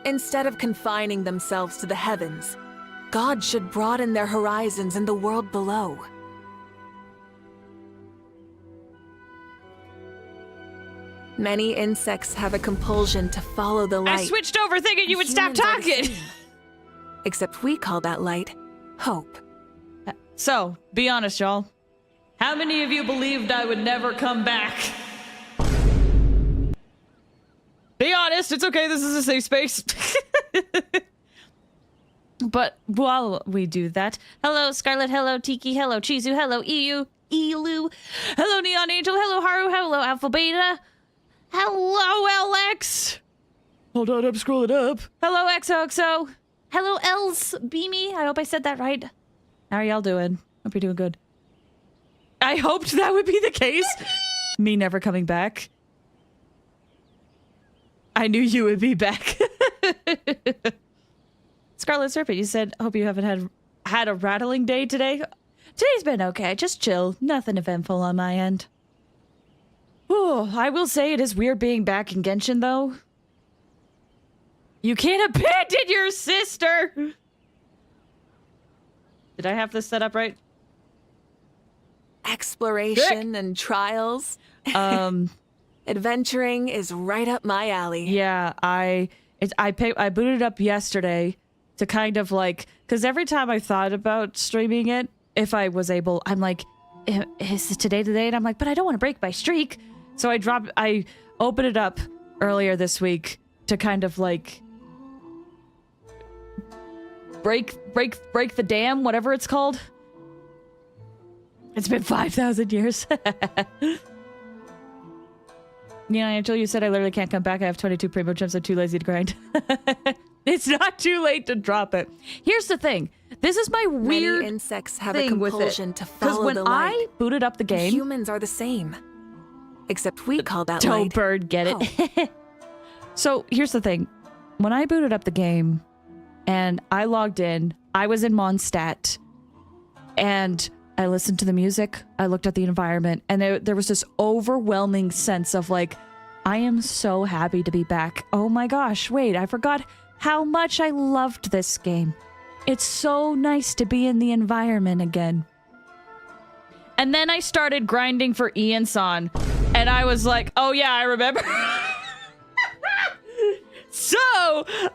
Instead of confining themselves to the heavens, God should broaden their horizons in the world below. Many insects have a compulsion to follow the light. I switched over thinking you would stop talking. Except we call that light hope. So, be honest, y'all. How many of you believed I would never come back? Be honest, it's okay, this is a safe space. But while we do that, hello Scarlet, hello Tiki, hello Chizu, hello Elu, hello Neon Angel, hello Haru, hello Alpha Beta, hello LX. Hold on, I'm scrolling up. Hello XOXO, hello Els Beamy, I hope I said that right. How are y'all doing? Hope you're doing good. I hoped that would be the case. Me never coming back. I knew you would be back. Scarlet Serpent, you said, hope you haven't had a rattling day today. Today's been okay, just chill. Nothing eventful on my end. Oh, I will say it is weird being back in Genshin, though. You can't abandon your sister! Did I have this set up right? Exploration and trials. Adventuring is right up my alley. Yeah, I booted it up yesterday to kind of like, because every time I thought about streaming it, if I was able, I'm like, is today the day? And I'm like, but I don't want to break my streak. So I opened it up earlier this week to kind of like break the dam, whatever it's called. It's been 5,000 years. Yeah, Angel, you said I literally can't come back. I have 22 primo gems. I'm too lazy to grind. It's not too late to drop it. Here's the thing. This is my weird Many insects have a compulsion to follow when the light. I booted up the game, Humans are the same. Except we call that light bird, get it? hope. So here's the thing. When I booted up the game and I logged in, I was in Mondstadt and I listened to the music, I looked at the environment, and there was this overwhelming sense of like, I am so happy to be back. Oh my gosh, wait, I forgot how much I loved this game. It's so nice to be in the environment again. And then I started grinding for Ian-san, and I was like, oh yeah, I remember. So,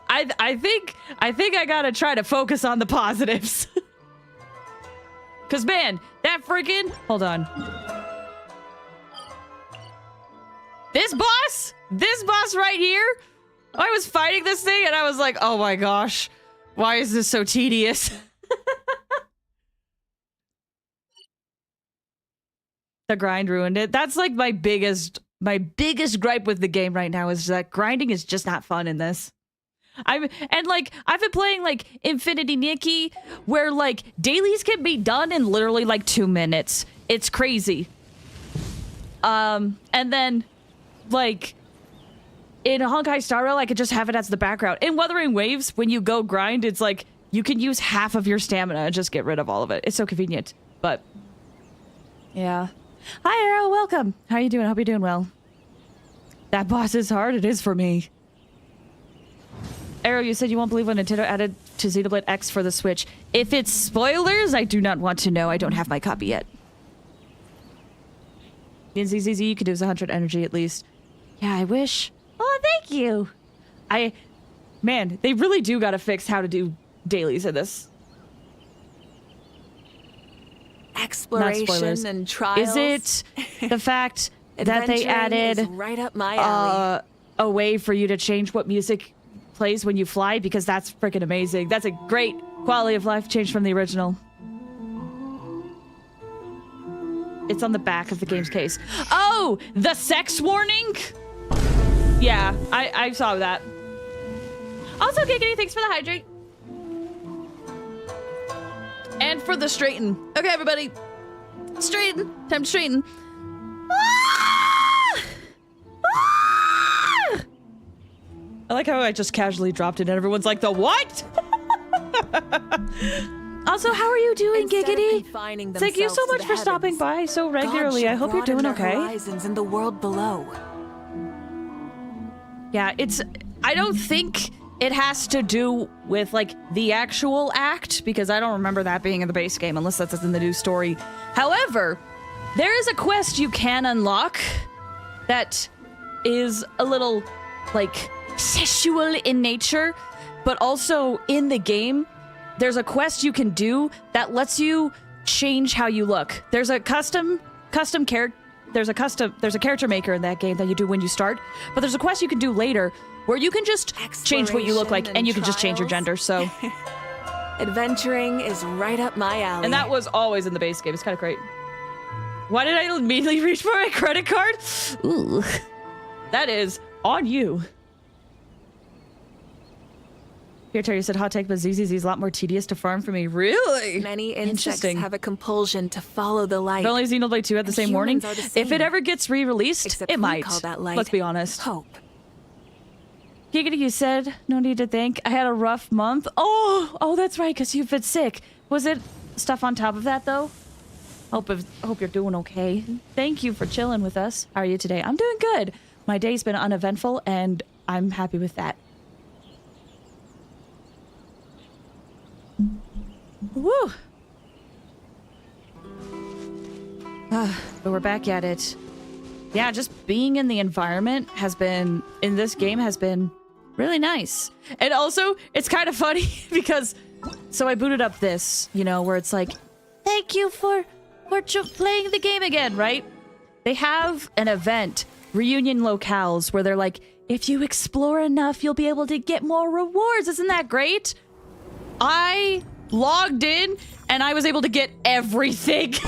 I think I gotta try to focus on the positives. Cause man, that freaking, hold on. This boss right here, I was fighting this thing and I was like, oh my gosh, why is this so tedious? The grind ruined it. That's like my biggest gripe with the game right now is that grinding is just not fun in this. I've been playing like Infinity Nikki where like dailies can be done in literally like 2 minutes. It's crazy. And then like in Honkai Star Rail I could just have it as the background. In Wuthering Waves, when you go grind, it's like you can use half of your stamina and just get rid of all of it. It's so convenient. But yeah. Hi Arrow, welcome. How are you doing? I hope you're doing well. That boss is hard. It is for me. Arrow, you said you won't believe what Nintendo added to Xenoblade X for the Switch. If it's spoilers, I do not want to know. I don't have my copy yet. ZZZ, you could use 100 energy at least. Yeah, I wish. Oh, thank you. Man, they really do gotta fix how to do dailies in this. Exploration and trials. Is it the fact that they added right up my alley. A way for you to change what music plays when you fly? Because that's freaking amazing. That's a great quality of life change from the original. It's on the back of the game's case. Oh, the sex warning? Yeah, I saw that. Also, Giggity, thanks for the hydrate. And for the straighten. Okay, everybody. Straighten. Time to straighten. Ah! Ah! I like how I just casually dropped it and everyone's like, the what? Also, how are you doing, Giggity? Thank you so much for stopping by so regularly. I hope you're doing okay. Horizons in the world below. Yeah, I don't think it has to do with like the actual act, because I don't remember that being in the base game unless that's in the new story. However, there is a quest you can unlock that is a little like sexual in nature, but also in the game there's a quest you can do that lets you change how you look. There's a there's a character maker in that game that you do when you start, but there's a quest you can do later where you can just change what you look like and you can just change your gender. So adventuring is right up my alley. and that was always in the base game. It's kind of great. Why did I immediately reach for my credit card? Ooh. That is on you. Here, Terry said hot take, but ZZZ is a lot more tedious to farm for me. Really? Many insects have a compulsion to follow the light. If only Xenoblade 2 had the same warning. The same. If it ever gets re-released, Except it we might. call that light Let's be honest. hope. Giggity, you said, no need to think. I had a rough month. Oh, that's right, because you've been sick. Was it stuff on top of that, though? Hope you're doing okay. Thank you for chilling with us. How are you today? I'm doing good. My day's been uneventful, and I'm happy with that. Woo! But we're back at it. Yeah, just being in the environment in this game has been really nice. And also, it's kind of funny because, so I booted up this, where it's like, thank you for playing the game again, right? They have an event, reunion locales, where they're like, if you explore enough, you'll be able to get more rewards. Isn't that great? I logged in and I was able to get everything. Because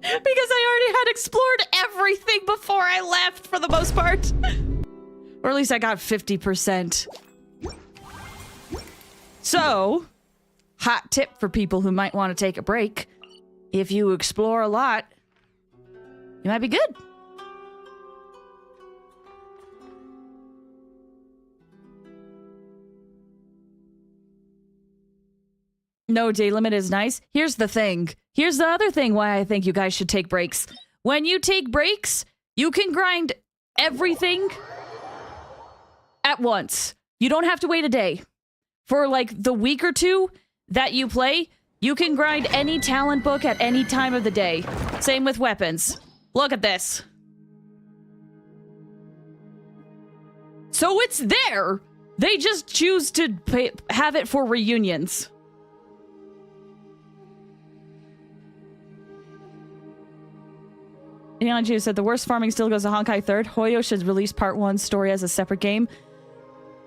I already had explored everything before I left for the most part. Or at least I got 50%. So, hot tip for people who might want to take a break. If you explore a lot, you might be good. No, day limit is nice. Here's the thing. Here's the other thing why I think you guys should take breaks. When you take breaks, you can grind everything at once. You don't have to wait a day. For like the week or two that you play, you can grind any talent book at any time of the day. Same with weapons. Look at this. So it's there. They just choose to have it for reunions. Neon said the worst farming still goes to Honkai 3rd. Hoyo should release part 1 story as a separate game.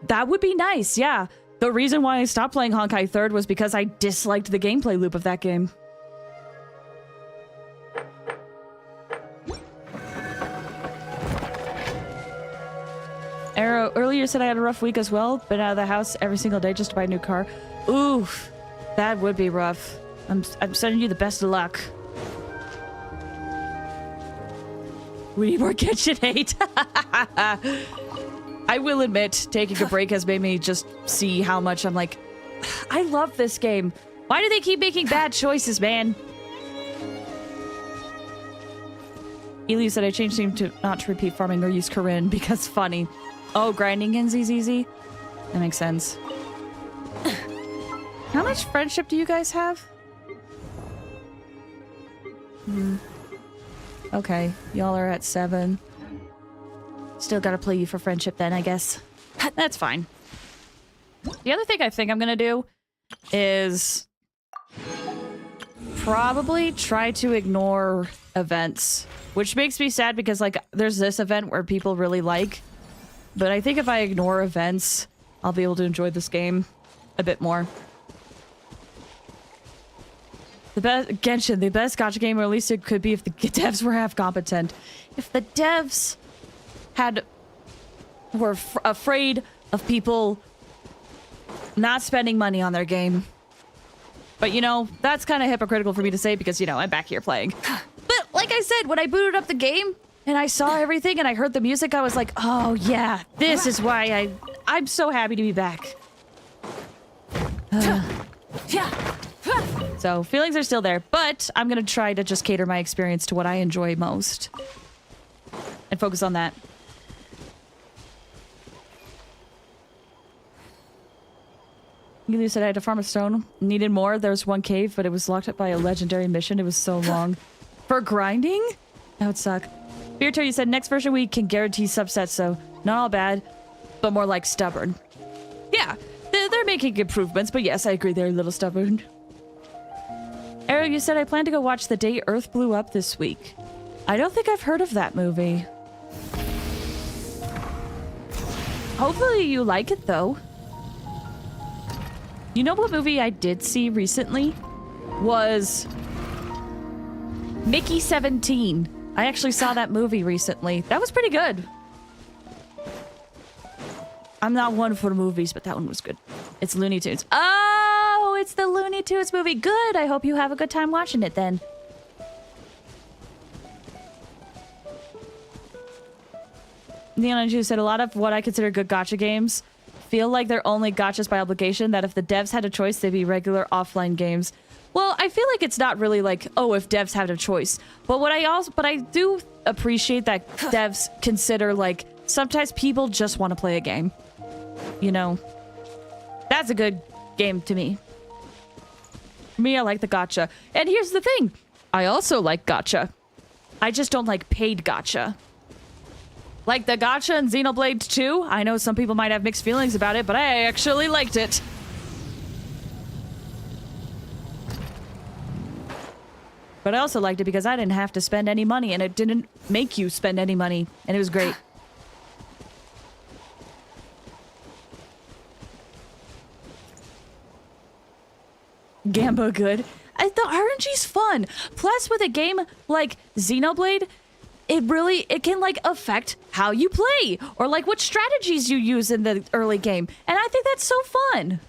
That would be nice, yeah. The reason why I stopped playing Honkai 3rd was because I disliked the gameplay loop of that game. Arrow earlier said I had a rough week as well. Been out of the house every single day just to buy a new car. Oof, that would be rough. I'm sending you the best of luck. We need more Genshin 8. I will admit, taking a break has made me just see how much I'm like, I love this game. Why do they keep making bad choices, man? Ely said I changed him to not to repeat farming or use Corinne because funny. Oh, grinding in ZZZ? That makes sense. How much friendship do you guys have? Okay, y'all are at 7. Still gotta play you for friendship then, I guess. That's fine. The other thing I think I'm gonna do is probably try to ignore events. Which makes me sad because, like, there's this event where people really like. But I think if I ignore events, I'll be able to enjoy this game a bit more. The best Genshin, the best gacha game released it could be if the devs were half competent. If the devs were afraid of people not spending money on their game. But that's kind of hypocritical for me to say because I'm back here playing. But like I said, when I booted up the game and I saw everything and I heard the music, I was like, oh yeah, this is why I'm so happy to be back. So feelings are still there, but I'm gonna try to just cater my experience to what I enjoy most and focus on that. You said I had to farm a stone. Needed more. There was one cave, but it was locked up by a legendary mission. It was so long. For grinding? That would suck. Beerto, you said next version we can guarantee subsets, so not all bad, but more like stubborn. Yeah, they're making improvements, but yes, I agree they're a little stubborn. Arrow, you said I plan to go watch The Day Earth Blew Up this week. I don't think I've heard of that movie. Hopefully you like it, though. You know what movie I did see recently? Was Mickey 17. I actually saw that movie recently. That was pretty good. I'm not one for movies, but that one was good. It's Looney Tunes. Oh, it's the Looney Tunes movie. Good. I hope you have a good time watching it then. Neon Juice said a lot of what I consider good gacha games feel like they're only gachas by obligation, that if the devs had a choice, they'd be regular offline games. Well, I feel like it's not really like, oh, if devs had a choice. But I do appreciate that devs consider, like, sometimes people just want to play a game. You know? That's a good game to me. Me, I like the gacha. And here's the thing. I also like gacha. I just don't like paid gacha. Like the gacha in Xenoblade 2. I know some people might have mixed feelings about it, but I actually liked it. But I also liked it because I didn't have to spend any money, and it didn't make you spend any money, and it was great. Gamba good. The RNG's fun. Plus, with a game like Xenoblade, it can, like, affect how you play, or, like, what strategies you use in the early game. And I think that's so fun.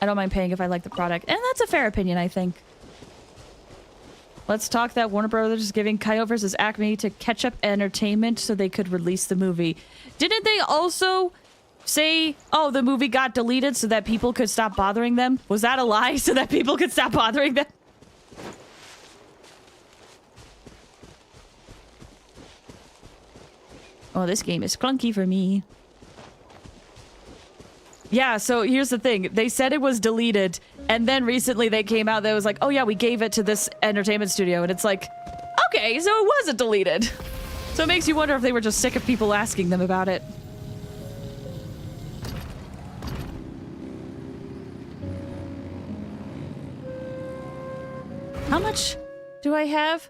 I don't mind paying if I like the product. And that's a fair opinion, I think. Let's talk that Warner Brothers is giving Coyote vs. Acme to catch up entertainment so they could release the movie. Didn't they also say, oh, the movie got deleted so that people could stop bothering them? Was that a lie so that people could stop bothering them? Oh, this game is clunky for me. Yeah, so here's the thing. They said it was deleted, and then recently they came out that was like, oh yeah, we gave it to this entertainment studio, and it's like, okay, so it wasn't deleted. So it makes you wonder if they were just sick of people asking them about it. How much do I have?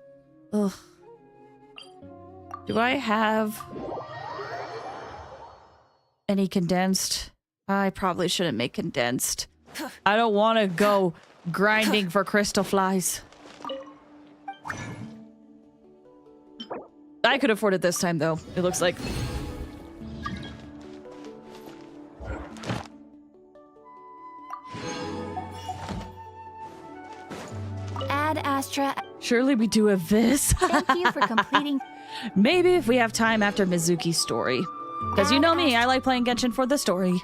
Ugh. Do I have any condensed? I probably shouldn't make condensed. I don't want to go grinding for crystal flies. I could afford it this time, though. It looks like. Ad Astra. Surely we do have this. Thank you for completing. Maybe if we have time after Mizuki's story. Because you know me, I like playing Genshin for the story.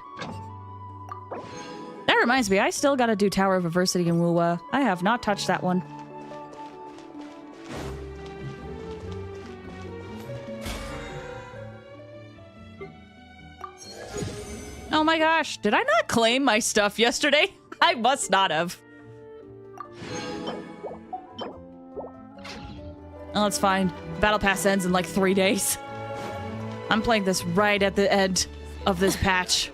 That reminds me, I still gotta do Tower of Adversity in Wuwa. I have not touched that one. Oh my gosh, did I not claim my stuff yesterday? I must not have. Oh, it's fine. Battle Pass ends in like 3 days. I'm playing this right at the end of this patch.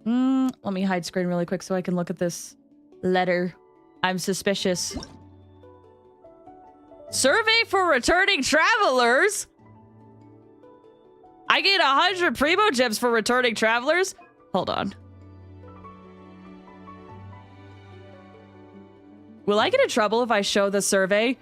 Let me hide screen really quick so I can look at this letter. I'm suspicious. Survey for returning travelers? I get 100 Primo Gems for returning travelers? Hold on. Will I get in trouble if I show the survey?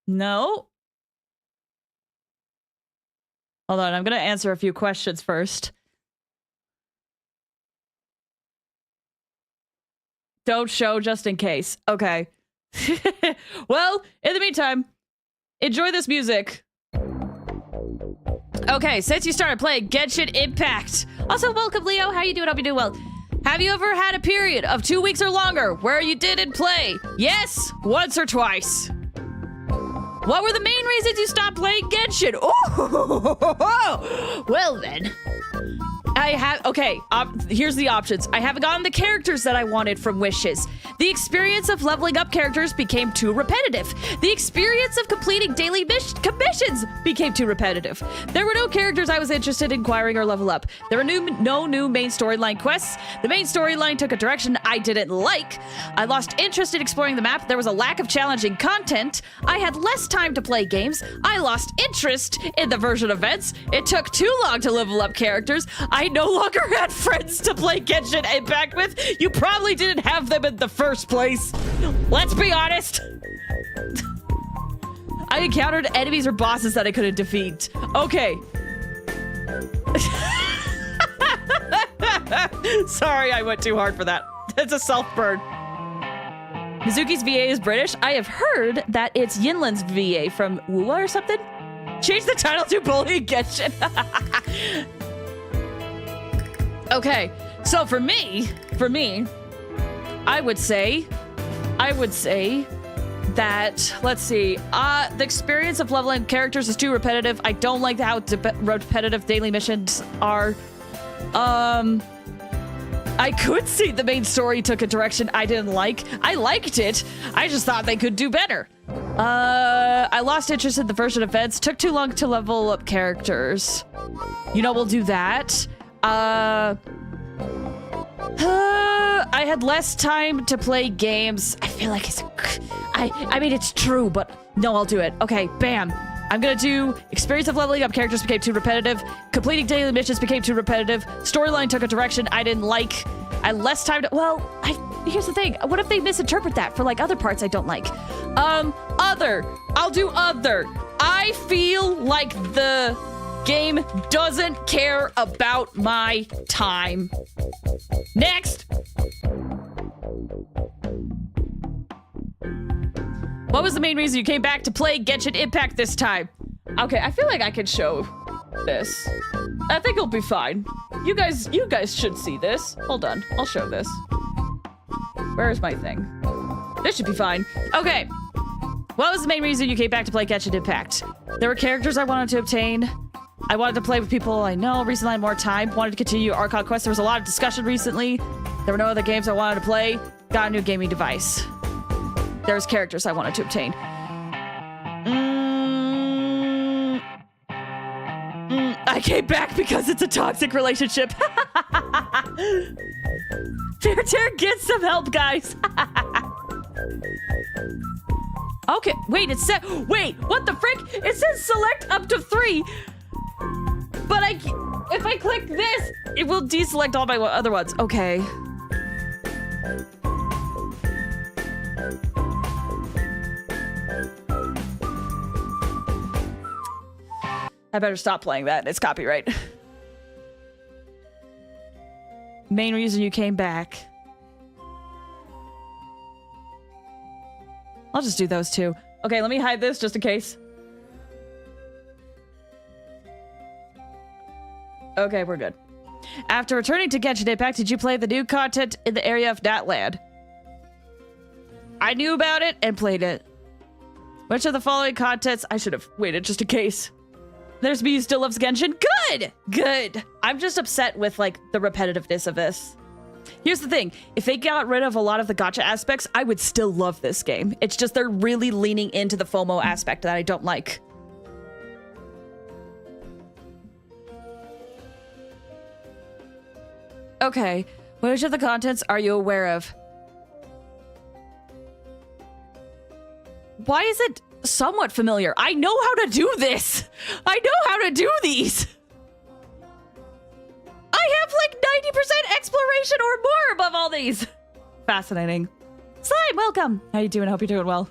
No. Hold on, I'm gonna answer a few questions first. Don't show just in case. Okay. Well, in the meantime, enjoy this music. Okay, since you started playing Genshin Impact. Also, welcome, Leo. How you doing? Hope you doing well. Have you ever had a period of 2 weeks or longer where you didn't play? Yes, once or twice. What were the main reasons you stopped playing Genshin? Oh, well then. Here's the options. I haven't gotten the characters that I wanted from Wishes. The experience of leveling up characters became too repetitive. The experience of completing daily commissions became too repetitive. There were no characters I was interested in acquiring or level up. There were no new main storyline quests. The main storyline took a direction I didn't like. I lost interest in exploring the map. There was a lack of challenging content. I had less time to play games. I lost interest in the version events. It took too long to level up characters. I no longer had friends to play Genshin Impact with. You probably didn't have them in the first place. Let's be honest. I encountered enemies or bosses that I couldn't defeat. Okay. Sorry, I went too hard for that. It's a self-burn. Mizuki's VA is British. I have heard that it's Yinlin's VA from Wuwa or something. Change the title to Bully Genshin. Okay, so for me, I would say that, let's see, the experience of leveling characters is too repetitive. I don't like how repetitive daily missions are. I could see the main story took a direction I didn't like. I liked it. I just thought they could do better. I lost interest in the version events. Took too long to level up characters. You know, we'll do that. I had less time to play games. I feel like I mean, it's true, but no, I'll do it. Okay, bam. I'm gonna do experience of leveling up characters became too repetitive. Completing daily missions became too repetitive. Storyline took a direction I didn't like. I had less time to, here's the thing. What if they misinterpret that for like other parts I don't like? Other. I'll do other. I feel like the game doesn't care about my time. Next. What was the main reason you came back to play Genshin Impact this time? Okay, I feel like I can show this. I think it'll be fine. You guys should see this. Hold on, I'll show this. Where's my thing? This should be fine. Okay. What was the main reason you came back to play Genshin Impact? There were characters I wanted to obtain. I wanted to play with people I know. Recently I had more time. Wanted to continue Archon Quest. There was a lot of discussion recently. There were no other games I wanted to play. Got a new gaming device. There's characters I wanted to obtain. I came back because it's a toxic relationship. Fair Tear, get some help, guys. Okay, wait, wait, what the frick? It says select up to 3. But if I click this, it will deselect all my other ones. Okay. I better stop playing that. It's copyright. Main reason you came back. I'll just do those two. Okay, let me hide this just in case. Okay, we're good. After returning to Genshin Impact, did you play the new content in the area of Natland? I knew about it and played it. Which of the following contents? I should have waited just in case. There's me who still loves Genshin. Good! Good. I'm just upset with, like, the repetitiveness of this. Here's the thing. If they got rid of a lot of the gacha aspects, I would still love this game. It's just they're really leaning into the FOMO aspect that I don't like. Okay. Which of the contents are you aware of? Why is it somewhat familiar? I know how to do this. I know how to do these. I have like 90% exploration or more above all these. Fascinating. Slime, welcome. How you doing? I hope you're doing well.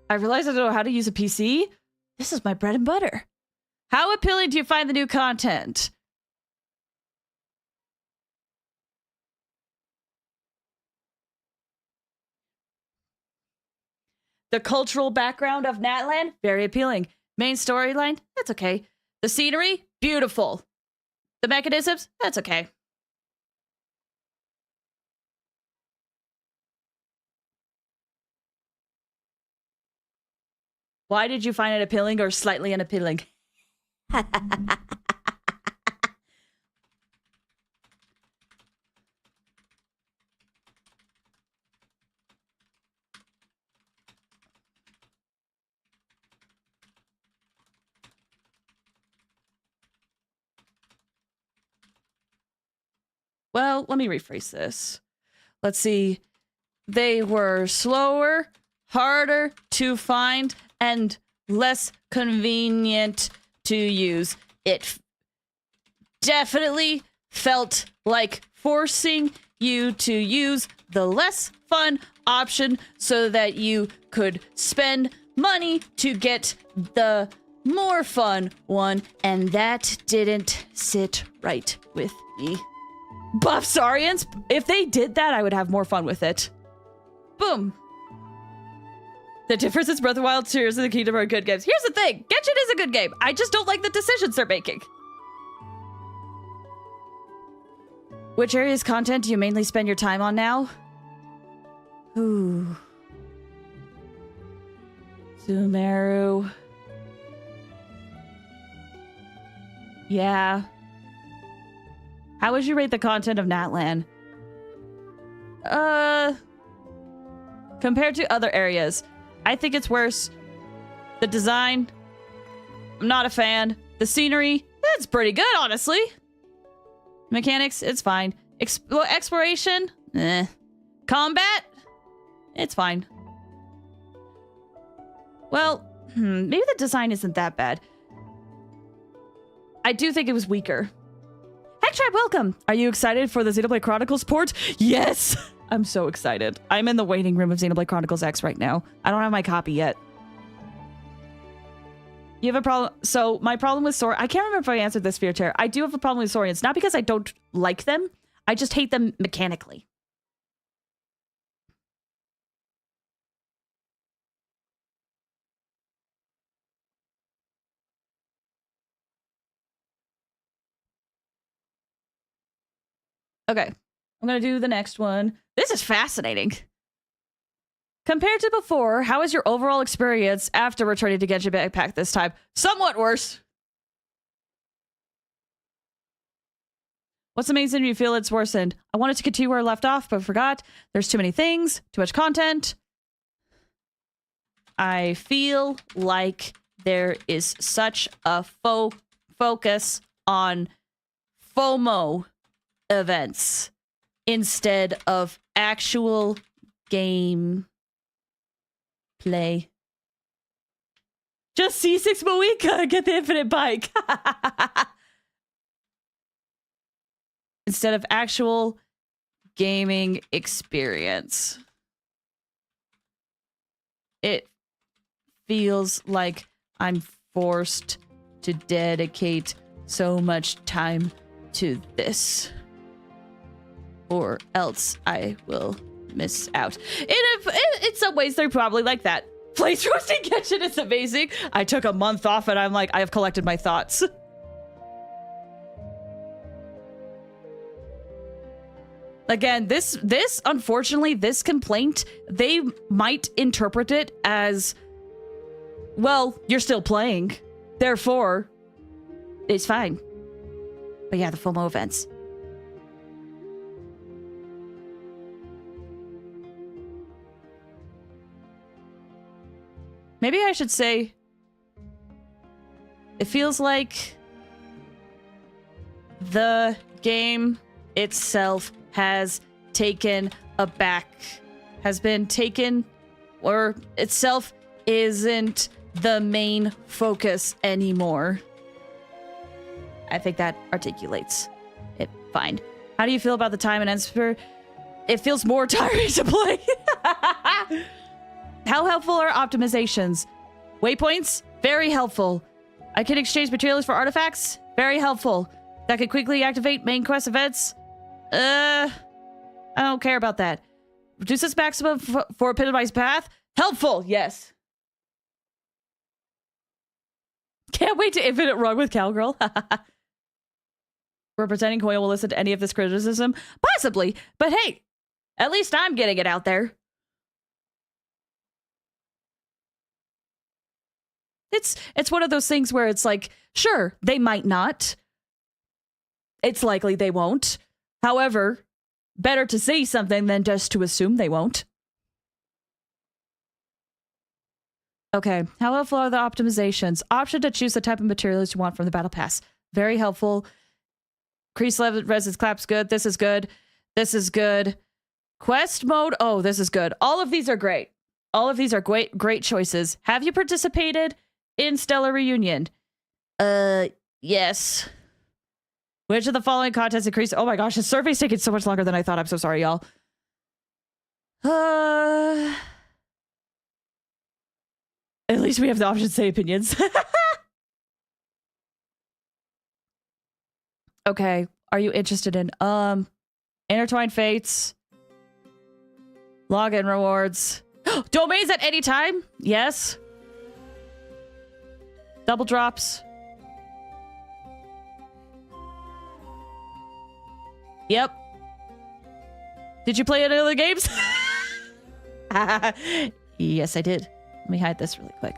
I realized I don't know how to use a PC. This is my bread and butter. How appealing do you find the new content? The cultural background of Natlan, very appealing. Main storyline, that's okay. The scenery, beautiful. The mechanisms, that's okay. Why did you find it appealing or slightly unappealing? Well, let me rephrase this. Let's see. They were slower, harder to find, and less convenient to use. It definitely felt like forcing you to use the less fun option so that you could spend money to get the more fun one, and that didn't sit right with me. Buff Saurians, if they did that, I would have more fun with it. Boom. The difference is Breath of the Wild, Tears of the Kingdom are good games. Here's the thing, Genshin is a good game. I just don't like the decisions they're making. Which area's content do you mainly spend your time on now? Ooh. Sumeru. Yeah. How would you rate the content of Natlan? Compared to other areas, I think it's worse. The design, I'm not a fan. The scenery, that's pretty good, honestly. Mechanics, it's fine. Exploration, Combat, it's fine. Well, maybe the design isn't that bad. I do think it was weaker. Hextribe, welcome! Are you excited for the Xenoblade Chronicles port? Yes! I'm so excited. I'm in the waiting room of Xenoblade Chronicles X right now. I don't have my copy yet. You have a problem? So, my problem with Saurian... I can't remember if I answered this, Fear Chair. I do have a problem with Saurians. Not because I don't like them. I just hate them mechanically. Okay. I'm going to do the next one. This is fascinating. Compared to before, how is your overall experience after returning to Genshin Backpack this time? Somewhat worse. What's amazing you feel it's worsened? I wanted to continue where I left off, but forgot. There's too many things, too much content. I feel like there is such a focus on FOMO events instead of actual game play. Just C6 Moika, get the infinite bike. Instead of actual gaming experience. It feels like I'm forced to dedicate so much time to this, or else I will miss out. In some ways, they're probably like that. Place roasting Genshin is amazing. I took a month off and I'm like, I have collected my thoughts. Again, this unfortunately, this complaint, they might interpret it as, well, you're still playing, therefore, it's fine. But yeah, the FOMO events. Maybe I should say, it feels like the game itself has taken a back, has been taken, or itself isn't the main focus anymore. I think that articulates it fine. How do you feel about the time and Ensphere? It feels more tiring to play. How helpful are optimizations? Waypoints? Very helpful. I can exchange materials for artifacts? Very helpful. That could quickly activate main quest events? I don't care about that. Reduces maximum for epitomized path? Helpful, yes. Can't wait to Infinite Run with Cowgirl. We're pretending Koya will listen to any of this criticism? Possibly, but hey, at least I'm getting it out there. It's one of those things where it's like, sure, they might not. It's likely they won't. However, better to say something than just to assume they won't. Okay, how helpful are the optimizations? Option to choose the type of materials you want from the battle pass. Very helpful. Increase resistance claps good. This is good. This is good. Quest mode. Oh, this is good. All of these are great. All of these are great choices. Have you participated in Stellar Reunion? Yes. Which of the following contests increase? Oh my gosh, this survey's taking so much longer than I thought. I'm so sorry, y'all. At least we have the option to say opinions. Okay, are you interested in Intertwined Fates, login rewards, domains at any time? Yes. Double drops. Yep. Did you play any other games? Yes, I did. Let me hide this really quick.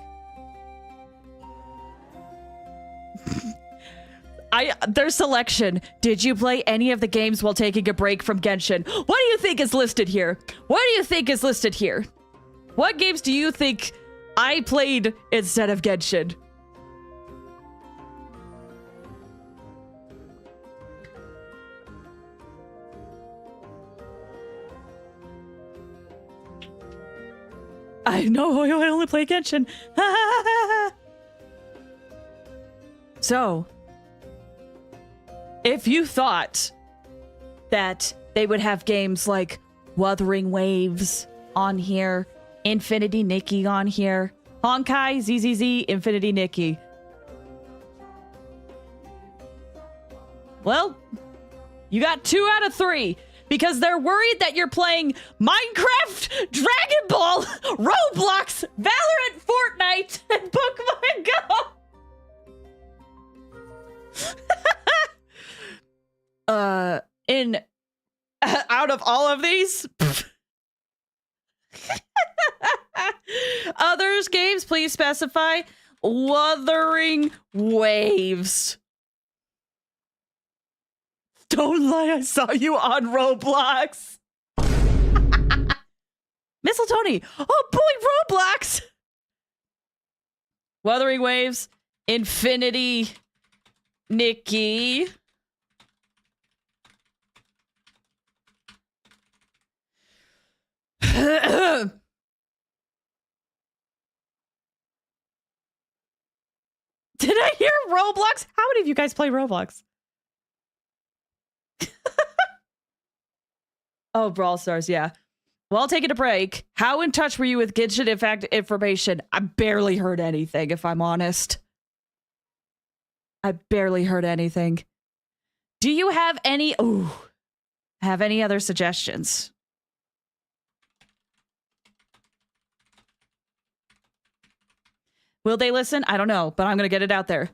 Their selection. Did you play any of the games while taking a break from Genshin? What do you think is listed here? What do you think is listed here? What games do you think I played instead of Genshin? I know I only play Genshin. So, if you thought that they would have games like Wuthering Waves on here, Infinity Nikki on here, Honkai, ZZZ, Infinity Nikki. Well, you got 2 out of 3 because they're worried that you're playing Minecraft, Dragon Ball, Roblox, Valorant, Fortnite, and Pokemon Go. Out of all of these, others games, please specify. Wuthering Waves. Don't lie, I saw you on Roblox. Mistletoe. Oh boy, Roblox. Wuthering Waves, Infinity Nikki. Did I hear Roblox? How many of you guys play Roblox? Oh, Brawl Stars, yeah. While taking a break, how in touch were you with Genshin Impact information? I barely heard anything, if I'm honest. I barely heard anything. Do you have any other suggestions? Will they listen? I don't know, but I'm going to get it out there.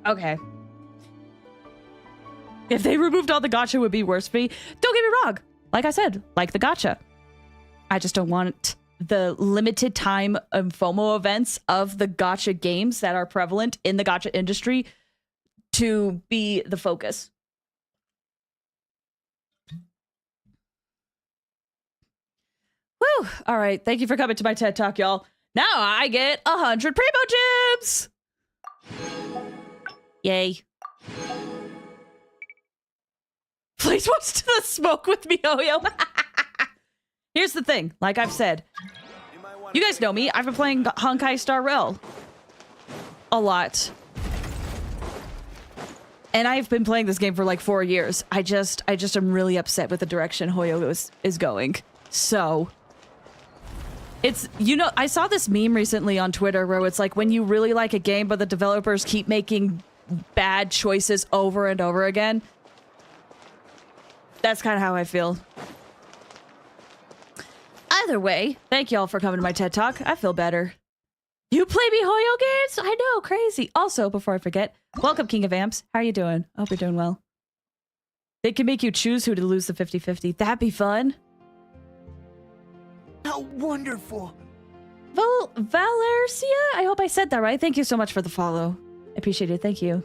Okay. If they removed all the gacha, it would be worse for me. Don't get me wrong. Like I said, like the gacha. I just don't want the limited time FOMO events of the gacha games that are prevalent in the gacha industry to be the focus. Whew. All right. Thank you for coming to my TED Talk, y'all. Now I get 100 Primo Gems. Yay. Please watch the smoke with me, Oyo. Here's the thing. Like I've said, you guys know me. I've been playing Honkai Star Rail a lot. And I've been playing this game for like 4 years. I just am really upset with the direction Hoyo is going. So it's, you know, I saw this meme recently on Twitter where it's like when you really like a game, but the developers keep making bad choices over and over again. That's kind of how I feel. Either way, thank y'all for coming to my TED Talk. I feel better. You play me Hoyo games? I know, crazy. Also, before I forget, welcome, King of Amps. How are you doing? I hope you're doing well. They can make you choose who to lose the 50-50. That'd be fun. How wonderful. Valercia? I hope I said that right. Thank you so much for the follow. I appreciate it. Thank you.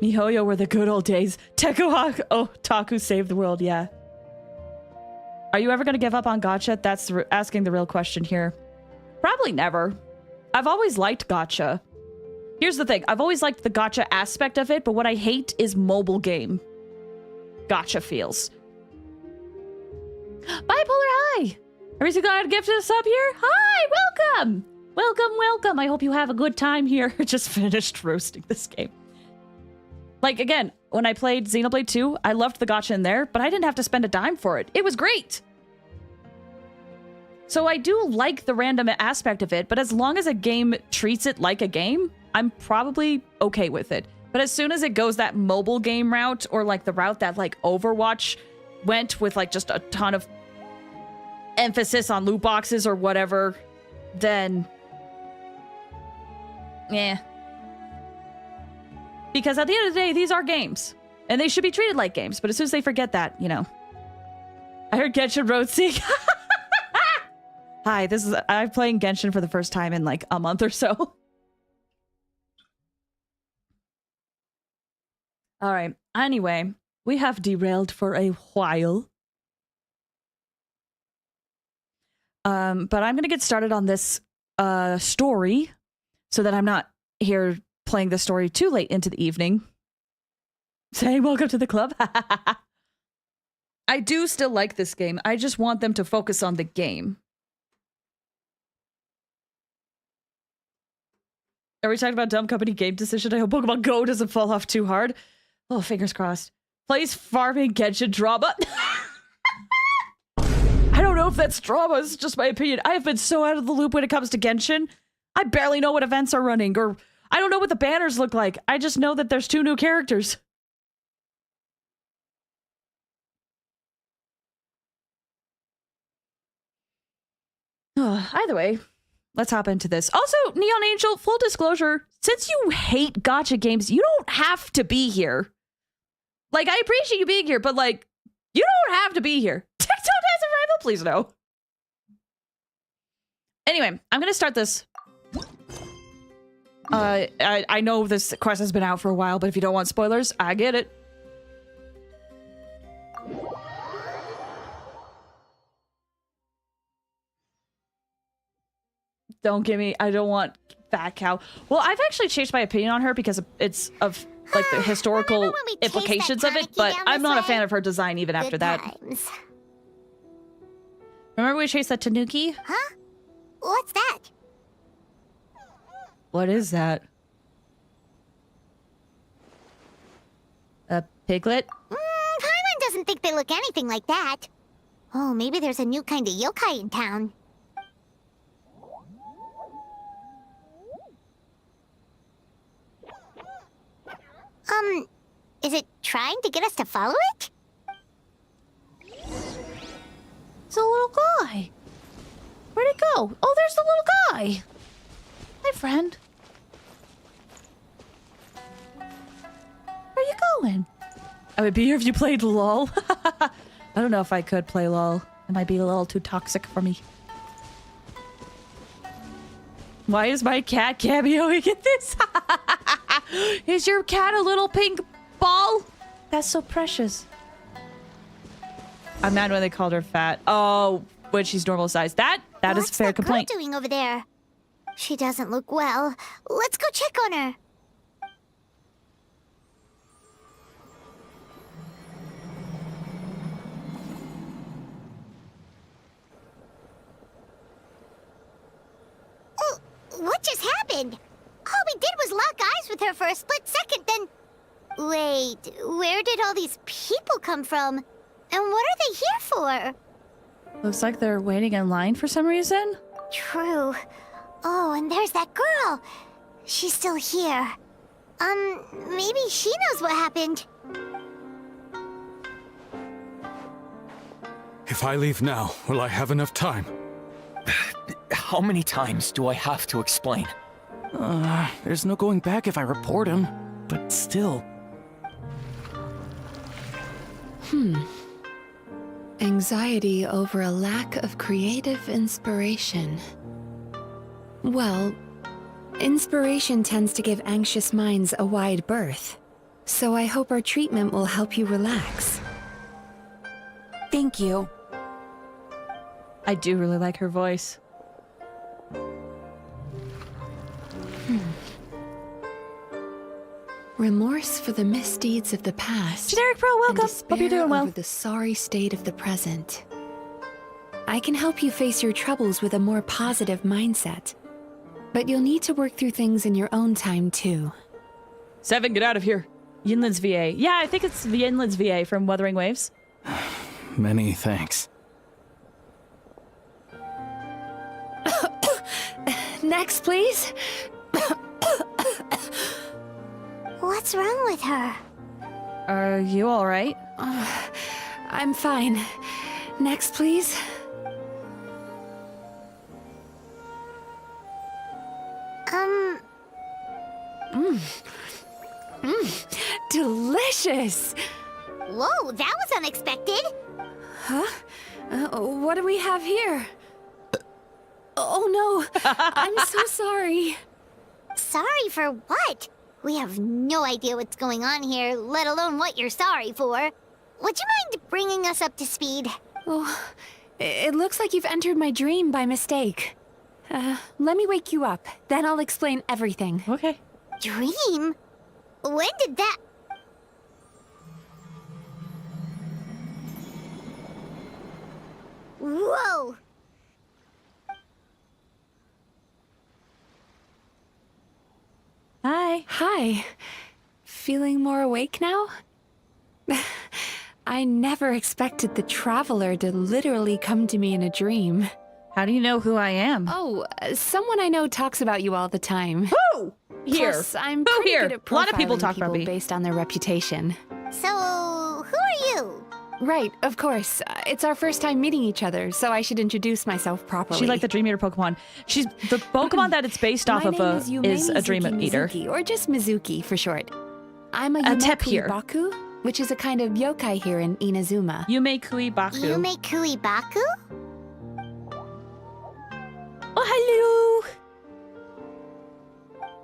MiHoYo were the good old days. Taku saved the world, yeah. Are you ever going to give up on gacha? That's asking the real question here. Probably never. I've always liked gacha. Here's the thing. I've always liked the gacha aspect of it, but what I hate is mobile game gacha feels. Bipolar, hi! Everything got a gift to the sub here? Hi, welcome! Welcome, welcome. I hope you have a good time here. Just finished roasting this game. Like, again, when I played Xenoblade 2, I loved the gacha in there, but I didn't have to spend a dime for it. It was great! So I do like the random aspect of it, but as long as a game treats it like a game, I'm probably okay with it. But as soon as it goes that mobile game route, or like the route that like Overwatch went with like just a ton of emphasis on loot boxes or whatever, then... yeah. Because at the end of the day, these are games. And they should be treated like games. But as soon as they forget that, you know. I heard Genshin Road Seek. Hi, I'm playing Genshin for the first time in like a month or so. All right. Anyway, we have derailed for a while. But I'm going to get started on this story so that I'm not here playing the story too late into the evening. Saying welcome to the club. I do still like this game. I just want them to focus on the game. Are we talking about dumb company game decision? I hope Pokemon Go doesn't fall off too hard. Oh, fingers crossed. Plays farming Genshin drama. I don't know if that's drama. It's just my opinion. I have been so out of the loop when it comes to Genshin. I barely know what events are running, or I don't know what the banners look like. I just know that there's 2 new characters. Either way, let's hop into this. Also, Neon Angel, full disclosure, since you hate gacha games, you don't have to be here. Like, I appreciate you being here, but like, you don't have to be here. TikTok has a rival, please no. Anyway, I'm gonna start this. I know this quest has been out for a while, but if you don't want spoilers, I get it. Don't give me, I don't want Fat Cow. Well, I've actually changed my opinion on her because it's of like the historical implications of it, but I'm not a fan of her design even after that. Remember we chased that Tanuki? Huh? What's that? What is that? A piglet? Paimon doesn't think they look anything like that. Oh, maybe there's a new kind of yokai in town. Is it trying to get us to follow it? It's a little guy. Where'd it go? Oh, there's the little guy. Hi, friend. doing? I would be here if you played LOL. I don't know if I could play LOL. It might be a little too toxic for me. Why is my cat cameoing at this? Is your cat a little pink ball? That's so precious. I'm mad when they called her fat. Oh, when she's normal size. That is a fair complaint. What's that girl doing over there? She doesn't look well. Let's go check on her. Oh, what just happened? All we did was lock eyes with her for a split second, then... Wait, where did all these people come from? And what are they here for? Looks like they're waiting in line for some reason. True. Oh, and there's that girl. She's still here. Maybe she knows what happened. If I leave now, will I have enough time? How many times do I have to explain? There's no going back if I report him. But still. Anxiety over a lack of creative inspiration. Well, inspiration tends to give anxious minds a wide berth. So I hope our treatment will help you relax. Thank you. I do really like her voice. Remorse for the misdeeds of the past. Generic Pro, welcome. And despair Hope you're doing well. over the sorry state of the present. I can help you face your troubles with a more positive mindset. But you'll need to work through things in your own time, too. 7, get out of here. Yinlin's VA. Yeah, I think it's Yinlin's VA from Wuthering Waves. Many thanks. Next, please. What's wrong with her? Are you alright? I'm fine. Next, please. Delicious! Whoa, that was unexpected. Huh? What do we have here? Oh no! I'm so sorry. Sorry for what? We have no idea what's going on here, let alone what you're sorry for. Would you mind bringing us up to speed? Oh, it looks like you've entered my dream by mistake. Let me wake you up, then I'll explain everything. Okay. Dream? When did that... Whoa! Hi. Hi. Feeling more awake now? I never expected the Traveler to literally come to me in a dream. How do you know who I am? Oh, someone I know talks about you all the time. Who? Here. Plus, I'm Who pretty here? good at A lot of people profiling talk about me. based on their reputation. So, who are you? Right, of course. It's our first time meeting each other, so I should introduce myself properly. She's like the Dream Eater Pokemon. She's the Pokemon that it's based off of is a Dream Eater. Mizuki, or just Mizuki for short. I'm a tep here. Baku, which is a kind of yokai here in Inazuma. Yume Kui Baku. Yume Kuibaku? Oh, hello.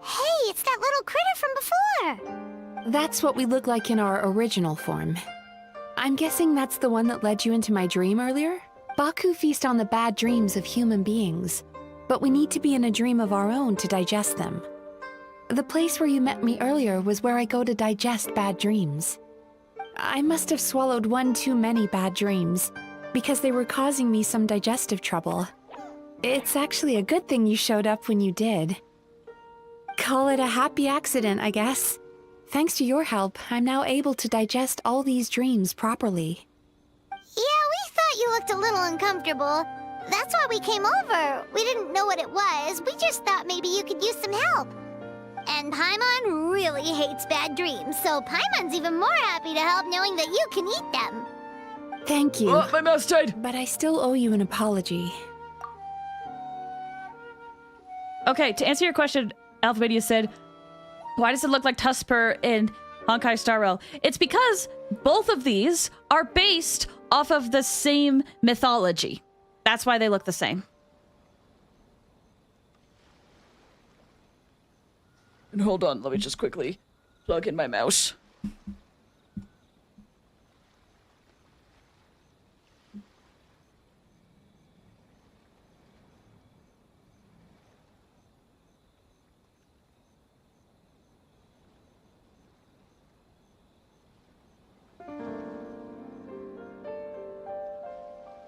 Hey, it's that little critter from before. That's what we look like in our original form. I'm guessing that's the one that led you into my dream earlier? Baku feast on the bad dreams of human beings, but we need to be in a dream of our own to digest them. The place where you met me earlier was where I go to digest bad dreams. I must have swallowed one too many bad dreams, because they were causing me some digestive trouble. It's actually a good thing you showed up when you did. Call it a happy accident, I guess. Thanks to your help, I'm now able to digest all these dreams properly. Yeah, we thought you looked a little uncomfortable. That's why we came over. We didn't know what it was. We just thought maybe you could use some help. And Paimon really hates bad dreams, so Paimon's even more happy to help knowing that you can eat them. Thank you. Oh, my mouse died. But I still owe you an apology. Okay, to answer your question, Alphabedia said, why does it look like Tusper and Honkai Star Rail. It's because both of these are based off of the same mythology. That's why they look the same. And hold on, let me just quickly plug in my mouse.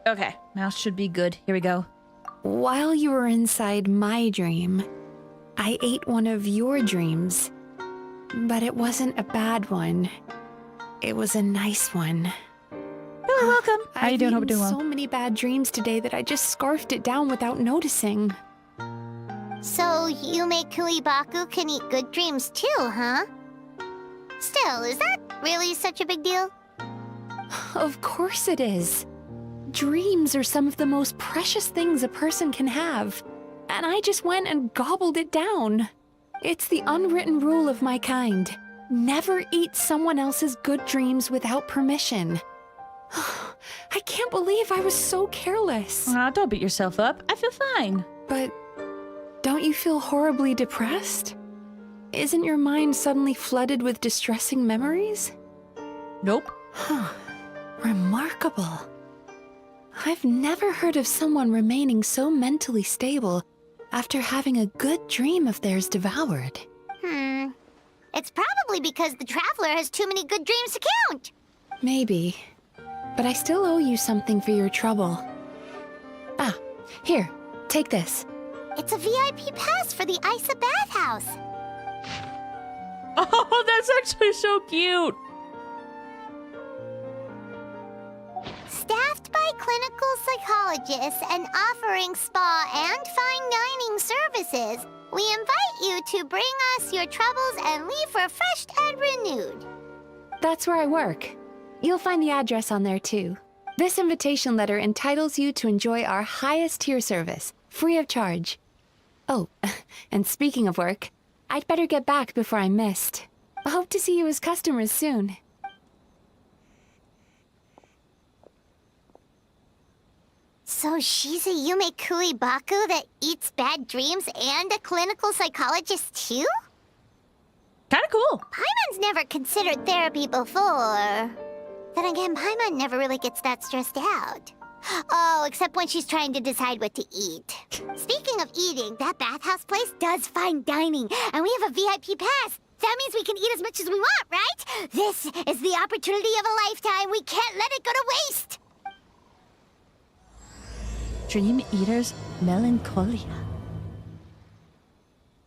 Okay, mouse should be good. Here we go. While you were inside my dream, I ate one of your dreams. But it wasn't a bad one. It was a nice one. You're welcome. How you doing? Hope I've you're doing eaten well. so many bad dreams today that I just scarfed it down without noticing. So Yume Kuibaku can eat good dreams too, huh? Still, is that really such a big deal? Of course it is. Dreams are some of the most precious things a person can have. And I just went and gobbled it down. It's the unwritten rule of my kind. Never eat someone else's good dreams without permission. I can't believe I was so careless. Don't beat yourself up. I feel fine. But don't you feel horribly depressed? Isn't your mind suddenly flooded with distressing memories? Nope. Remarkable. I've never heard of someone remaining so mentally stable after having a good dream of theirs devoured. It's probably because the traveler has too many good dreams to count. Maybe. But I still owe you something for your trouble. Ah, here, take this. It's a VIP pass for the Isa bathhouse. Oh, that's actually so cute. Staffed by clinical psychologists and offering spa and fine dining services, we invite you to bring us your troubles and leave refreshed and renewed. That's where I work. You'll find the address on there too. This invitation letter entitles you to enjoy our highest tier service, free of charge. Oh, and speaking of work, I'd better get back before I'm missed. I hope to see you as customers soon. So she's a Yume Kuibaku that eats bad dreams and a clinical psychologist too? Kind of cool. Paimon's never considered therapy before. Then again, Paimon never really gets that stressed out. Oh, except when she's trying to decide what to eat. Speaking of eating, that bathhouse place does fine dining, and we have a VIP pass. That means we can eat as much as we want, right? This is the opportunity of a lifetime. We can't let it go to waste. Dream Eater's Melancholia.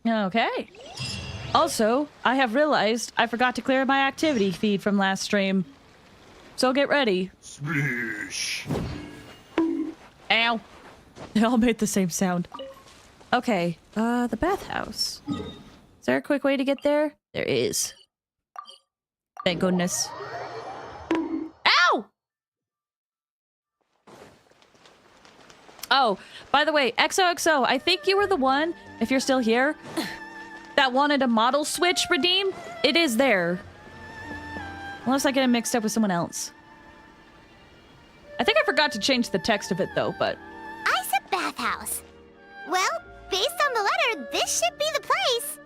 Okay. Also, I have realized I forgot to clear my activity feed from last stream. So get ready. Swish. Ow. They all made the same sound. Okay, the bathhouse. Is there a quick way to get there? There is. Thank goodness. Ow! Oh, by the way, XOXO, I think you were the one, if you're still here, that wanted a model switch redeem. It is there. Unless I get it mixed up with someone else. I think I forgot to change the text of it though, but... Isa bathhouse. Well, based on the letter, this should be the place.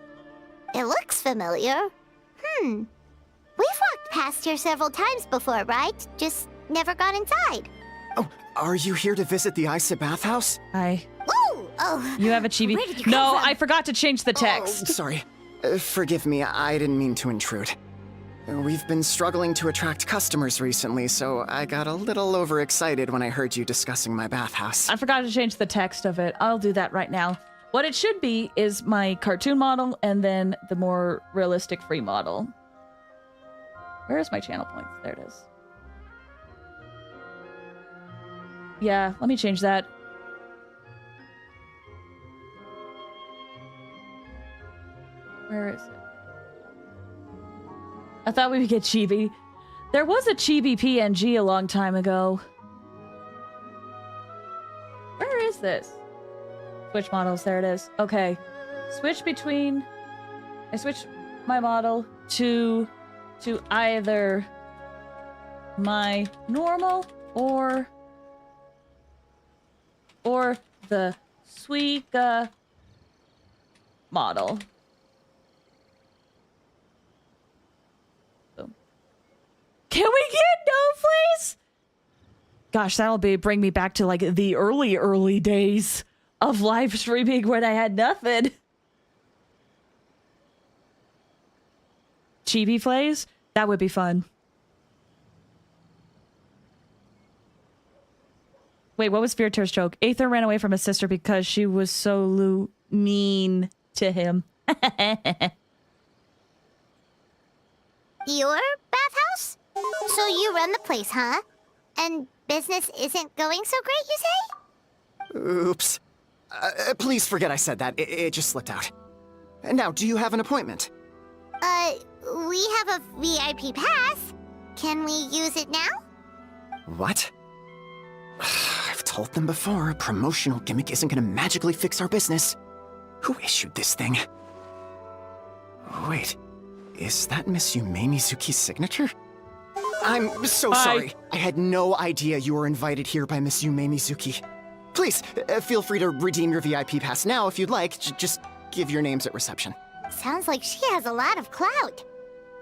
It looks familiar. We've walked past here several times before, right? Just never got inside. Oh, are you here to visit the Isa bathhouse? Hi. Ooh! Oh, You have a chibi. Where did you come No, from? I forgot to change the text. Sorry. Forgive me, I didn't mean to intrude. We've been struggling to attract customers recently, so I got a little overexcited when I heard you discussing my bathhouse. I forgot to change the text of it. I'll do that right now. What it should be is my cartoon model and then the more realistic free model. Where is my channel points? There it is. Yeah, let me change that. Where is it? I thought we would get chibi. There was a chibi PNG a long time ago. Where is this? Switch models, there it is. Okay. Switch between... I switched my model to to either my normal or the Suica model. So. Can we get no, please? Gosh, that'll bring me back to like the early days of live streaming when I had nothing. Chibi Flaze? That would be fun. Wait, what was Virtue's joke? Aether ran away from his sister because she was so mean to him. Your bathhouse? So you run the place, huh? And business isn't going so great, you say? Oops. Please forget I said that. It just slipped out. Now, do you have an appointment? We have a VIP pass. Can we use it now? What? I've told them before, a promotional gimmick isn't gonna magically fix our business. Who issued this thing? Wait, is that Miss Yume Mizuki's signature? I'm so sorry. I had no idea you were invited here by Miss Yume Mizuki. Please, feel free to redeem your VIP pass now if you'd like. Just give your names at reception. Sounds like she has a lot of clout.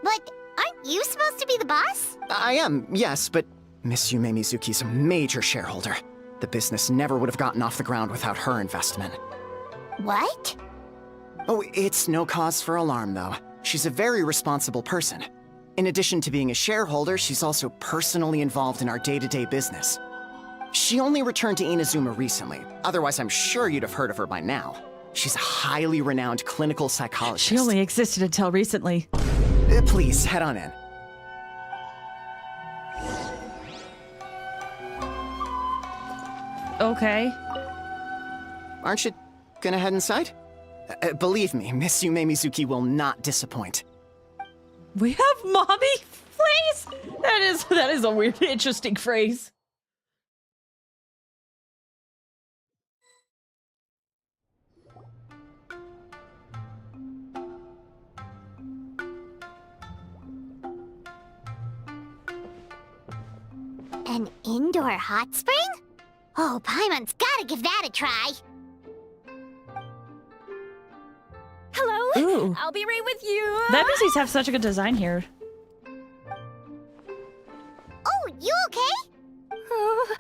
But aren't you supposed to be the boss? I am, yes, but Miss Yume Mizuki's a major shareholder. The business never would have gotten off the ground without her investment. What? Oh, it's no cause for alarm, though. She's a very responsible person. In addition to being a shareholder, she's also personally involved in our day-to-day business. She only returned to Inazuma recently. Otherwise, I'm sure you'd have heard of her by now. She's a highly renowned clinical psychologist. She only existed until recently. Please, head on in. Okay. Aren't you gonna head inside? Believe me, Miss Yume Mizuki will not disappoint. We have mommy phrase? That is a weird, interesting phrase. An indoor hot spring? Oh, Paimon's gotta give that a try. Hello. Ooh. I'll be right with you. NPCs have such a good design here. Oh, you okay? Oh,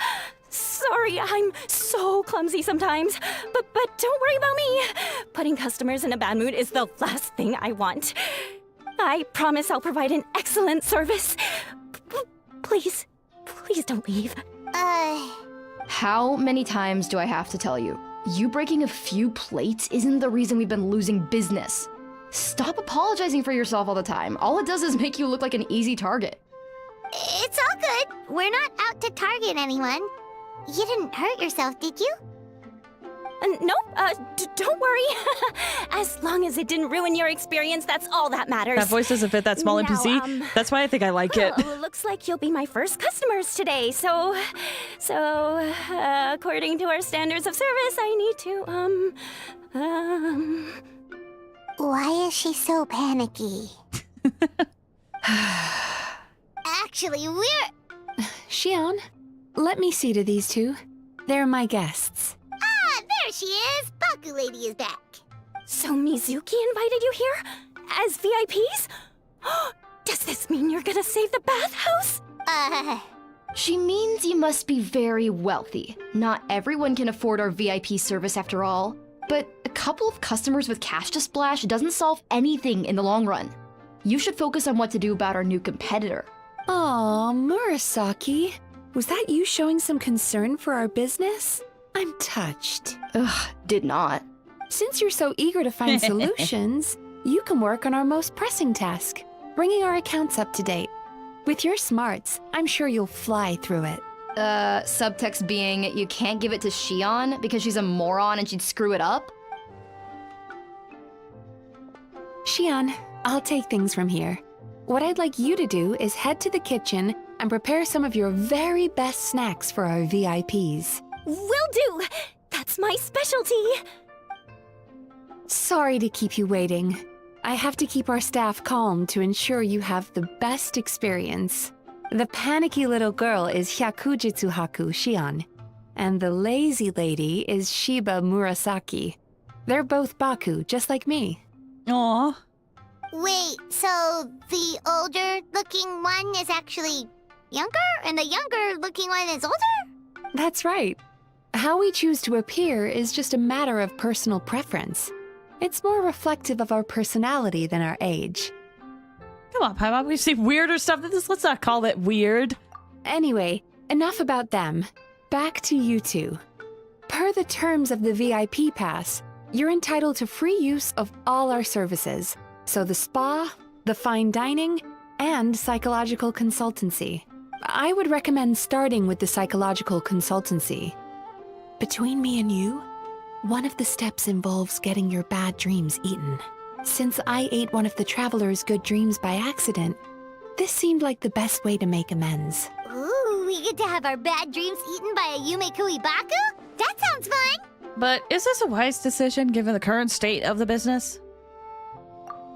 sorry, I'm so clumsy sometimes. But don't worry about me. Putting customers in a bad mood is the last thing I want. I promise I'll provide an excellent service. Please don't leave. How many times do I have to tell you? You breaking a few plates isn't the reason we've been losing business. Stop apologizing for yourself all the time. All it does is make you look like an easy target. It's all good. We're not out to target anyone. You didn't hurt yourself, did you? Nope, don't worry. As long as it didn't ruin your experience, that's all that matters. That voice doesn't fit that small Now, NPC. That's why I think I like it. Looks like you'll be my first customers today. So, according to our standards of service, I need to, Why is she so panicky? Actually, we're... Xion, let me see to these two. They're my guests. Ah, there she is! Baku Lady is back. So Mizuki invited you here? As VIPs? Does this mean you're gonna save the bathhouse? She means you must be very wealthy. Not everyone can afford our VIP service after all. But a couple of customers with cash to splash doesn't solve anything in the long run. You should focus on what to do about our new competitor. Aw, Murasaki. Was that you showing some concern for our business? I'm touched. Ugh, did not. Since you're so eager to find solutions, you can work on our most pressing task, bringing our accounts up to date. With your smarts, I'm sure you'll fly through it. Subtext being you can't give it to Xion because she's a moron and she'd screw it up? Xion, I'll take things from here. What I'd like you to do is head to the kitchen and prepare some of your very best snacks for our VIPs. Will do! That's my specialty! Sorry to keep you waiting. I have to keep our staff calm to ensure you have the best experience. The panicky little girl is Hyakujitsu Haku Shion, and the lazy lady is Shiba Murasaki. They're both Baku, just like me. Aw. Wait, so the older-looking one is actually younger, and the younger-looking one is older? That's right. How we choose to appear is just a matter of personal preference. It's more reflective of our personality than our age. Come on, Paimon. We've seen weirder stuff than this. Let's not call it weird. Anyway, enough about them. Back to you two. Per the terms of the VIP pass, you're entitled to free use of all our services. So the spa, the fine dining, and psychological consultancy. I would recommend starting with the psychological consultancy. Between me and you, one of the steps involves getting your bad dreams eaten. Since I ate one of the traveler's good dreams by accident, this seemed like the best way to make amends. Ooh, we get to have our bad dreams eaten by a Yumekui Baku? That sounds fun! But is this a wise decision given the current state of the business?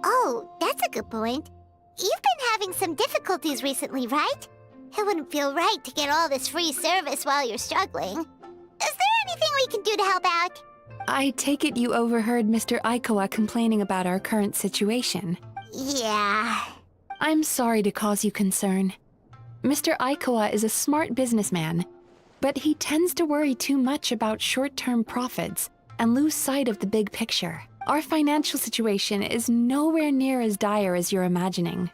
Oh, that's a good point. You've been having some difficulties recently, right? It wouldn't feel right to get all this free service while you're struggling. Is there anything we can do to help out? I take it you overheard Mr. Aikawa complaining about our current situation. Yeah. I'm sorry to cause you concern. Mr. Aikawa is a smart businessman, but he tends to worry too much about short-term profits and lose sight of the big picture. Our financial situation is nowhere near as dire as you're imagining.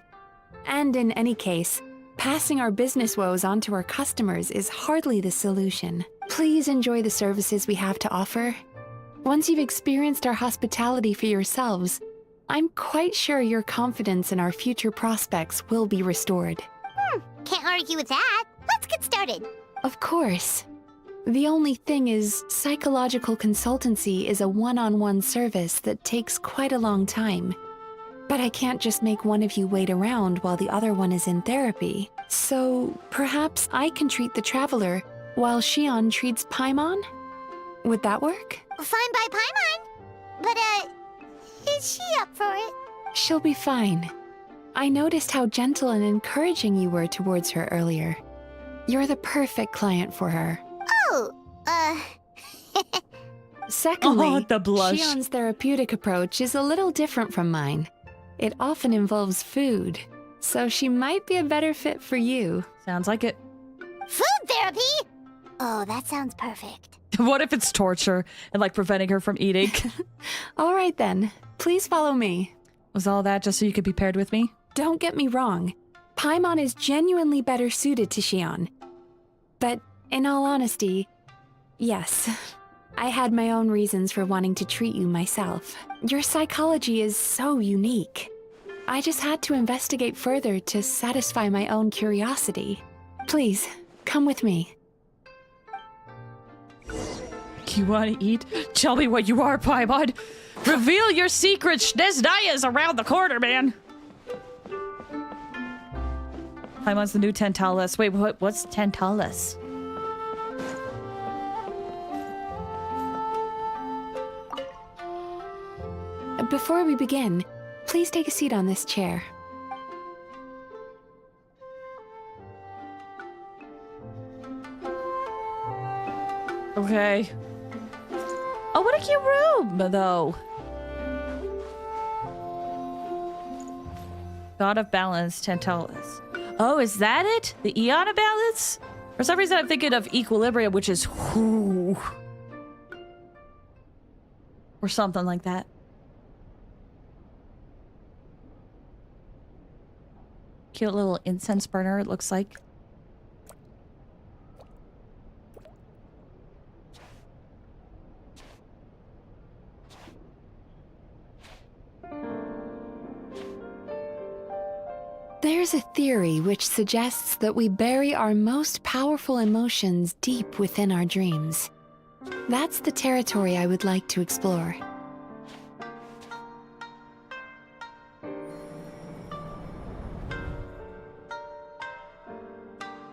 And in any case, passing our business woes on to our customers is hardly the solution. Please enjoy the services we have to offer. Once you've experienced our hospitality for yourselves, I'm quite sure your confidence in our future prospects will be restored. Can't argue with that. Let's get started. Of course. The only thing is, psychological consultancy is a one-on-one service that takes quite a long time. But I can't just make one of you wait around while the other one is in therapy. So perhaps I can treat the traveler while Shion treats Paimon? Would that work? Fine by Paimon. But, is she up for it? She'll be fine. I noticed how gentle and encouraging you were towards her earlier. You're the perfect client for her. Oh, Secondly, Oh, the blush. Shion's therapeutic approach is a little different from mine. It often involves food, so she might be a better fit for you. Sounds like it. food therapy? Oh, that sounds perfect. What if it's torture and like preventing her from eating? All right then, please follow me. Was all that just so you could be paired with me? Don't get me wrong, Paimon is genuinely better suited to Shion. But in all honesty, yes, I had my own reasons for wanting to treat you myself. Your psychology is so unique. I just had to investigate further to satisfy my own curiosity. Please, come with me. You want to eat? Tell me what you are, Paimon. Reveal your secrets. Nesnaya is around the corner, man. Paimon's the new Tantalus. Wait, what's Tantalus? Before we begin, please take a seat on this chair. Okay. Oh, what a cute room, though. God of Balance, Tantalus. Oh, is that it? The Eon of Balance? For some reason, I'm thinking of Equilibrium, which is whoo. Or something like that. Cute little incense burner, it looks like. There's a theory which suggests that we bury our most powerful emotions deep within our dreams. That's the territory I would like to explore.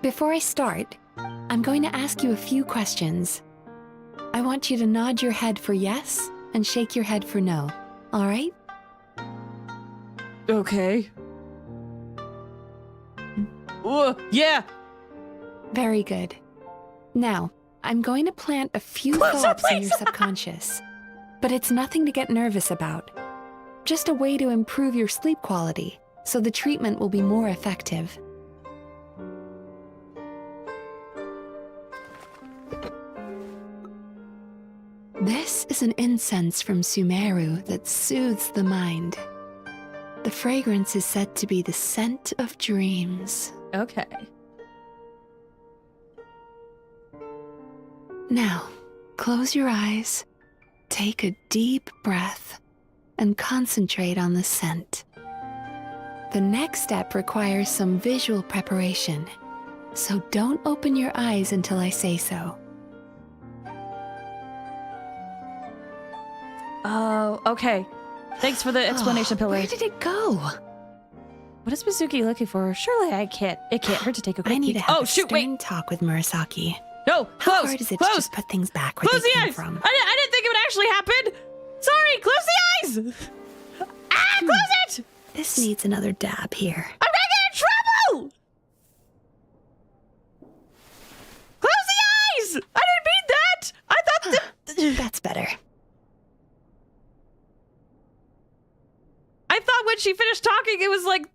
Before I start, I'm going to ask you a few questions. I want you to nod your head for yes and shake your head for no, all right? Okay. Yeah. Very good. Now, I'm going to plant a few Closer, thoughts in please. your subconscious. But it's nothing to get nervous about. Just a way to improve your sleep quality, so the treatment will be more effective. This is an incense from Sumeru that soothes the mind. The fragrance is said to be the scent of dreams. Okay. Now, close your eyes, take a deep breath, and concentrate on the scent. The next step requires some visual preparation, so don't open your eyes until I say so. Oh, okay. Thanks for the explanation, Pillar. Where did it go? What is Mizuki looking for? Surely it can't hurt to take a quick I need peek. to have Oh, a shoot, stern wait. talk with Murasaki. No, How close, hard is it close. to just put things back where Close they the came eyes. from? I didn't think it would actually happen. Sorry, close the eyes. Ah, close it. This needs another dab here. I'm gonna get in trouble. Close the eyes. I didn't mean that. I thought that. That's better. I thought when she finished talking, it was like,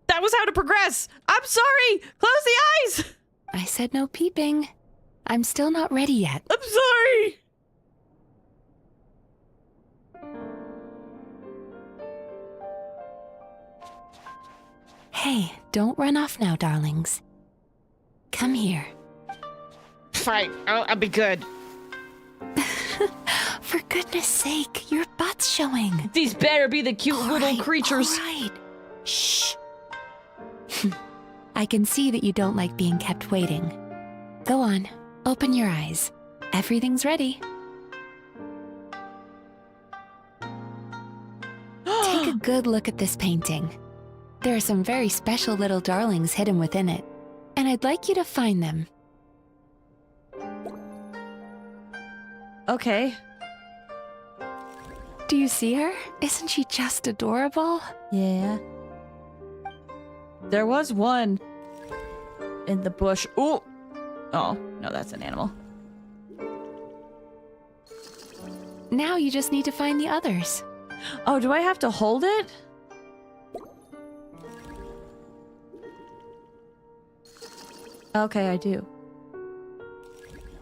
that was how to progress. I'm sorry. Close the eyes. I said no peeping. I'm still not ready yet. I'm sorry. Hey, don't run off now, darlings. Come here. Fine, I'll be good. For goodness sake, your butt's showing. These better be the cute All little right, creatures. all right. Shh. I can see that you don't like being kept waiting. Go on, open your eyes. Everything's ready. Take a good look at this painting. There are some very special little darlings hidden within it, and I'd like you to find them. Okay. Do you see her? Isn't she just adorable? Yeah. There was one in the bush. Ooh. Oh, no, that's an animal. Now you just need to find the others. Oh, do I have to hold it? Okay, I do.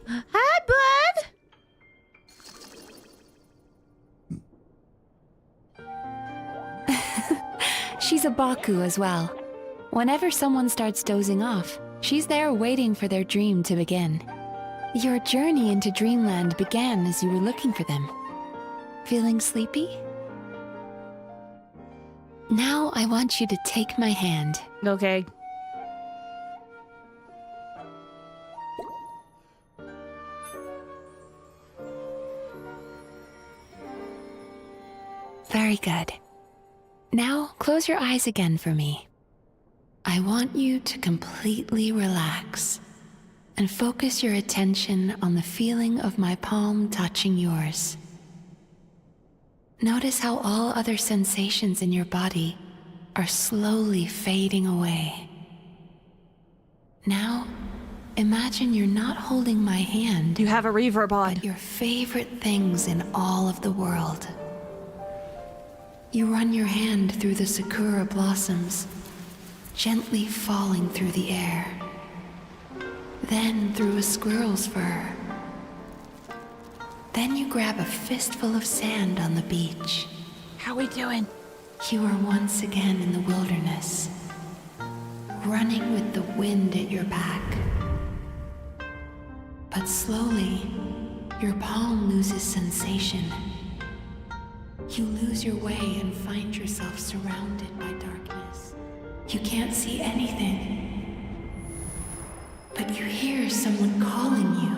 Hi, bud! She's a Baku as well. Whenever someone starts dozing off, she's there waiting for their dream to begin. Your journey into Dreamland began as you were looking for them. Feeling sleepy? Now I want you to take my hand. Okay. Very good. Now close your eyes again for me. I want you to completely relax and focus your attention on the feeling of my palm touching yours. Notice how all other sensations in your body are slowly fading away. Now, imagine you're not holding my hand, You have a reverb on. but your favorite things in all of the world. You run your hand through the sakura blossoms, gently falling through the air. Then through a squirrel's fur. Then you grab a fistful of sand on the beach. How we doing? You are once again in the wilderness, running with the wind at your back. But slowly, your palm loses sensation. You lose your way and find yourself surrounded by darkness. You can't see anything, but you hear someone calling you.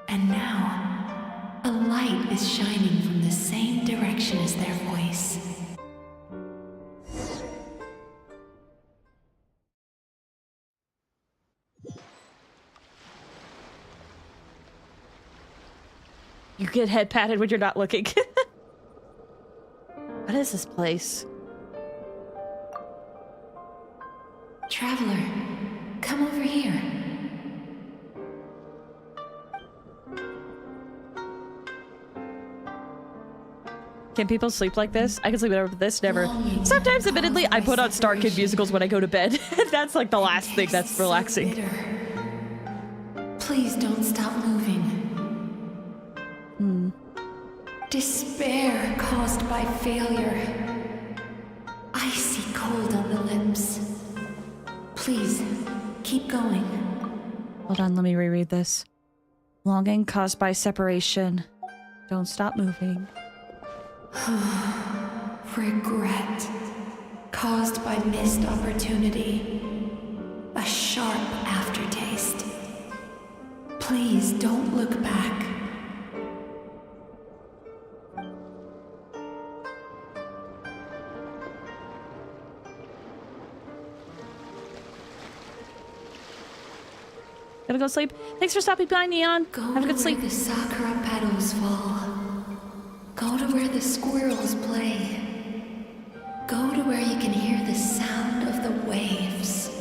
And now, a light is shining from the same direction as their voice. You get head patted when you're not looking. What is this place? Traveler, come over here. Can people sleep like this? I can sleep over this, never. Sometimes, admittedly, I put on Star Kid musicals when I go to bed. That's like the last thing that's relaxing. Please don't stop moving. Despair caused by failure. Icy cold on the lips. Please, keep going. Hold on, let me reread this. Longing caused by separation. Don't stop moving. Regret caused by missed opportunity. A sharp aftertaste. Please don't look back. Gotta go sleep. Thanks for stopping by, Neon. Have a good sleep. The sakura petals fall. Go to where the squirrels play. Go to where you can hear the sound of the waves.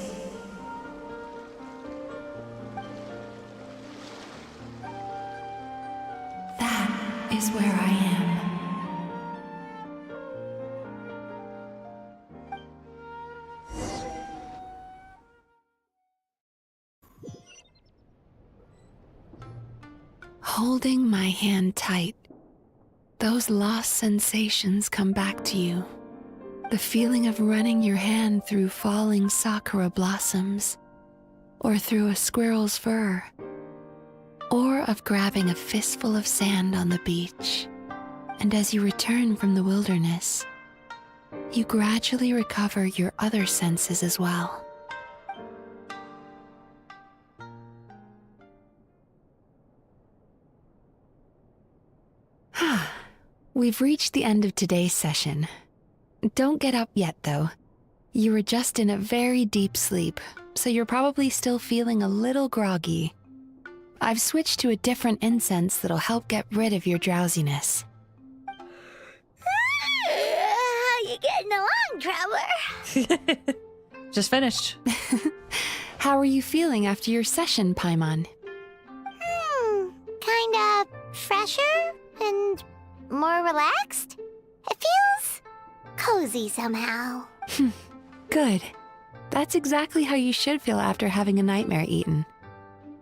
That is where I am. Holding my hand tight, those lost sensations come back to you. The feeling of running your hand through falling sakura blossoms, or through a squirrel's fur, or of grabbing a fistful of sand on the beach. And as you return from the wilderness, you gradually recover your other senses as well. We've reached the end of today's session. Don't get up yet, though. You were just in a very deep sleep, so you're probably still feeling a little groggy. I've switched to a different incense that'll help get rid of your drowsiness. How you getting along, Traveler? Just finished. How are you feeling after your session, Paimon? Kinda fresher and more relaxed? It feels cozy somehow. Good. That's exactly how you should feel after having a nightmare eaten.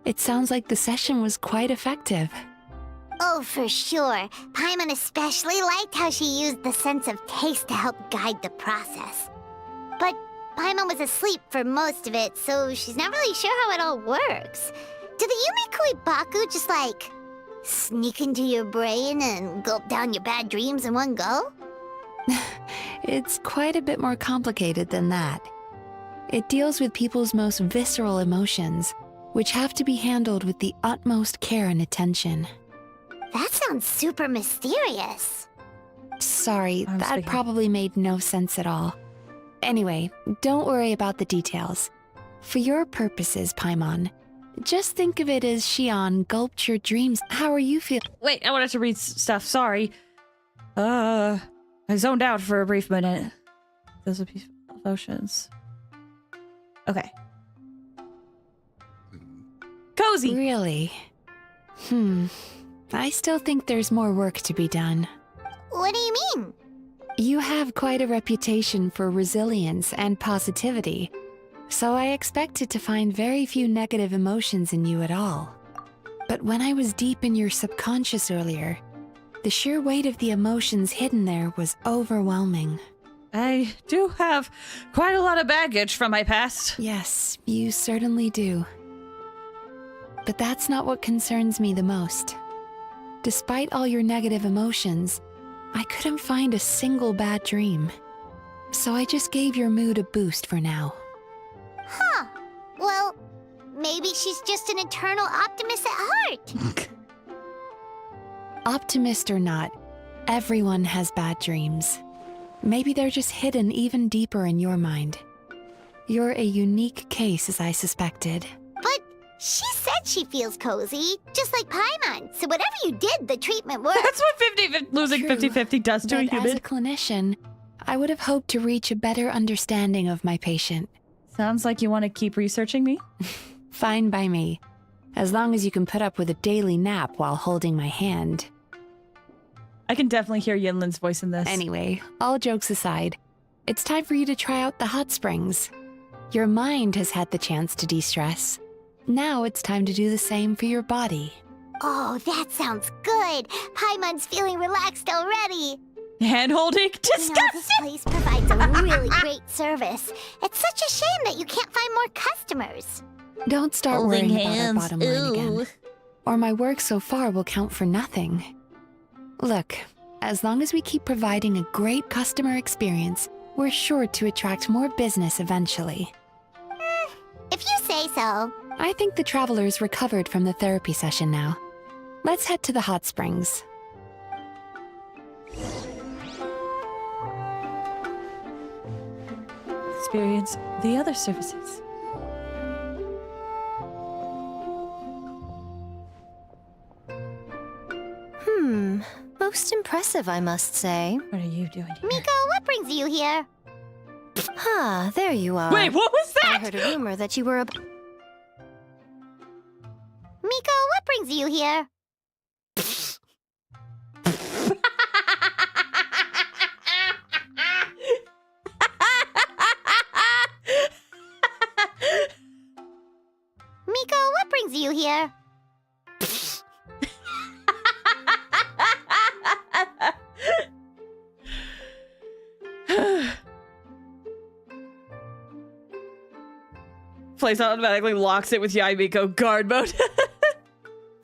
It sounds like the session was quite effective. Oh, for sure. Paimon especially liked how she used the sense of taste to help guide the process. But Paimon was asleep for most of it, so she's not really sure how it all works. Do the Yumikui Baku just like sneak into your brain and gulp down your bad dreams in one go? It's quite a bit more complicated than that. It deals with people's most visceral emotions, which have to be handled with the utmost care and attention. That sounds super mysterious. Sorry, I'm that speaking. probably made no sense at all. Anyway, don't worry about the details. For your purposes, Paimon, just think of it as Shion gulped your dreams. How are you feeling? Wait, I wanted to read stuff. Sorry. I zoned out for a brief minute. Those are peaceful emotions. Okay. Cozy. Really? I still think there's more work to be done. What do you mean? You have quite a reputation for resilience and positivity, so I expected to find very few negative emotions in you at all. But when I was deep in your subconscious earlier, the sheer weight of the emotions hidden there was overwhelming. I do have quite a lot of baggage from my past. Yes, you certainly do. But that's not what concerns me the most. Despite all your negative emotions, I couldn't find a single bad dream. So I just gave your mood a boost for now. Huh. Well, maybe she's just an eternal optimist at heart. Optimist or not, everyone has bad dreams. Maybe they're just hidden even deeper in your mind. You're a unique case, as I suspected. But she said she feels cozy, just like Paimon. So whatever you did, the treatment worked. That's what losing True, 50-50 does to a But as human. a clinician, I would have hoped to reach a better understanding of my patient. Sounds like you want to keep researching me? Fine by me. As long as you can put up with a daily nap while holding my hand. I can definitely hear Yinlin's voice in this. Anyway, all jokes aside, it's time for you to try out the hot springs. Your mind has had the chance to de-stress. Now it's time to do the same for your body. Oh, that sounds good. Paimon's feeling relaxed already. Hand-holding? You know, this place provides a really great service. It's such a shame that you can't find more customers. Don't start worrying about our bottom line again, or my work so far will count for nothing. Look, as long as we keep providing a great customer experience, we're sure to attract more business eventually. If you say so. I think the travelers recovered from the therapy session now. Let's head to the hot springs. Experience the other services. Most impressive, I must say. What are you doing here? Miko, what brings you here? Ah, there you are. Wait, what was that? I heard a rumor that you were a... Miko, what brings you here? Miko, what brings you here? Place automatically locks it with Yaimiko guard mode.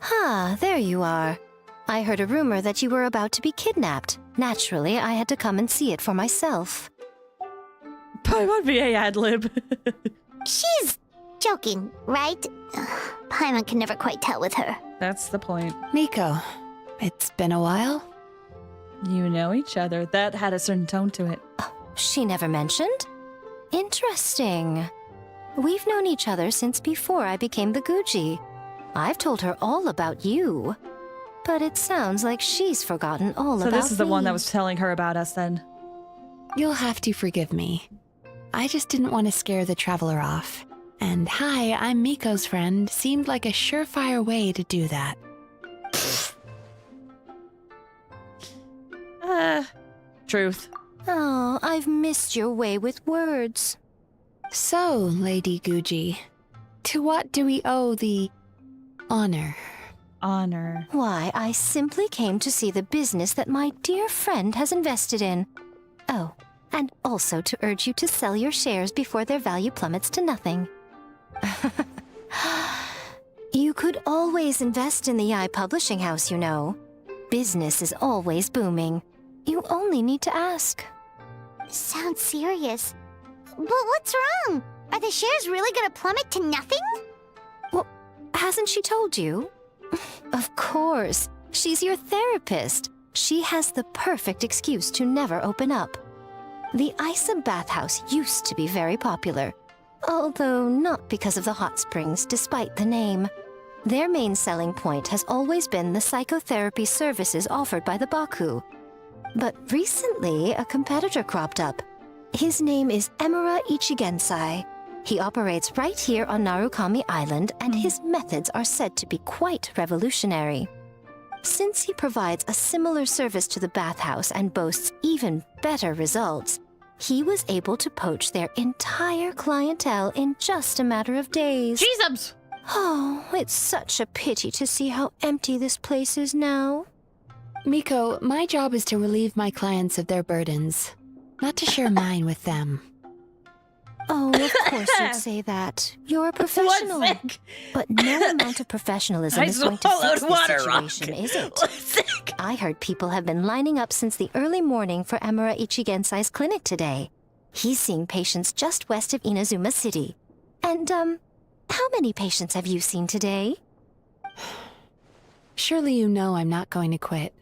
Ah, there you are. I heard a rumor that you were about to be kidnapped. Naturally, I had to come and see it for myself. Paimon VA ad-lib. She's joking, right? Paimon can never quite tell with her. That's the point. Miko, it's been a while. You know each other. That had a certain tone to it. She never mentioned? Interesting. We've known each other since before I became the Guji. I've told her all about you. But it sounds like she's forgotten all about me. So this is the one that was telling her about us then. You'll have to forgive me. I just didn't want to scare the traveler off. And hi, I'm Miko's friend seemed like a surefire way to do that. Truth. Oh, I've missed your way with words. So, Lady Guji, to what do we owe the honor? Honor. Why, I simply came to see the business that my dear friend has invested in. Oh, and also to urge you to sell your shares before their value plummets to nothing. You could always invest in the Yai Publishing House, you know. Business is always booming. You only need to ask. Sounds serious. But what's wrong? Are the shares really gonna plummet to nothing? Well, hasn't she told you? Of course. She's your therapist. She has the perfect excuse to never open up. The Isa bathhouse used to be very popular. Although not because of the hot springs, despite the name. Their main selling point has always been the psychotherapy services offered by the Baku. But recently, a competitor cropped up. His name is Emura Ichigensai. He operates right here on Narukami Island, and his methods are said to be quite revolutionary. Since he provides a similar service to the bathhouse and boasts even better results, he was able to poach their entire clientele in just a matter of days. Jesus! Oh, it's such a pity to see how empty this place is now. Miko, my job is to relieve my clients of their burdens, not to share mine with them. Oh, of course you'd say that. You're a professional. But no amount of professionalism is going to fix this situation, is it? I heard people have been lining up since the early morning for Emura Ichigensai's clinic today. He's seeing patients just west of Inazuma City. And, how many patients have you seen today? Surely you know I'm not going to quit.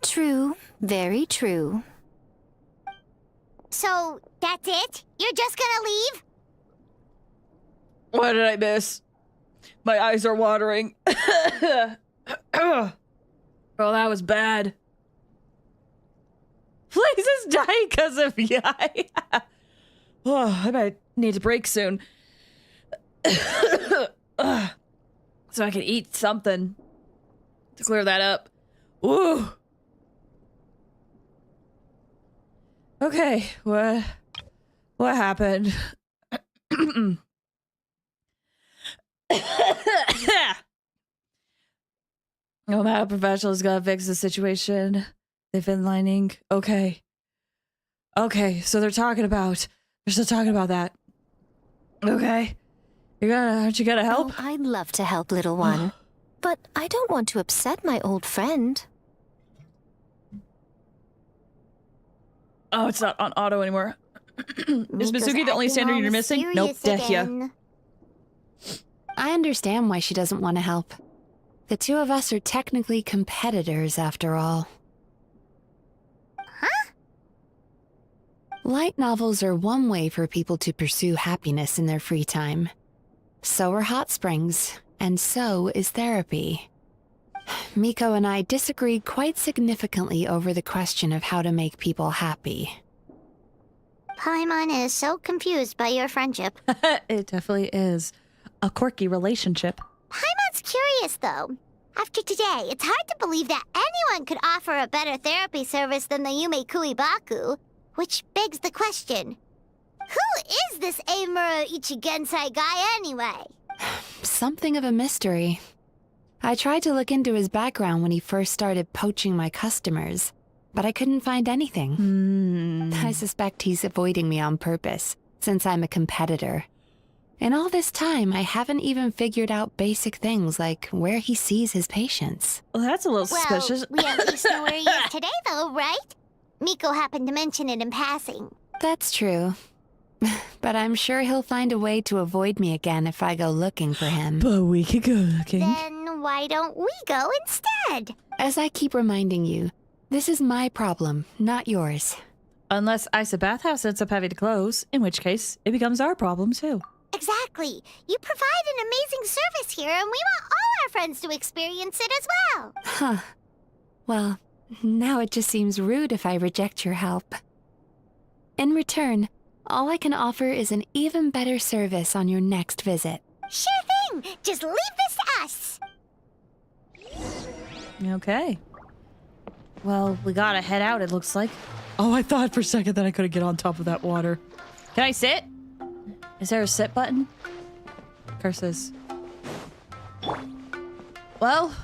True. Very true. So, that's it? You're just gonna leave? What did I miss? My eyes are watering. Oh, that was bad. Blaze is dying because of Yai. Oh, I might need to break soon. So I can eat something to clear that up. Ooh. Okay, what happened? No matter professionals gotta fix the situation. They've been lining. Okay. Okay, so they're still talking about that. Okay. Aren't you gonna help? Oh, I'd love to help, little one. But I don't want to upset my old friend. Oh, it's not on auto anymore. Is Miko's Mizuki the only acting standard all you're missing? Nope, mysterious Dehya. again. I understand why she doesn't want to help. The two of us are technically competitors, after all. Huh? Light novels are one way for people to pursue happiness in their free time. So are hot springs, and so is therapy. Miko and I disagreed quite significantly over the question of how to make people happy. Paimon is so confused by your friendship. It definitely is a quirky relationship. Paimon's curious, though. After today, it's hard to believe that anyone could offer a better therapy service than the Yume Baku, which begs the question, who is this Eimura Ichigensai guy anyway? Something of a mystery. I tried to look into his background when he first started poaching my customers, but I couldn't find anything. I suspect he's avoiding me on purpose, since I'm a competitor. In all this time, I haven't even figured out basic things like where he sees his patients. Well, that's a little Well, suspicious. we at least know where he is today, though, right? Miko happened to mention it in passing. That's true. But I'm sure he'll find a way to avoid me again if I go looking for him. But we could go looking. Then why don't we go instead? As I keep reminding you, this is my problem, not yours. Unless Isa Bathhouse ends up having to close, in which case it becomes our problem too. Exactly. You provide an amazing service here, and we want all our friends to experience it as well. Huh. Well, now it just seems rude if I reject your help. In return, all I can offer is an even better service on your next visit. Sure thing. Just leave this to us. Okay. Well, we gotta head out, it looks like. Oh, I thought for a second that I couldn't get on top of that water. Can I sit? Is there a sit button? Curses. Well,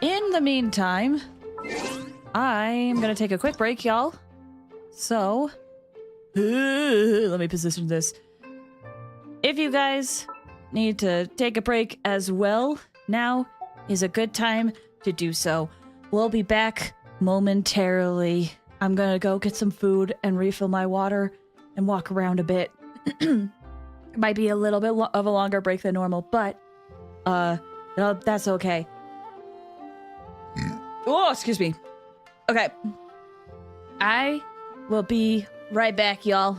in the meantime, I'm gonna take a quick break, y'all. So, let me position this. If you guys need to take a break as well, now is a good time to do so. We'll be back momentarily. I'm gonna go get some food and refill my water and walk around a bit. Might be a little bit of a longer break than normal, but that's okay. Oh, excuse me. Okay. I will be right back, y'all.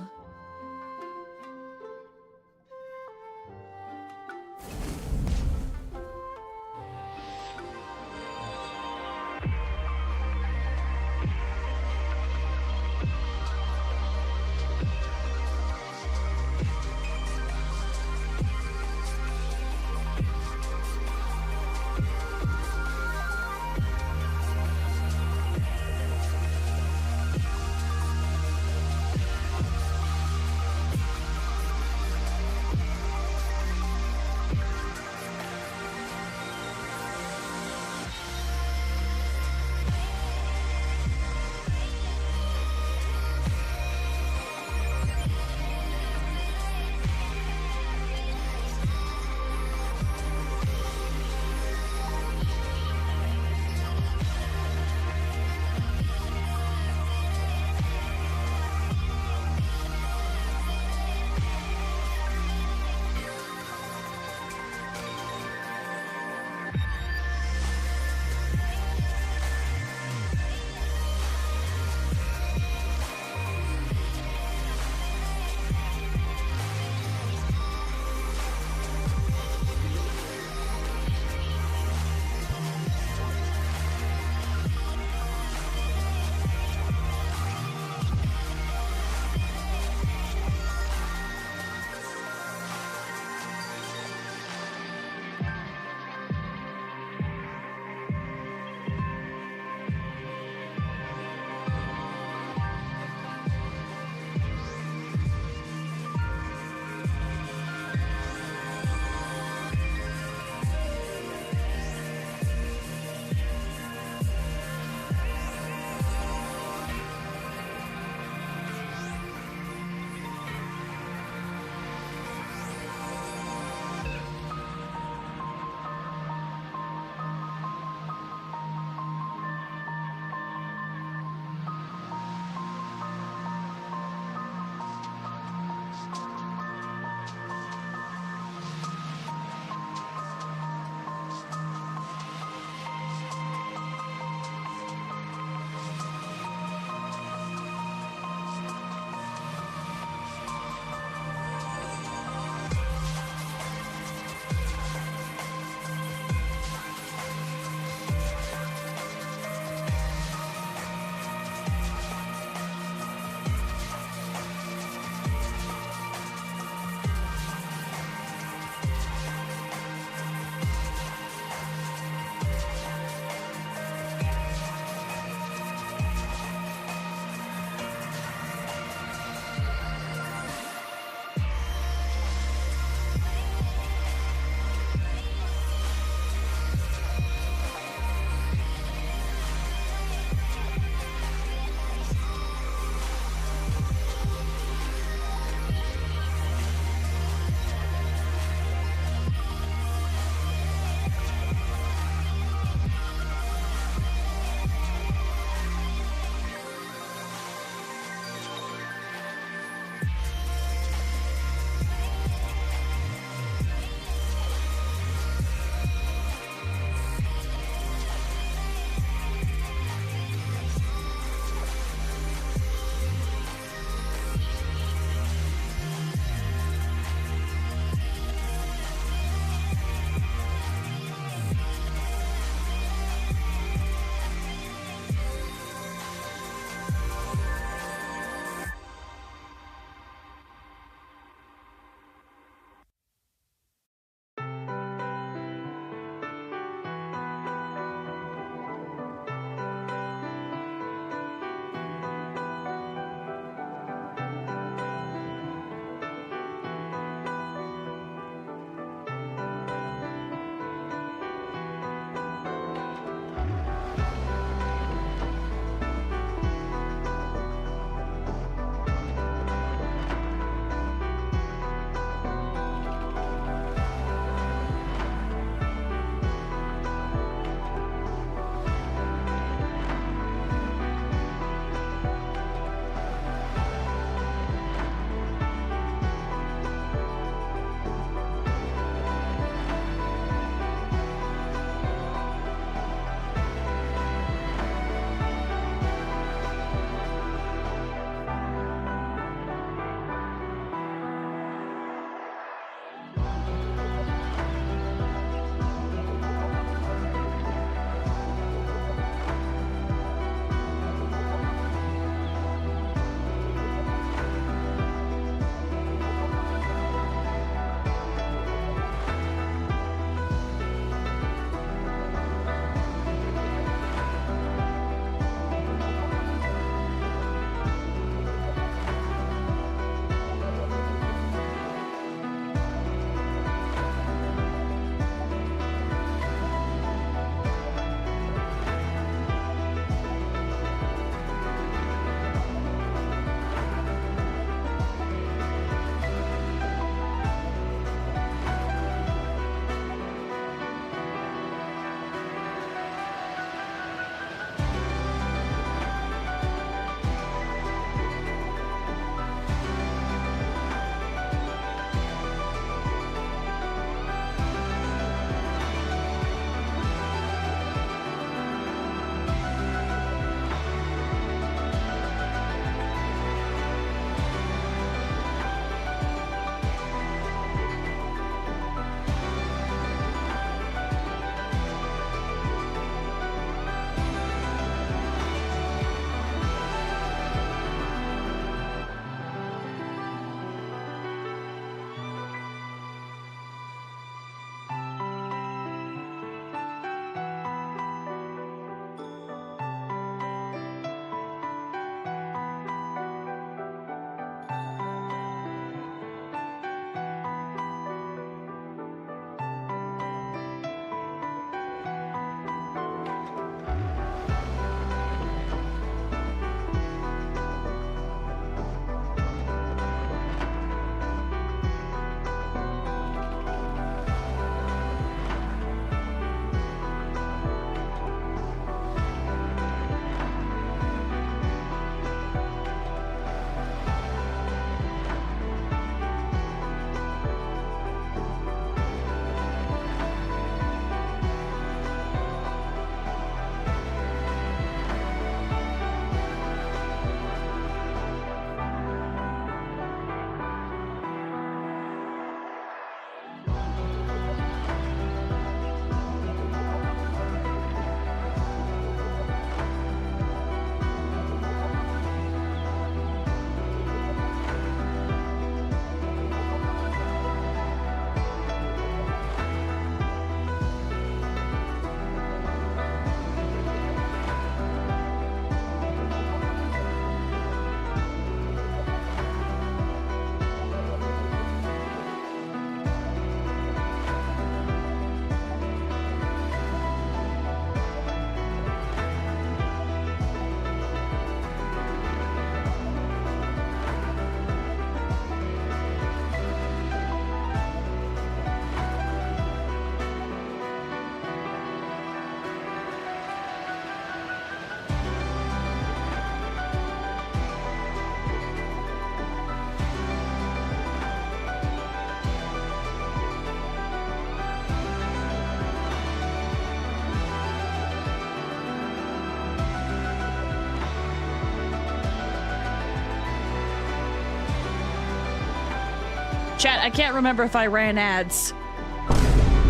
Chat, I can't remember if I ran ads.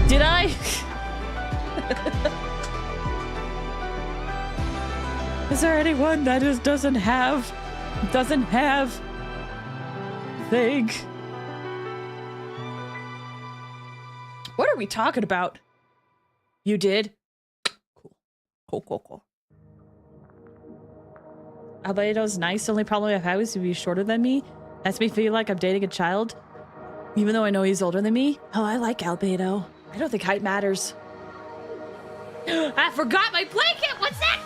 Did I? Is there anyone that just doesn't have thing? What are we talking about? You did? Cool. Albedo's nice. The only problem I have is to be shorter than me. That's me feel like I'm dating a child. Even though I know he's older than me. Oh, I like Albedo. I don't think height matters. I forgot my blanket! What's that?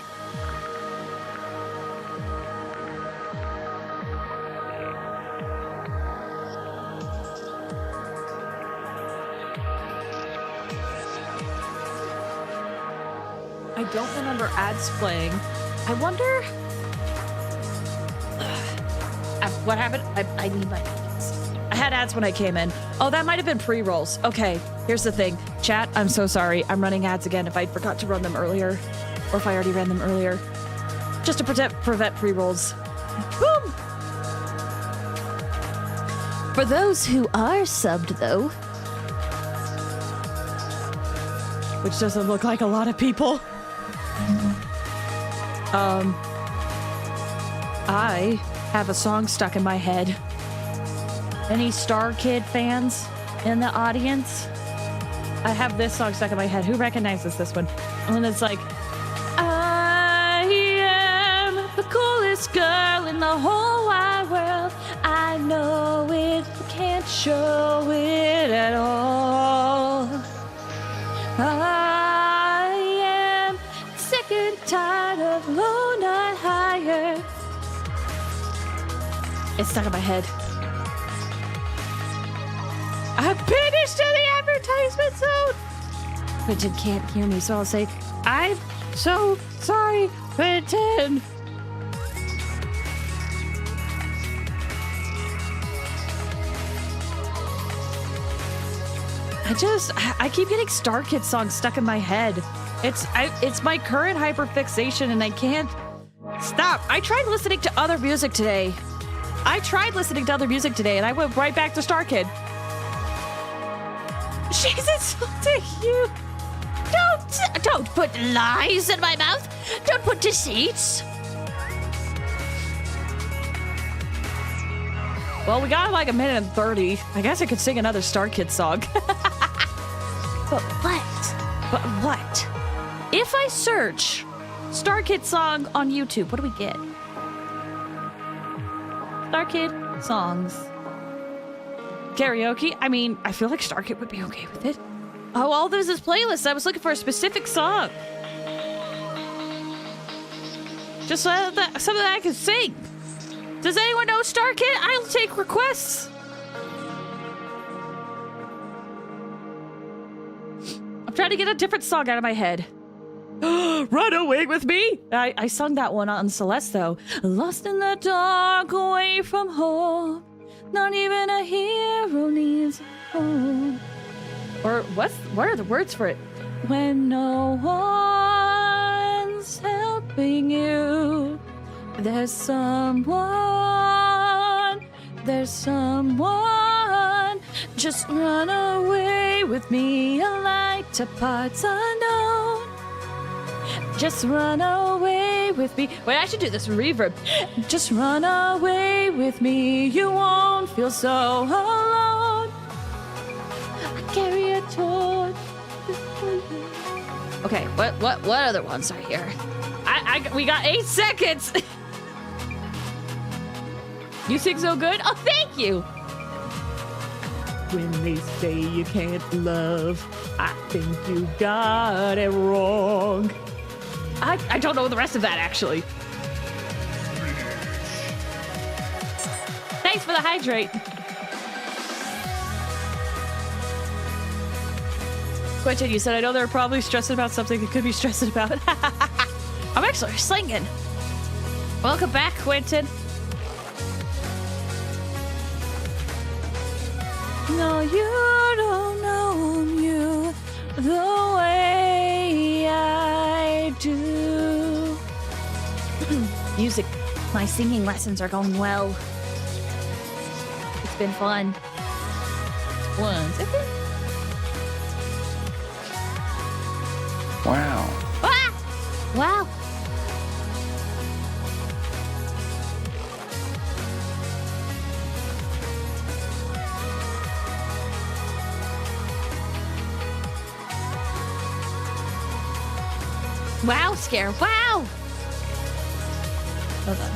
I don't remember ads playing. I wonder... what happened? I need my tickets. I had ads when I came in. Oh, that might have been pre-rolls. Okay, here's the thing. Chat, I'm so sorry. I'm running ads again if I forgot to run them earlier. Or if I already ran them earlier. Just to prevent pre-rolls. Boom! For those who are subbed, though... Which doesn't look like a lot of people. I have a song stuck in my head. Any Star Kid fans in the audience? I have this song stuck in my head. Who recognizes this one? And it's like, I am the coolest girl in the whole wide world. I know it, can't show it at all. I am sick and tired of low, not higher. It's stuck in my head. I'm finished in the advertisement zone. Quentin can't hear me, so I'll say, I'm so sorry, Quentin. I keep getting Star Kid songs stuck in my head. It's my current hyperfixation and I can't stop. I tried listening to other music today. And I went right back to Star Kid. She's insulting you. Don't put lies in my mouth. Don't put deceits. Well, we got like a minute and 30. I guess I could sing another Star Kid song. But what? If I search Star Kid song on YouTube, what do we get? Star Kid songs. Karaoke? I mean, I feel like Star Kid would be okay with it. Oh, all there's this playlist. I was looking for a specific song. Just something that I can sing. Does anyone know Star Kid? I'll take requests. I'm trying to get a different song out of my head. Run away with me. I sung that one on Celeste, though. Lost in the dark, away from home. Not even a hero needs home. Or what are the words for it? When no one's helping you, there's someone. Just run away with me, a light to parts unknown. Just run away with me. Wait, I should do this reverb. Just run away with me, you won't feel so alone. I carry a torch. Okay, what other ones are here? We got 8 seconds. You sing so good. Oh, thank you. When they say you can't love, I think you got it wrong. I don't know the rest of that, actually. Thanks for the hydrate. Quentin, you said I know they're probably stressing about something they could be stressing about. I'm actually singing. Welcome back, Quentin. No, you don't know you the way I do. Music. My singing lessons are going well. It's been fun. 1 second. Wow. Ah! Wow. Wow, scare. Wow. Hold on.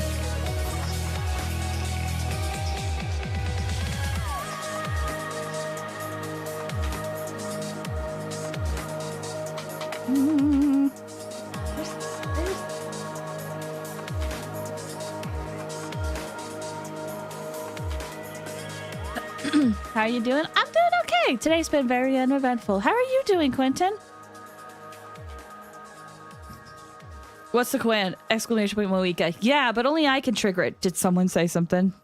How are you doing? I'm doing okay. Today's been very uneventful. How are you doing, Quentin? What's the command? Exclamation point Moika. Yeah, but only I can trigger it. Did someone say something?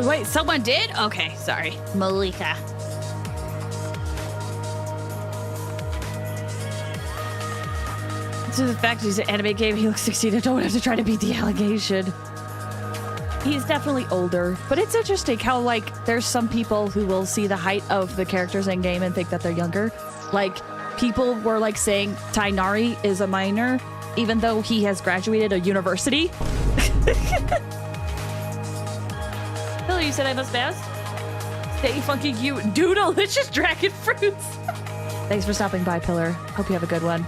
Wait, someone did? Okay, sorry. Malika. To the fact he's an anime game, he looks 16. I don't have to try to beat the allegation. He's definitely older, but it's interesting how, like, there's some people who will see the height of the characters in game and think that they're younger. Like, people were, like, saying Tainari is a minor, even though he has graduated a university. Hello, you said I must fast? Stay funky cute. Doodle-licious dragon fruits. Thanks for stopping by, Pillar. Hope you have a good one.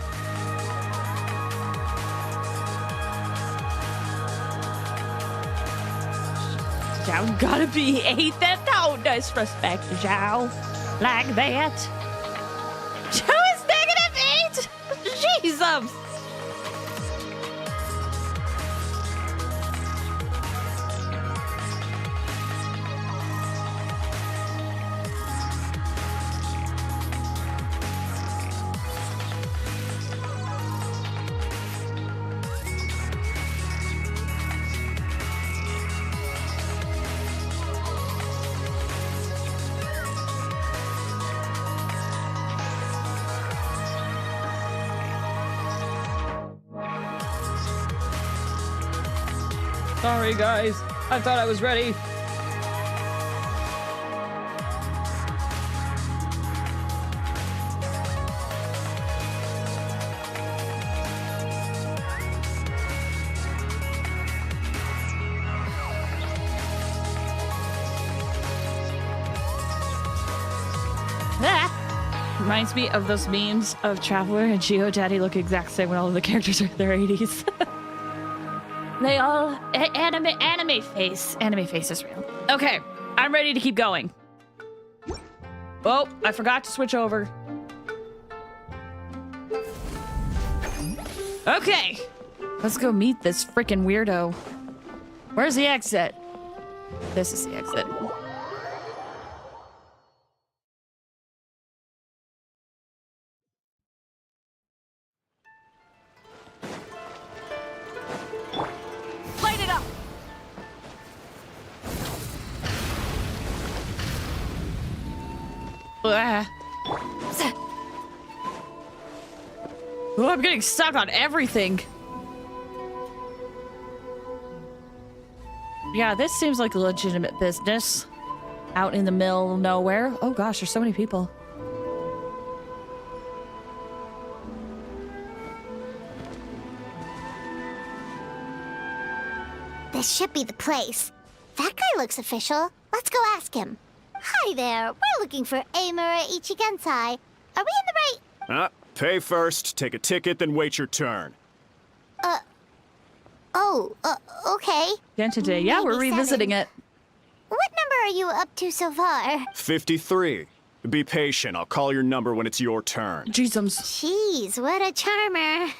Zhao gotta be 8. That no disrespect, Zhao. Like that. Zhao is -8? Jesus. Sorry, guys. I thought I was ready. Reminds me of those memes of Traveler and Daddy look exact same when all of the characters are in their 80s. They all anime face. Anime face is real. Okay, I'm ready to keep going. Oh, I forgot to switch over. Okay, let's go meet this freaking weirdo. Where's the exit? This is the exit. Oh, I'm getting stuck on everything. Yeah, this seems like a legitimate business. Out in the middle of nowhere. Oh gosh, there's so many people. This should be the place. That guy looks official. Let's go ask him. Hi there. We're looking for Amura Ichigensai. Are we in the right... Pay first, take a ticket, then wait your turn. Okay. Genshin Day. Yeah, we're revisiting it. What number are you up to so far? 53. Be patient. I'll call your number when it's your turn. Jesus. Jeez, what a charmer.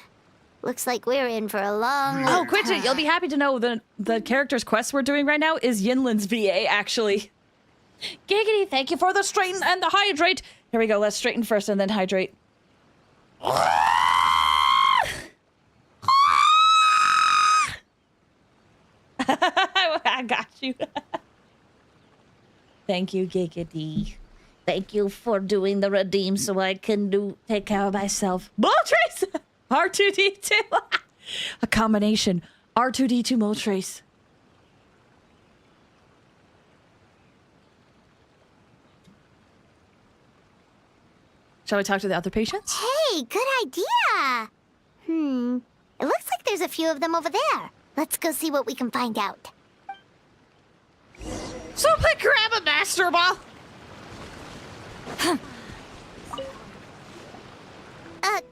Looks like we're in for a long Oh, look, Quinton, huh? you'll be happy to know the character's quest we're doing right now is Yinlin's VA, actually. Giggity, thank you for the straighten and the hydrate. Here we go, let's straighten first and then hydrate. I got you. Thank you, Giggity. Thank you for doing the redeem so I can take care of myself. Moltres! R2D2. A combination. R2D2 Moltres. Shall we talk to the other patients? Hey, good idea. It looks like there's a few of them over there. Let's go see what we can find out. Somebody grab a master ball.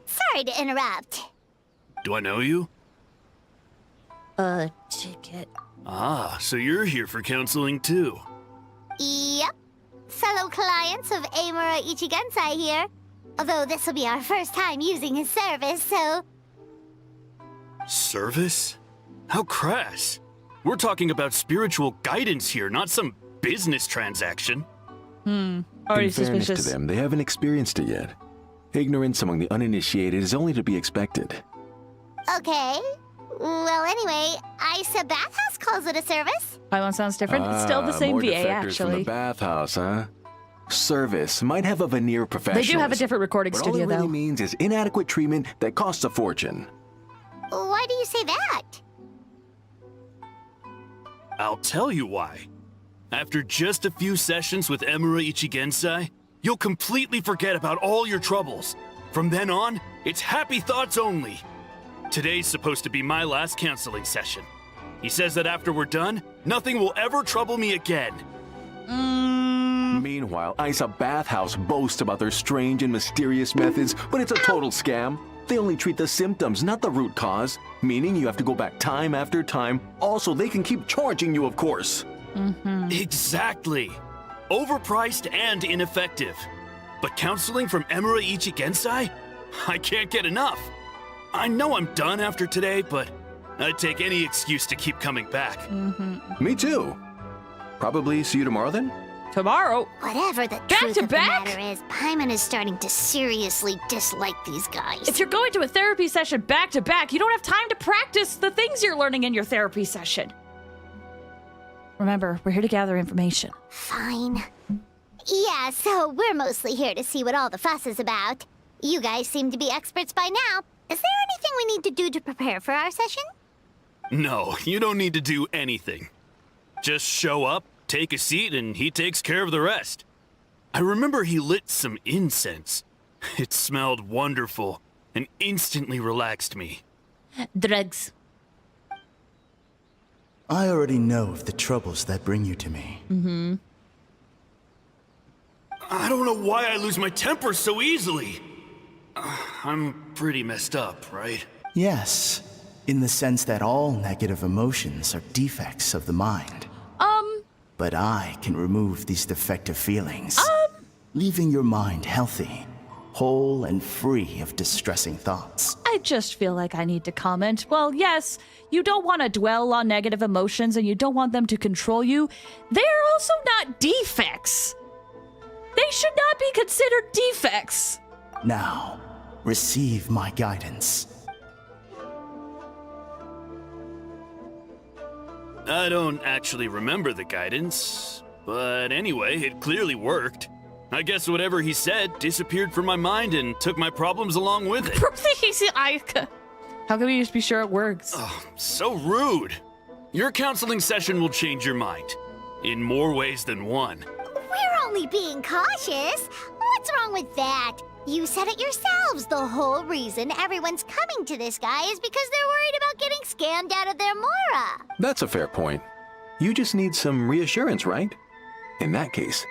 Sorry to interrupt. Do I know you? Ticket. Ah, so you're here for counseling too. Yep. Fellow clients of Amura Ichigensai here. Although this will be our first time using his service, so... Service? How crass. We're talking about spiritual guidance here, not some business transaction. Already In fairness suspicious. to them, they haven't experienced it yet. Ignorance among the uninitiated is only to be expected. Okay. Well, anyway, Isa Bathhouse calls it a service. Pylon sounds different. It's still the same more VA, defectors from actually. the bathhouse, huh? Service might have a veneer of They professionalism. do have a different recording but studio, all it really though. means is inadequate treatment that costs a fortune. Why do you say that? I'll tell you why. After just a few sessions with Emura Ichigensai, you'll completely forget about all your troubles. From then on, it's happy thoughts only. Today's supposed to be my last counseling session. He says that after we're done, nothing will ever trouble me again. Meanwhile, Isa Bathhouse boasts about their strange and mysterious methods, but it's a total scam. They only treat the symptoms, not the root cause, meaning you have to go back time after time. Also, they can keep charging you, of course. Exactly. Overpriced and ineffective. But counseling from Emura Ichigensai? I can't get enough. I know I'm done after today, but I'd take any excuse to keep coming back. Me too. Probably see you tomorrow then? Tomorrow? Whatever the truth of the matter is, Paimon is starting to seriously dislike these guys. If you're going to a therapy session back to back, you don't have time to practice the things you're learning in your therapy session. Remember, we're here to gather information. Fine. Yeah, so we're mostly here to see what all the fuss is about. You guys seem to be experts by now. Is there anything we need to do to prepare for our session? No, you don't need to do anything. Just show up, take a seat, and he takes care of the rest. I remember he lit some incense. It smelled wonderful and instantly relaxed me. Drugs. I already know of the troubles that bring you to me. I don't know why I lose my temper so easily. I'm pretty messed up, right? Yes, in the sense that all negative emotions are defects of the mind. But I can remove these defective feelings, leaving your mind healthy, whole and free of distressing thoughts. I just feel like I need to comment. Well, yes, you don't want to dwell on negative emotions and you don't want them to control you. They're also not defects. They should not be considered defects. Now, receive my guidance. I don't actually remember the guidance, but anyway, it clearly worked. I guess whatever he said disappeared from my mind and took my problems along with it. How can we just be sure it works? Oh, so rude. Your counseling session will change your mind. In more ways than one. We're only being cautious. What's wrong with that? You said it yourselves. The whole reason everyone's coming to this guy is because they're worried about getting scammed out of their Mora. That's a fair point. You just need some reassurance, right? In that case,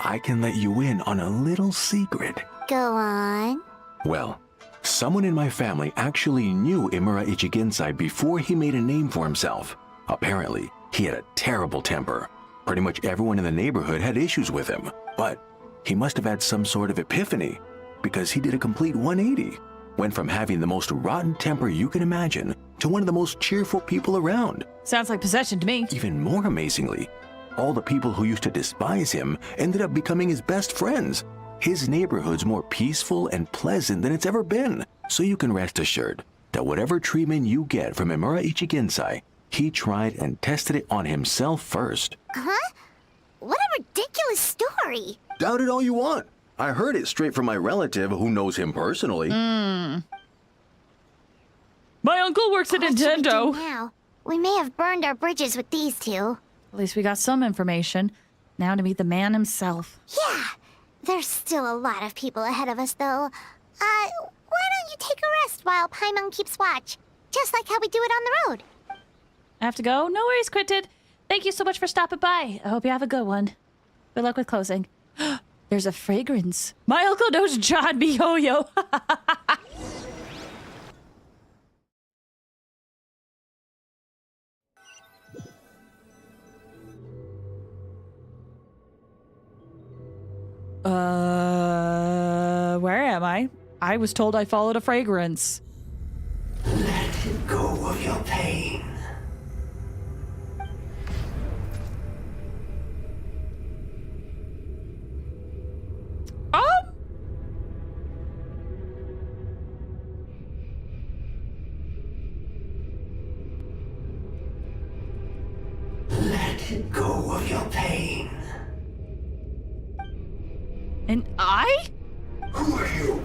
I can let you in on a little secret. Go on. Well, someone in my family actually knew Imura Ichigensai before he made a name for himself. Apparently, he had a terrible temper. Pretty much everyone in the neighborhood had issues with him. But He must have had some sort of epiphany, because he did a complete 180. Went from having the most rotten temper you can imagine to one of the most cheerful people around. Sounds like possession to me. Even more amazingly, all the people who used to despise him ended up becoming his best friends. His neighborhood's more peaceful and pleasant than it's ever been. So you can rest assured that whatever treatment you get from Emura Ichigensai, he tried and tested it on himself first. Huh? What a ridiculous story. Doubt it all you want. I heard it straight from my relative who knows him personally. My uncle works at What should we do Nintendo. now? We may have burned our bridges with these two. At least we got some information. Now to meet the man himself. Yeah, there's still a lot of people ahead of us, though. Why don't you take a rest while Paimon keeps watch? Just like how we do it on the road. I have to go? No worries, Quentin. Thank you so much for stopping by. I hope you have a good one. Good luck with closing. There's a fragrance. My uncle knows John Mihoyo. Where am I? I was told I followed a fragrance. Let go of your pain. Let go of your pain. And I? Who are you?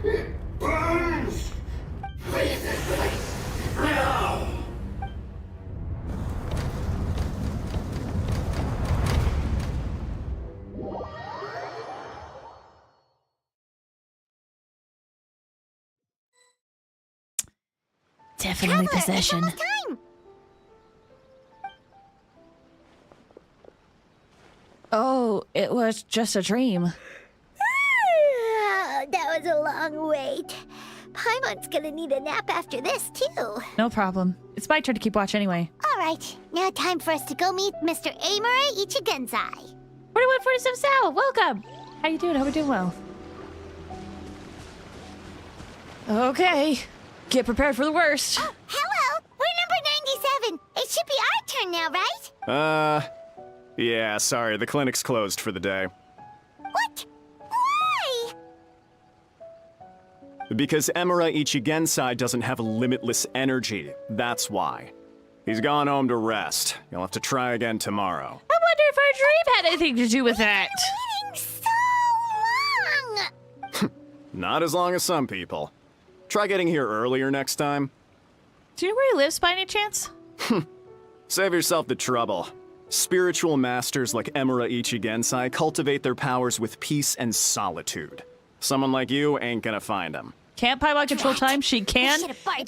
It burns! Leave this place now! Definitely possession. It's almost time. Oh, it was just a dream. That was a long wait. Paimon's gonna need a nap after this, too. No problem. It's my turn to keep watch anyway. All right, now time for us to go meet Mr. Emura Ichigensai. 4147 Sal, welcome. How you doing? Hope you're doing well. Okay, get prepared for the worst. Oh, hello! We're number 97. It should be our turn now, right? Yeah, sorry, the clinic's closed for the day. What? Why? Because Emura Ichigensai doesn't have limitless energy, that's why. He's gone home to rest. You'll have to try again tomorrow. I wonder if our dream had anything to do with that. Waiting so long! Not as long as some people. Try getting here earlier next time. Do you know where he lives by any chance? Save yourself the trouble. Spiritual masters like Emura Ichigensai cultivate their powers with peace and solitude. Someone like you ain't gonna find him. Can't Paimon control time? She can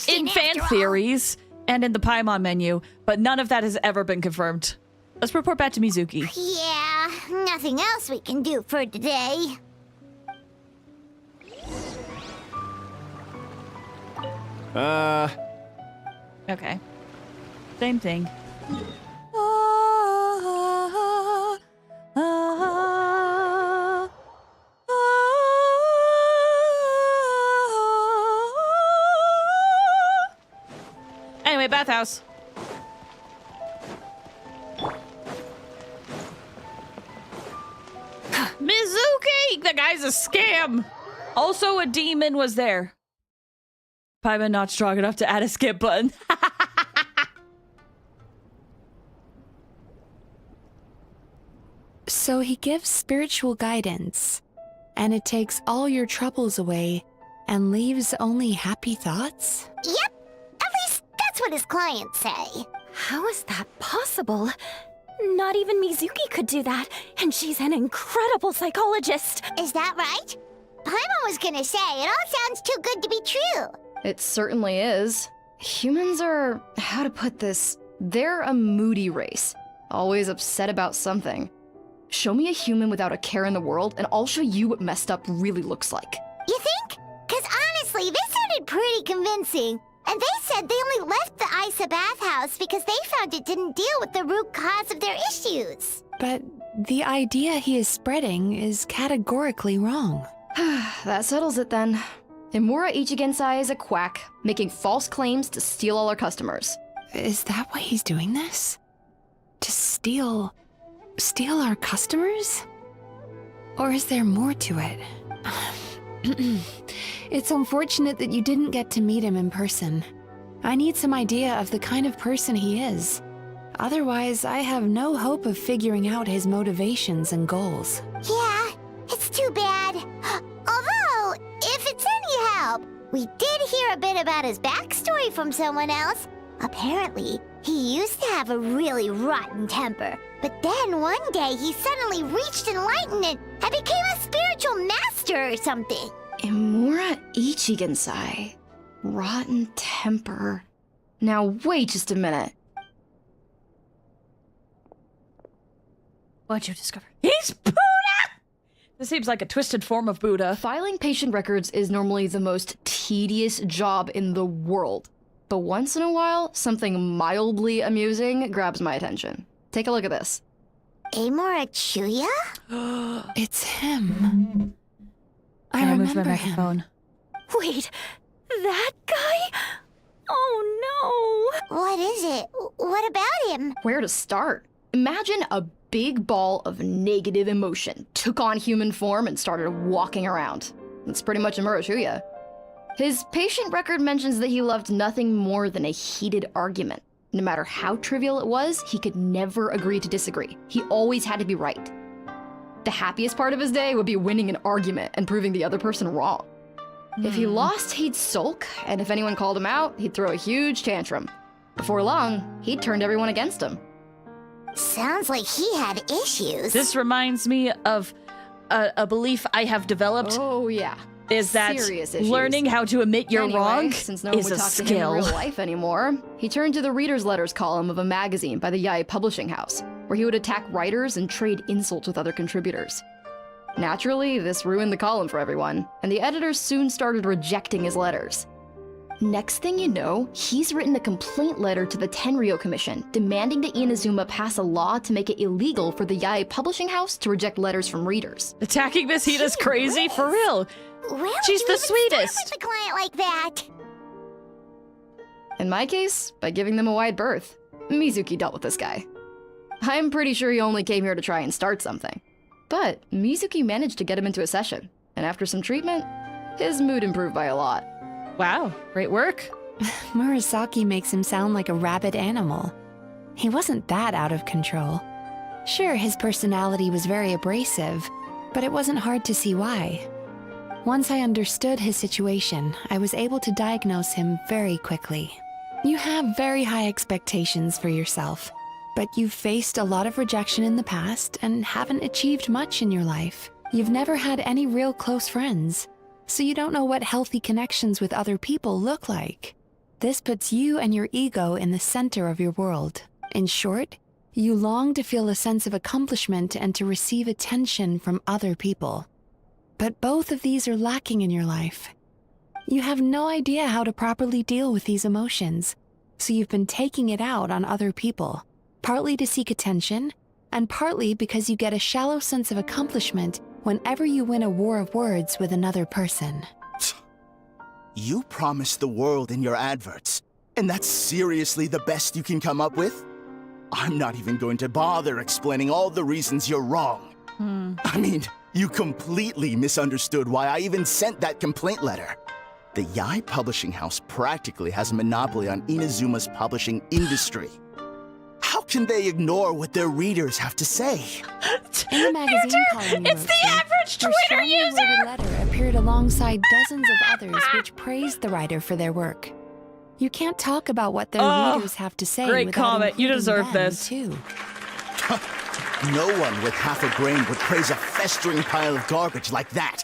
in fan after all. theories and in the Paimon menu, but none of that has ever been confirmed. Let's report back to Mizuki. Yeah, nothing else we can do for today. Okay. Same thing. Anyway, bathhouse. Mizuki! The guy's a scam! Also, a demon was there. Paimon not strong enough to add a skip button. So he gives spiritual guidance, and it takes all your troubles away and leaves only happy thoughts? Yep, at least that's what his clients say. How is that possible? Not even Mizuki could do that, and she's an incredible psychologist. Is that right? Paimon was gonna say, it all sounds too good to be true. It certainly is. Humans are, how to put this, they're a moody race. Always upset about something. Show me a human without a care in the world, and I'll show you what messed up really looks like. You think? Cause honestly, this sounded pretty convincing. And they said they only left the Isa bathhouse because they found it didn't deal with the root cause of their issues. But the idea he is spreading is categorically wrong. That settles it then. Imura Ichigensai is a quack, making false claims to steal all our customers. Is that why he's doing this? To steal our customers? Or is there more to it? It's unfortunate that you didn't get to meet him in person. I need some idea of the kind of person he is. Otherwise, I have no hope of figuring out his motivations and goals. Yeah, it's too bad. Although, if it's any help, we did hear a bit about his backstory from someone else. Apparently, he used to have a really rotten temper. But then one day he suddenly reached enlightenment and became a spiritual master or something. Imura Ichigensai. Rotten temper. Now wait just a minute. What'd you discover? He's Buddha! This seems like a twisted form of Buddha. Filing patient records is normally the most tedious job in the world. But once in a while, something mildly amusing grabs my attention. Take a look at this. Amora Chuya? It's him. I remember him. Wait, that guy? Oh no! What is it? What about him? Where to start? Imagine a big ball of negative emotion took on human form and started walking around. That's pretty much Imura Chuya. His patient record mentions that he loved nothing more than a heated argument. No matter how trivial it was, he could never agree to disagree. He always had to be right. The happiest part of his day would be winning an argument and proving the other person wrong. If he lost, he'd sulk, and if anyone called him out, he'd throw a huge tantrum. Before long, he'd turned everyone against him. Sounds like he had issues. This reminds me of a belief I have developed. Oh, yeah. Is that serious issues. Learning how to admit you're wrong since no one is would a talk to him skill. in real life anymore, he turned to the readers' letters column of a magazine by the Yae Publishing House, where he would attack writers and trade insults with other contributors. Naturally, this ruined the column for everyone, and the editors soon started rejecting his letters. Next thing you know, he's written a complaint letter to the Tenryo Commission, demanding that Inazuma pass a law to make it illegal for the Yae Publishing House to reject letters from readers. Attacking Miss Hita's crazy, for real. She's the sweetest. With a client like that. In my case, by giving them a wide berth. Mizuki dealt with this guy. I'm pretty sure he only came here to try and start something. But Mizuki managed to get him into a session, and after some treatment, his mood improved by a lot. Wow, great work. Murasaki makes him sound like a rabid animal. He wasn't that out of control. Sure, his personality was very abrasive, but it wasn't hard to see why. Once I understood his situation, I was able to diagnose him very quickly. You have very high expectations for yourself, but you've faced a lot of rejection in the past and haven't achieved much in your life. You've never had any real close friends, so you don't know what healthy connections with other people look like. This puts you and your ego in the center of your world. In short, you long to feel a sense of accomplishment and to receive attention from other people. But both of these are lacking in your life. You have no idea how to properly deal with these emotions, so you've been taking it out on other people, partly to seek attention, and partly because you get a shallow sense of accomplishment whenever you win a war of words with another person. You promised the world in your adverts, and that's seriously the best you can come up with? I'm not even going to bother explaining all the reasons you're wrong. I mean, you completely misunderstood why I even sent that complaint letter. The Yae Publishing House practically has a monopoly on Inazuma's publishing industry. How can they ignore what their readers have to say? In the magazine column It's the average Twitter user! The letter appeared alongside dozens of others which praised the writer for their work. You can't talk about what their readers have to say great without comment. You including deserve them, this. Too. No one with half a brain would praise a festering pile of garbage like that.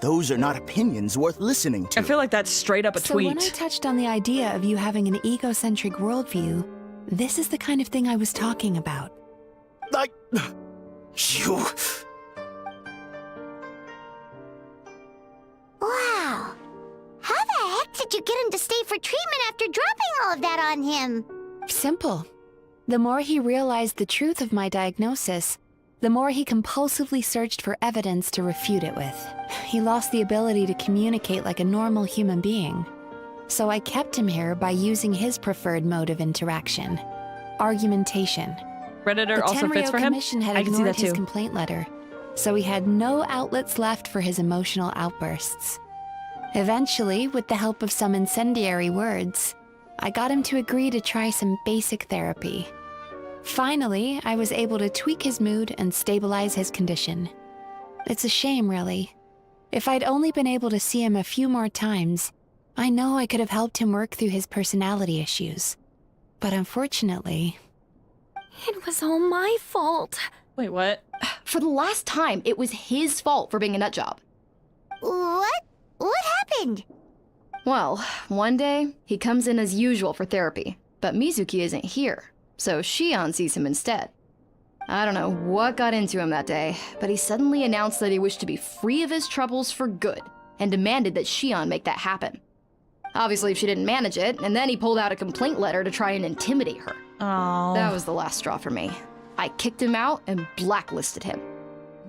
Those are not opinions worth listening to. I feel like that's straight up a So tweet. when I touched on the idea of you having an egocentric worldview, this is the kind of thing I was talking about. Like, you... Wow. How the heck did you get decision to stay for treatment after dropping all of that on him? Simple. The more he realized the truth of my diagnosis, the more he compulsively searched for evidence to refute it with. He lost the ability to communicate like a normal human being. So I kept him here by using his preferred mode of interaction, argumentation. Redditor also fits for him. The Commission had I can see ignored that his too. complaint letter, so he had no outlets left for his emotional outbursts. Eventually, with the help of some incendiary words, I got him to agree to try some basic therapy. Finally, I was able to tweak his mood and stabilize his condition. It's a shame, really. If I'd only been able to see him a few more times, I know I could have helped him work through his personality issues. But unfortunately... It was all my fault. Wait, what? For the last time, it was his fault for being a nutjob. What? What happened? Well, one day, he comes in as usual for therapy, but Mizuki isn't here, so Shion sees him instead. I don't know what got into him that day, but he suddenly announced that he wished to be free of his troubles for good, and demanded that Shion make that happen. Obviously, she didn't manage it, and then he pulled out a complaint letter to try and intimidate her. Oh. That was the last straw for me. I kicked him out and blacklisted him.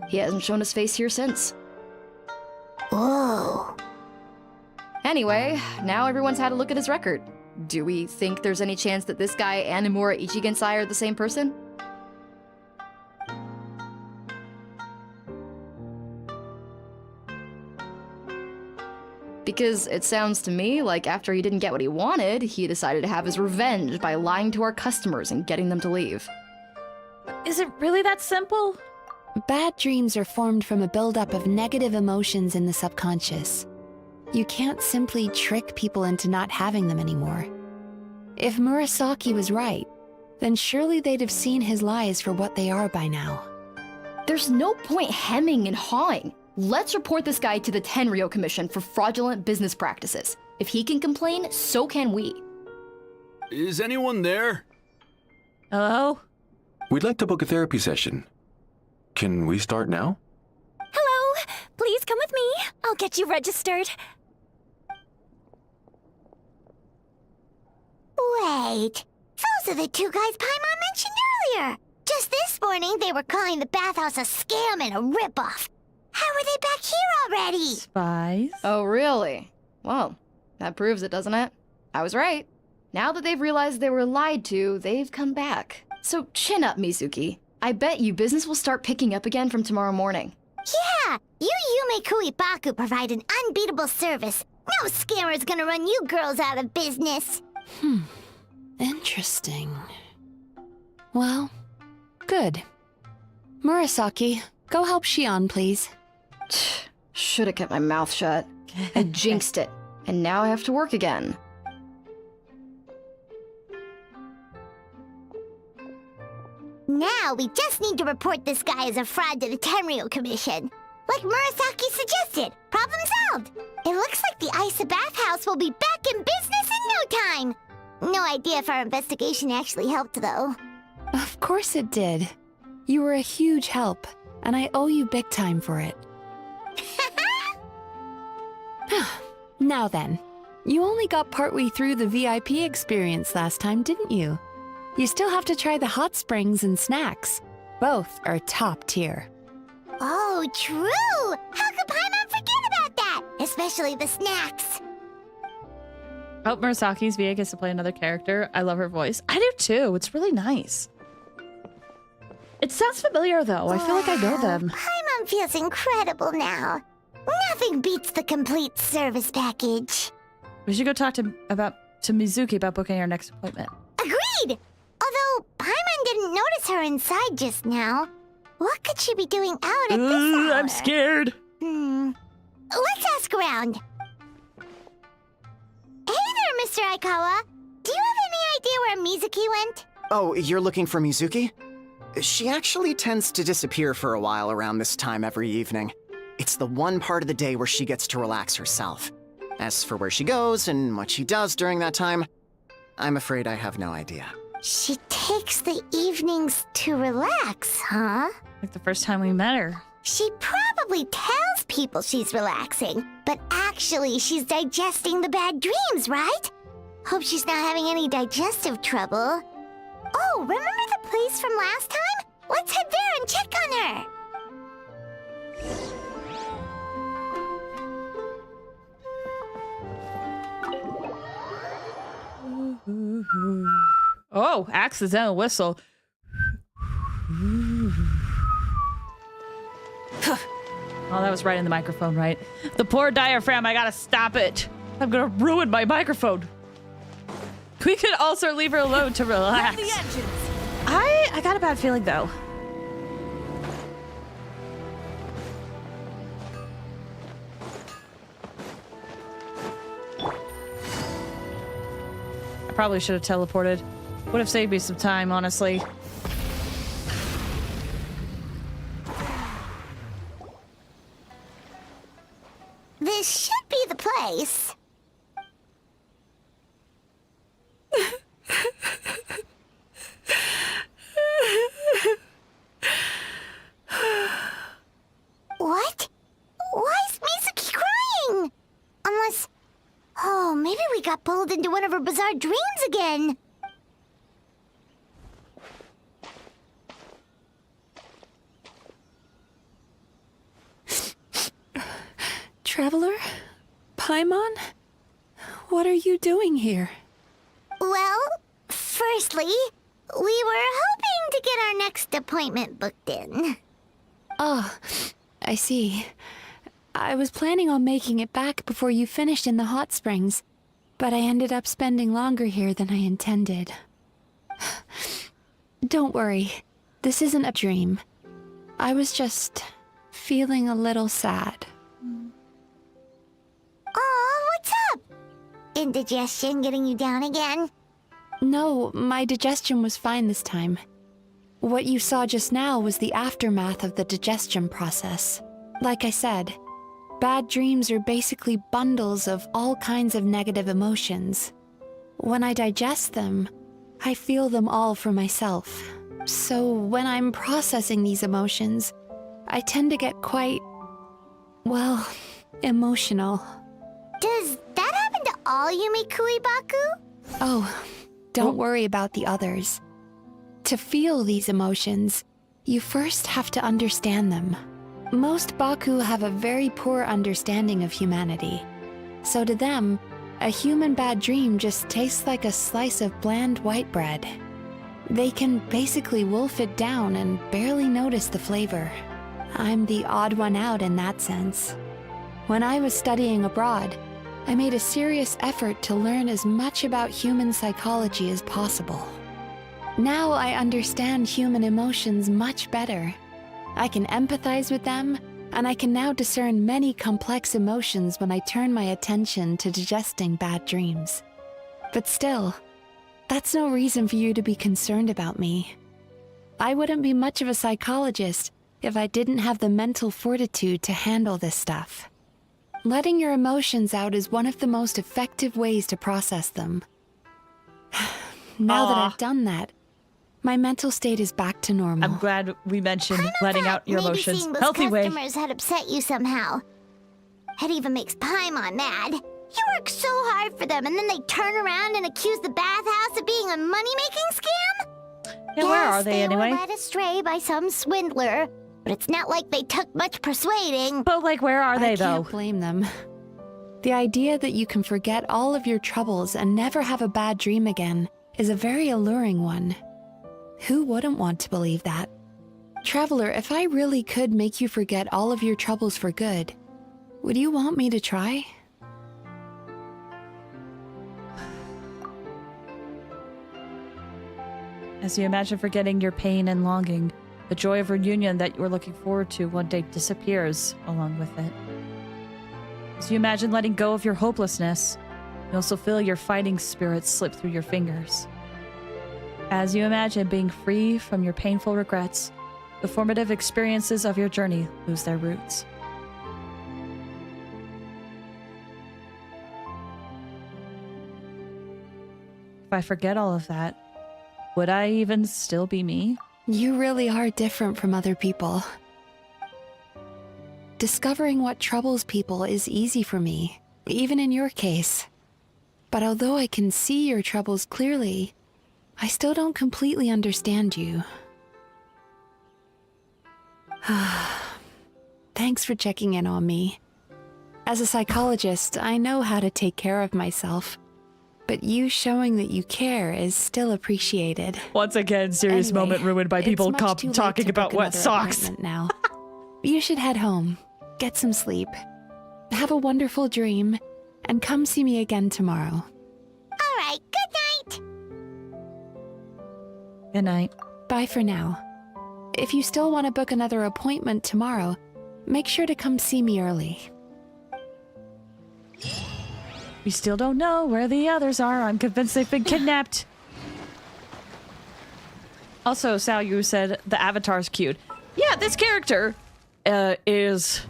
He hasn't shown his face here since. Whoa. Anyway, now everyone's had a look at his record. Do we think there's any chance that this guy and Nomura Ichigensai are the same person? Because it sounds to me like after he didn't get what he wanted, he decided to have his revenge by lying to our customers and getting them to leave. Is it really that simple? Bad dreams are formed from a buildup of negative emotions in the subconscious. You can't simply trick people into not having them anymore. If Murasaki was right, then surely they'd have seen his lies for what they are by now. There's no point hemming and hawing. Let's report this guy to the Tenryo Commission for fraudulent business practices. If he can complain, so can we. Is anyone there? Hello? We'd like to book a therapy session. Can we start now? Hello, please come with me. I'll get you registered. Wait, those are the two guys Paimon mentioned earlier. Just this morning, they were calling the bathhouse a scam and a ripoff. How are they back here already? Spies? Oh, really? Well, that proves it, doesn't it? I was right. Now that they've realized they were lied to, they've come back. So chin up, Mizuki. I bet you business will start picking up again from tomorrow morning. Yeah, you Yume Kuibaku provide an unbeatable service. No scammer's gonna run you girls out of business. Interesting. Well, good. Murasaki, go help Shion, please. Should have kept my mouth shut. I jinxed it, and now I have to work again. Now we just need to report this guy as a fraud to the Tenryo Commission. Like Murasaki suggested. Problem solved. It looks like the Isa bathhouse will be back in business in no time. No idea if our investigation actually helped, though. Of course it did. You were a huge help, and I owe you big time for it. Now then, you only got partway through the VIP experience last time, didn't you? You still have to try the hot springs and snacks. Both are top tier. Oh, true! How could Paimon forget about that? Especially the snacks. Oh, Murasaki's VA gets to play another character. I love her voice. I do too. It's really nice. It sounds familiar though. I feel like I know them. Paimon feels incredible now. Nothing beats the complete service package. We should go talk to Mizuki about booking our next appointment. Agreed! Although Paimon didn't notice her inside just now. What could she be doing out at this hour? I'm scared. Let's ask around. Hey there, Mr. Aikawa. Do you have any idea where Mizuki went? Oh, you're looking for Mizuki? She actually tends to disappear for a while around this time every evening. It's the one part of the day where she gets to relax herself. As for where she goes and what she does during that time, I'm afraid I have no idea. She takes the evenings to relax, huh? Like the first time we met her. She probably tells people she's relaxing, but actually she's digesting the bad dreams, right? Hope she's not having any digestive trouble. Oh, remember the place from last time? Let's head there and check on her. Oh, accidental whistle. Oh, that was right in the microphone, right? The poor diaphragm, I gotta stop it. I'm gonna ruin my microphone. We could also leave her alone to relax. Run the engines. I got a bad feeling, though. I probably should have teleported. Would have saved me some time, honestly. This should be the place. What? Why is Mizuki crying? Unless... Oh, maybe we got pulled into one of her bizarre dreams again. Traveler? Paimon? What are you doing here? Well, firstly, we were hoping to get our next appointment booked in. Oh, I see. I was planning on making it back before you finished in the hot springs, but I ended up spending longer here than I intended. Don't worry, this isn't a dream. I was just feeling a little sad. Oh, what's up? Indigestion getting you down again? No, my digestion was fine this time. What you saw just now was the aftermath of the digestion process. Like I said, bad dreams are basically bundles of all kinds of negative emotions. When I digest them, I feel them all for myself. So when I'm processing these emotions, I tend to get quite, well, emotional. Does that happen to all Yumikui Baku? Oh, don't worry about the others. To feel these emotions, you first have to understand them. Most Baku have a very poor understanding of humanity. So to them, a human bad dream just tastes like a slice of bland white bread. They can basically wolf it down and barely notice the flavor. I'm the odd one out in that sense. When I was studying abroad, I made a serious effort to learn as much about human psychology as possible. Now I understand human emotions much better. I can empathize with them, and I can now discern many complex emotions when I turn my attention to digesting bad dreams. But still, that's no reason for you to be concerned about me. I wouldn't be much of a psychologist if I didn't have the mental fortitude to handle this stuff. Letting your emotions out is one of the most effective ways to process them. Now that I've done that, my mental state is back to normal. I'm glad we mentioned letting out your emotions. Maybe Healthy seeing those way. customers had upset you somehow. It even makes Paimon mad. You work so hard for them, and then they turn around and accuse the bathhouse of being a money-making scam? Yeah, where are they anyway? They were led astray by some swindler, but it's not like they took much persuading. But, like, where are they, though? I can't blame them. The idea that you can forget all of your troubles and never have a bad dream again is a very alluring one. Who wouldn't want to believe that? Traveler, if I really could make you forget all of your troubles for good, would you want me to try? As you imagine forgetting your pain and longing, the joy of reunion that you were looking forward to one day disappears along with it. As you imagine letting go of your hopelessness, you also feel your fighting spirit slip through your fingers. As you imagine being free from your painful regrets, the formative experiences of your journey lose their roots. If I forget all of that, would I even still be me? You really are different from other people. Discovering what troubles people is easy for me, even in your case. But although I can see your troubles clearly, I still don't completely understand you. Thanks for checking in on me. As a psychologist, I know how to take care of myself. But you showing that you care is still appreciated. Once again, serious Anyway, moment ruined by people talking about what socks. Now. You should head home, get some sleep, have a wonderful dream, and come see me again tomorrow. All right, good night. Good night. Bye for now. If you still want to book another appointment tomorrow, make sure to come see me early. We still don't know where the others are. I'm convinced they've been kidnapped. Also, Sal, you said the avatar's cute. Yeah, this character is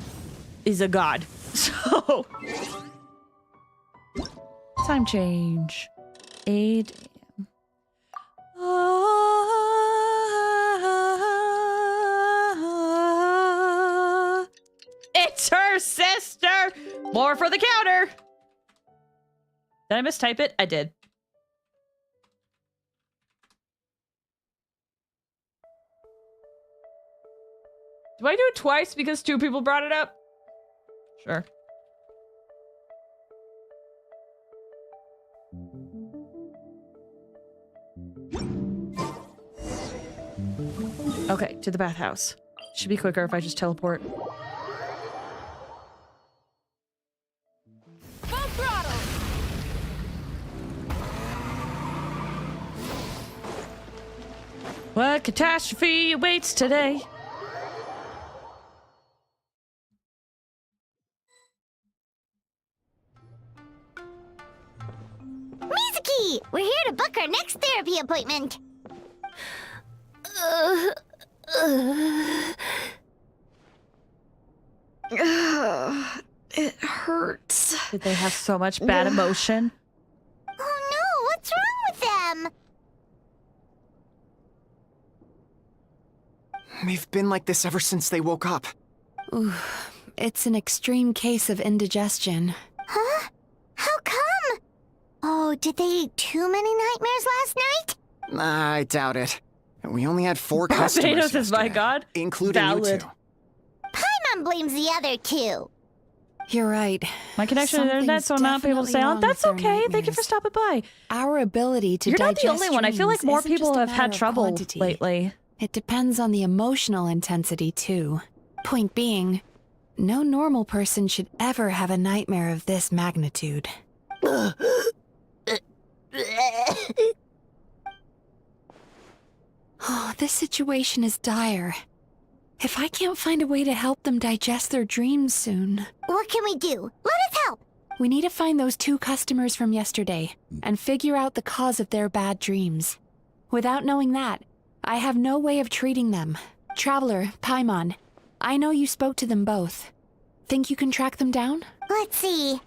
a god. So time change. 8 a.m. It's her sister. More for the counter. Did I mistype it? I did. Do I do it twice because 2 people brought it up? Sure. Okay, to the bathhouse. Should be quicker if I just teleport. What catastrophe awaits today? Mizuki! We're here to book our next therapy appointment. It hurts. Did they have so much bad emotion? Oh no, what's wrong with them? We've been like this ever since they woke up. Ooh, it's an extreme case of indigestion. Huh? How come? Oh, did they eat too many nightmares last night? I doubt it. We only had 4 customers Barbados is my god. including you Valid. 2. Paimon blames the other 2. You're right. My connection to the internet, so I'm not able to stay on. That's okay. Thank you for stopping by. Our ability to You're not the digest only one. I feel like dreams more isn't people just a have matter had of trouble quantity. lately. It depends on the emotional intensity, too. Point being, no normal person should ever have a nightmare of this magnitude. Oh, this situation is dire. If I can't find a way to help them digest their dreams soon... What can we do? Let us help! We need to find those 2 customers from yesterday and figure out the cause of their bad dreams. Without knowing that, I have no way of treating them. Traveler, Paimon, I know you spoke to them both. Think you can track them down? Let's see.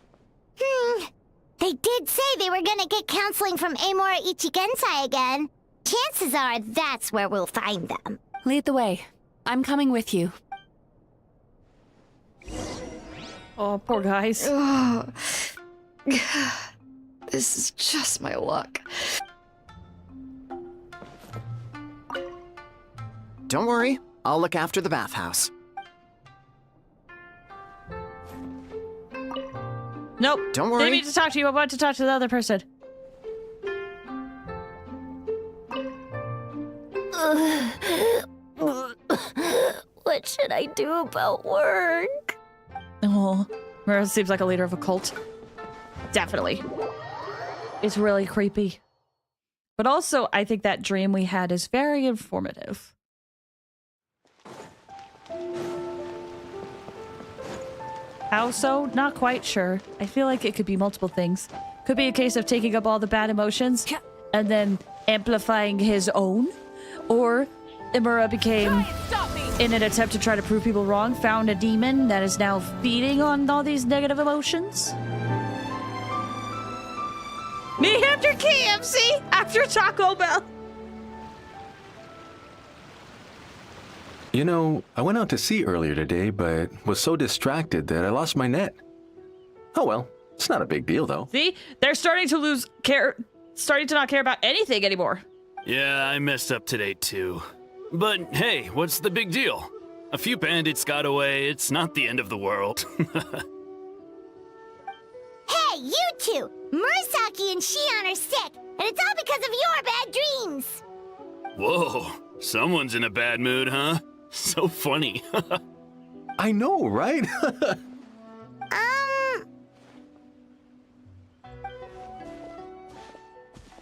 They did say they were gonna get counseling from Amora Ichigensai again. Chances are that's where we'll find them. Lead the way. I'm coming with you. Oh, poor guys. This is just my luck. Don't worry, I'll look after the bathhouse. Nope. Don't worry. Didn't need to talk to you. I want to talk to the other person. What should I do about work? Oh, Mira seems like a leader of a cult. Definitely. It's really creepy. But also, I think that dream we had is very informative. How so? Not quite sure. I feel like it could be multiple things. Could be a case of taking up all the bad emotions and then amplifying his own. Or Imura became, in an attempt to try to prove people wrong, found a demon that is now feeding on all these negative emotions. Me after KFC, after Taco Bell. You know, I went out to sea earlier today, but was so distracted that I lost my net. Oh well, it's not a big deal though. See? They're starting to starting to not care about anything anymore. Yeah, I messed up today too. But hey, what's the big deal? A few bandits got away, it's not the end of the world. Hey, you two! Murasaki and Shion are sick, and it's all because of your bad dreams! Whoa, someone's in a bad mood, huh? So funny. I know, right?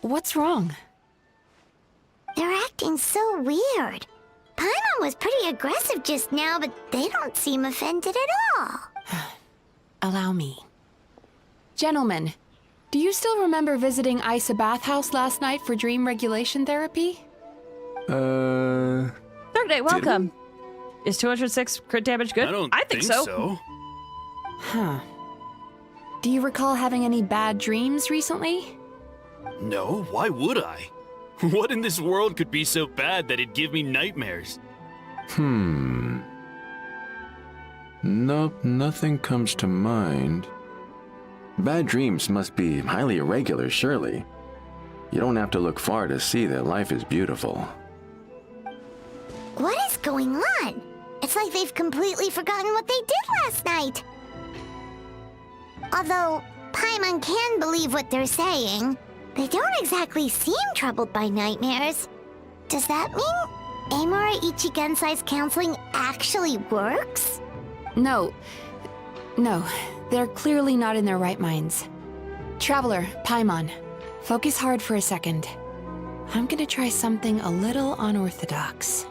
What's wrong? They're acting so weird. Paimon was pretty aggressive just now, but they don't seem offended at all. Allow me. Gentlemen, do you still remember visiting Isa Bathhouse last night for dream regulation therapy? Third day, welcome. Is 206 crit damage good? I think so. Huh. Do you recall having any bad dreams recently? No, why would I? What in this world could be so bad that it'd give me nightmares? Nope, nothing comes to mind. Bad dreams must be highly irregular, surely. You don't have to look far to see that life is beautiful. What is going on? It's like they've completely forgotten what they did last night. Although Paimon can believe what they're saying, they don't exactly seem troubled by nightmares. Does that mean Amura Ichigensai's counseling actually works? No, they're clearly not in their right minds. Traveler, Paimon, focus hard for a second. I'm gonna try something a little unorthodox.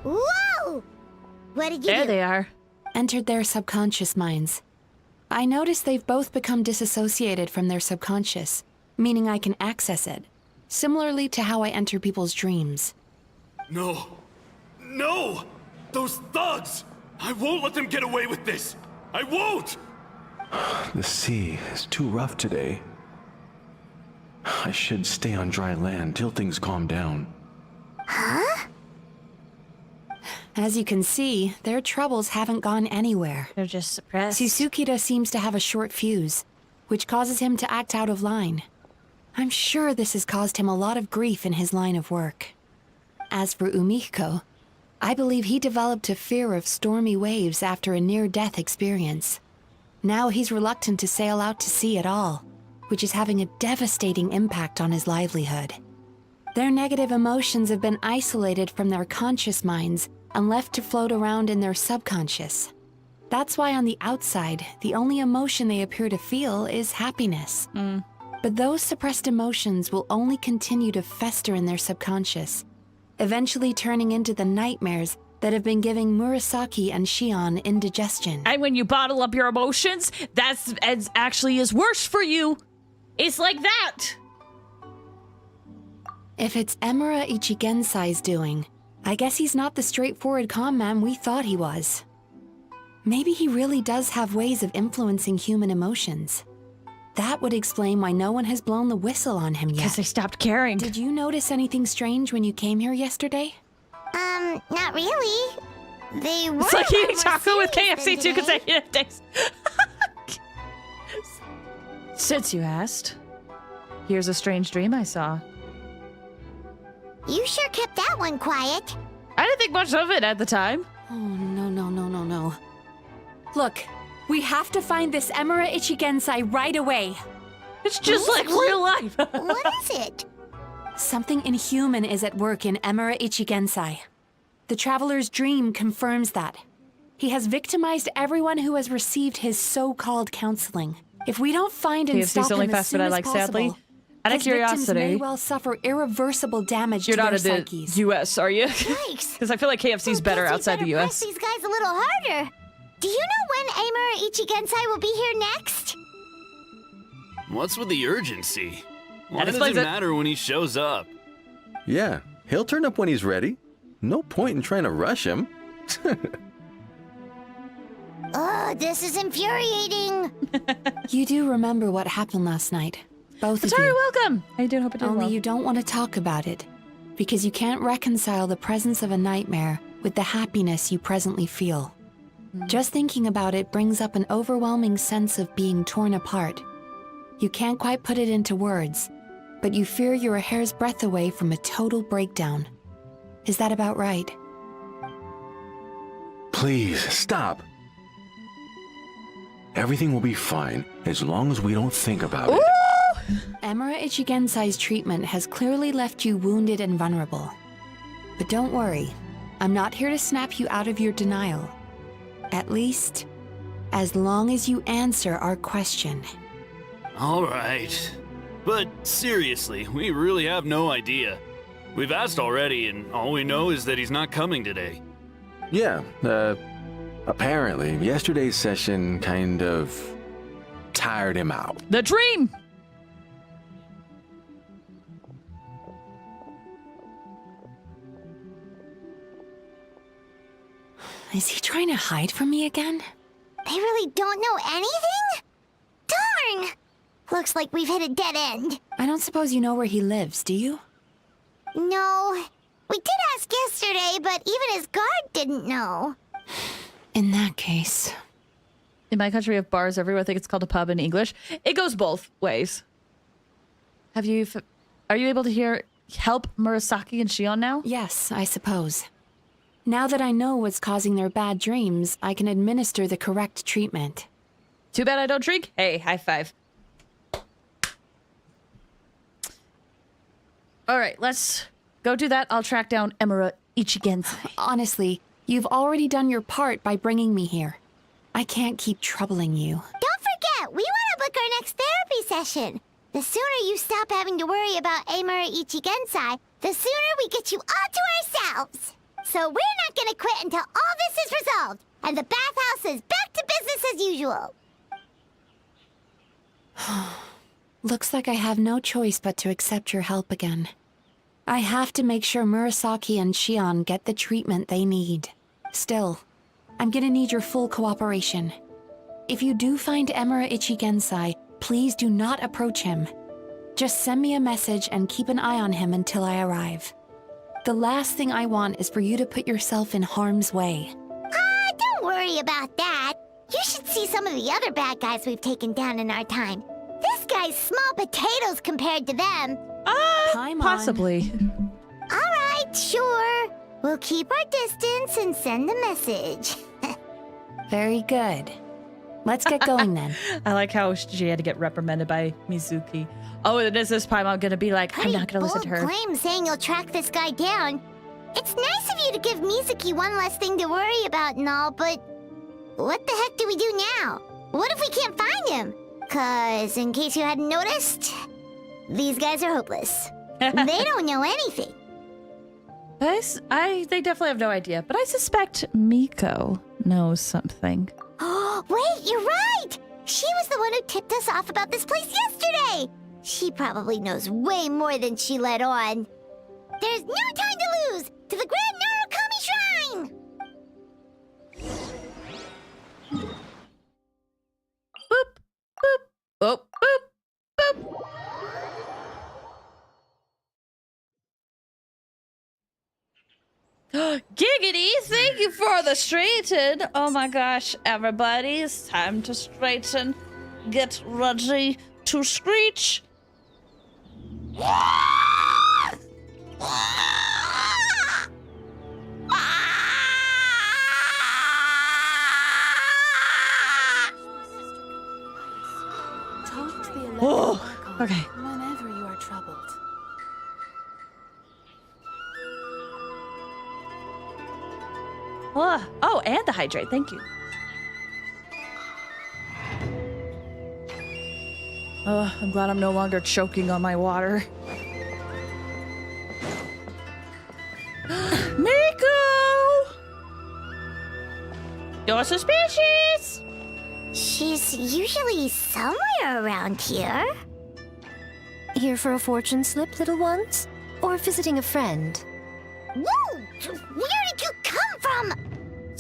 Whoa! What did you There do? they are. Entered their subconscious minds. I noticed they've both become disassociated from their subconscious, meaning I can access it, similarly to how I enter people's dreams. No! No! Those thugs! I won't let them get away with this! I won't! The sea is too rough today. I should stay on dry land till things calm down. Huh? As you can see, their troubles haven't gone anywhere. They're just suppressed. Susukida seems to have a short fuse, which causes him to act out of line. I'm sure this has caused him a lot of grief in his line of work. As for Umiko, I believe he developed a fear of stormy waves after a near-death experience. Now he's reluctant to sail out to sea at all, which is having a devastating impact on his livelihood. Their negative emotions have been isolated from their conscious minds and left to float around in their subconscious. That's why on the outside, the only emotion they appear to feel is happiness. But those suppressed emotions will only continue to fester in their subconscious, eventually turning into the nightmares that have been giving Murasaki and Shion indigestion. And when you bottle up your emotions, that's actually is worse for you. It's like that. If it's Emura Ichigensai's doing, I guess he's not the straightforward con man we thought he was. Maybe he really does have ways of influencing human emotions. That would explain why no one has blown the whistle on him yet. Because they stopped caring. Did you notice anything strange when you came here yesterday? Not really. They were. It's like eating taco with KFC 2 consecutive days. Since you asked, here's a strange dream I saw. You sure kept that one quiet. I didn't think much of it at the time. Oh, no. Look, we have to find this Emura Ichigensai right away. It's just like real life. What is it? Something inhuman is at work in Emura Ichigensai. The traveler's dream confirms that. He has victimized everyone who has received his so-called counseling. If we don't find and stop him as soon as possible, out of his victims curiosity, may well suffer irreversible damage you're to not their in the psyches. U.S., are you? Yikes. Because I feel like KFC's better outside the U.S. Press these guys a little harder. Do you know when Amura Ichigensai will be here next? What's with the urgency? Why That does it explains it. matter when he shows up? Yeah, he'll turn up when he's ready. No point in trying to rush him. Ugh, this is infuriating. You do remember what happened last night. Both of Atari, you. welcome! How you doing? Hope you're doing Only well. you don't want to talk about it. Because you can't reconcile the presence of a nightmare with the happiness you presently feel. Just thinking about it brings up an overwhelming sense of being torn apart. You can't quite put it into words, but you fear you're a hair's breadth away from a total breakdown. Is that about right? Please, stop. Everything will be fine as long as we don't think about it. Emura Ichigensai's treatment has clearly left you wounded and vulnerable. But don't worry, I'm not here to snap you out of your denial. At least, as long as you answer our question. All right. But seriously, we really have no idea. We've asked already, and all we know is that he's not coming today. Yeah, apparently, yesterday's session kind of tired him out. The dream! Is he trying to hide from me again? They really don't know anything? Darn! Looks like we've hit a dead end. I don't suppose you know where he lives, do you? No. We did ask yesterday, but even his guard didn't know. In that case... In my country, we have bars everywhere. I think it's called a pub in English. It goes both ways. Are you able to help Murasaki and Shion now? Yes, I suppose. Now that I know what's causing their bad dreams, I can administer the correct treatment. Too bad I don't drink. Hey, high five. All right, let's go do that. I'll track down Emura Ichigensai. Honestly, you've already done your part by bringing me here. I can't keep troubling you. Don't forget, we want to book our next therapy session. The sooner you stop having to worry about Emura Ichigensai, the sooner we get you all to ourselves. So we're not gonna quit until all this is resolved, and the bathhouse is back to business as usual. Looks like I have no choice but to accept your help again. I have to make sure Murasaki and Shion get the treatment they need. Still, I'm gonna need your full cooperation. If you do find Emura Ichigensai, please do not approach him. Just send me a message and keep an eye on him until I arrive. The last thing I want is for you to put yourself in harm's way. Don't worry about that. You should see some of the other bad guys we've taken down in our time. This guy's small potatoes compared to them. Possibly. All right, sure. We'll keep our distance and send a message. Very good. Let's get going then. I like how she had to get reprimanded by Mizuki. Oh, and is this Paimon gonna be like, I'm not gonna listen to her? Claim saying you'll track this guy down. It's nice of you to give Mizuki one less thing to worry about and all, but what the heck do we do now? What if we can't find him? 'Cause in case you hadn't noticed, these guys are hopeless. They don't know anything. They definitely have no idea, but I suspect Miko knows something. Wait, you're right! She was the one who tipped us off about this place yesterday! She probably knows way more than she let on. There's no time to lose! To the Grand Narukami Shrine! Boop, boop, boop, boop, boop. Giggity, thank you for the straighten. Oh my gosh, everybody, it's time to straighten. Get ready to screech. Talk to the Oh, okay. Whenever you are troubled. Oh, and the hydrate, thank you. Oh, I'm glad I'm no longer choking on my water. Miko! You're suspicious! She's usually somewhere around here. Here for a fortune slip, little ones? Or visiting a friend? Whoa! Where did you come from?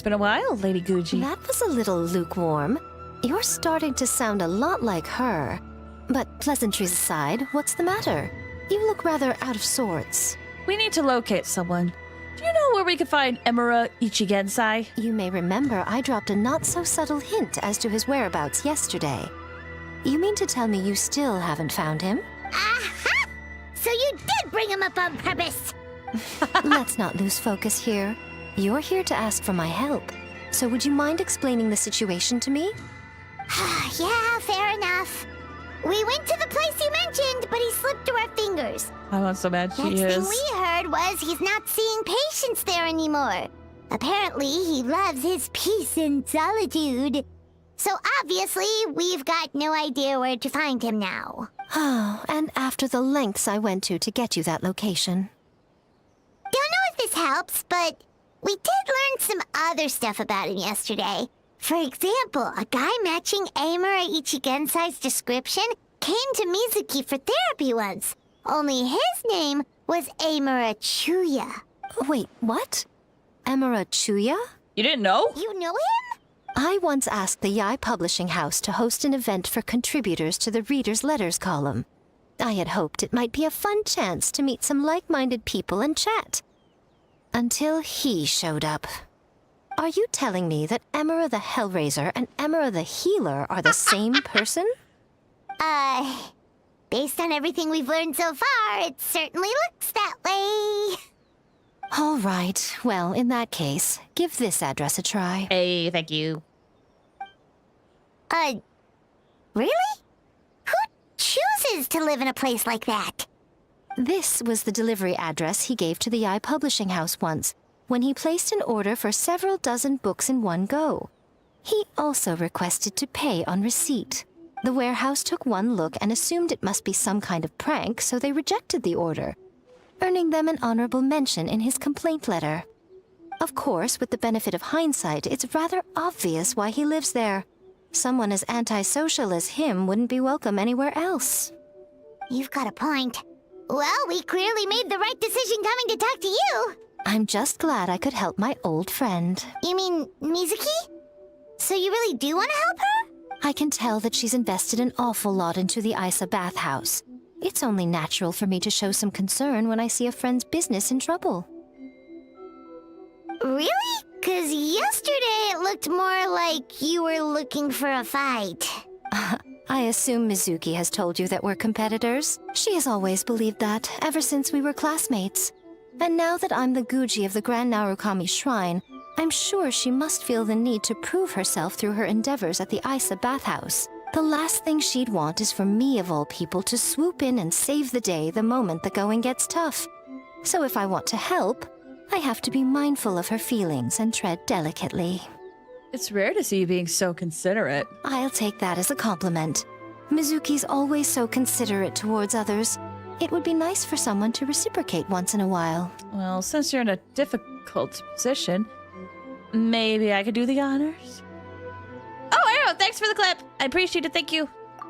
It's been a while, Lady Gucci. That was a little lukewarm. You're starting to sound a lot like her. But pleasantries aside, what's the matter? You look rather out of sorts. We need to locate someone. Do you know where we could find Emura Ichigensai? You may remember I dropped a not-so-subtle hint as to his whereabouts yesterday. You mean to tell me you still haven't found him? Aha! So you did bring him up on purpose! Let's not lose focus here. You're here to ask for my help. So would you mind explaining the situation to me? Yeah, fair enough. We went to the place you mentioned, but he slipped through our fingers. I want so bad she Next is. thing we heard was he's not seeing patients there anymore. Apparently, he loves his peace and solitude. So obviously, we've got no idea where to find him now. Oh, and after the lengths I went to get you that location. Don't know if this helps, but we did learn some other stuff about him yesterday. For example, a guy matching Amura Ichigensai's description came to Mizuki for therapy once. Only his name was Amura Chuya. Wait, what? Emura Chuya? You didn't know? You know him? I once asked the Yai Publishing House to host an event for contributors to the Reader's Letters column. I had hoped it might be a fun chance to meet some like-minded people and chat. Until he showed up. Are you telling me that Emura the Hellraiser and Emura the Healer are the same person? Based on everything we've learned so far, it certainly looks that way. All right. Well, in that case, give this address a try. Hey, thank you. Really? Who chooses to live in a place like that? This was the delivery address he gave to the Yai Publishing House once, when he placed an order for several dozen books in one go. He also requested to pay on receipt. The warehouse took one look and assumed it must be some kind of prank, so they rejected the order, earning them an honorable mention in his complaint letter. Of course, with the benefit of hindsight, it's rather obvious why he lives there. Someone as antisocial as him wouldn't be welcome anywhere else. You've got a point. Well, we clearly made the right decision coming to talk to you. I'm just glad I could help my old friend. You mean Mizuki? So you really do want to help her? I can tell that she's invested an awful lot into the Isa bathhouse. It's only natural for me to show some concern when I see a friend's business in trouble. Really? 'Cause yesterday it looked more like you were looking for a fight. I assume Mizuki has told you that we're competitors. She has always believed that, ever since we were classmates. And now that I'm the Guji of the Grand Narukami Shrine, I'm sure she must feel the need to prove herself through her endeavors at the Isa bathhouse. The last thing she'd want is for me, of all people, to swoop in and save the day the moment the going gets tough. So if I want to help, I have to be mindful of her feelings and tread delicately. It's rare to see you being so considerate. I'll take that as a compliment. Mizuki's always so considerate towards others. It would be nice for someone to reciprocate once in a while. Well, since you're in a difficult position, maybe I could do the honors? Oh, Arrow, thanks for the clip. I appreciate it, thank you.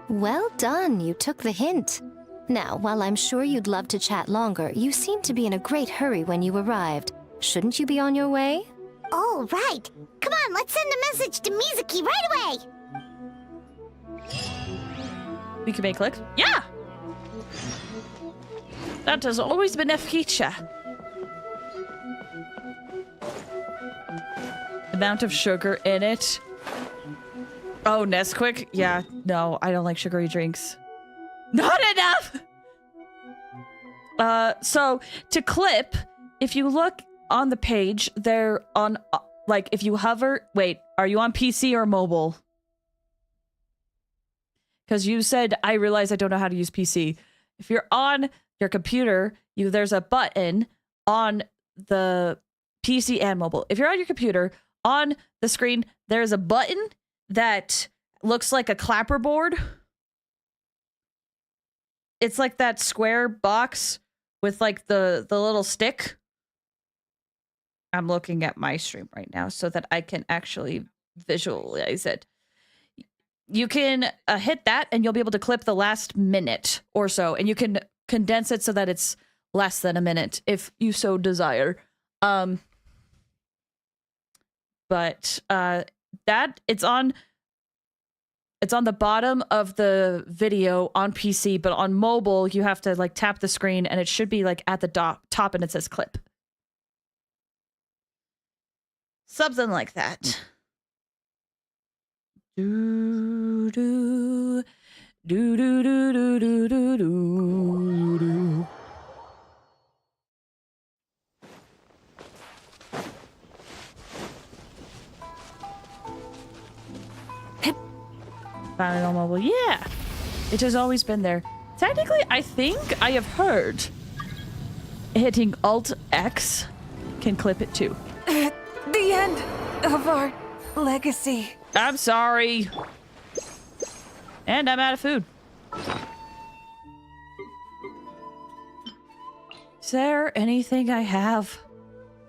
Well done, you took the hint. Now, while I'm sure you'd love to chat longer, you seemed to be in a great hurry when you arrived. Shouldn't you be on your way? Oh, right. Come on, let's send a message to Mizuki right away. We can make clicks? Yeah! That has always been a feature. Amount of sugar in it. Oh, Nesquik? Yeah, no, I don't like sugary drinks. Not enough! So, to clip, if you look on the page, they're on, like, if you hover... Wait, are you on PC or mobile? Because you said, I realize I don't know how to use PC. If you're on your computer, there's a button on the PC and mobile. If you're on your computer, on the screen, there's a button that looks like a clapperboard. It's like that square box with like the little stick. I'm looking at my stream right now so that I can actually visualize it. You can hit that and you'll be able to clip the last minute or so, and you can condense it so that it's less than a minute if you so desire. But but it's on the bottom of the video on PC, but on mobile you have to like tap the screen and it should be like at the top and it says clip. Something like that. Do do do do do do do do do. Finally on mobile. Yeah, it has always been there. Technically, I think I have heard hitting Alt X can clip it too. The end of our legacy. I'm sorry. And I'm out of food. Is there anything I have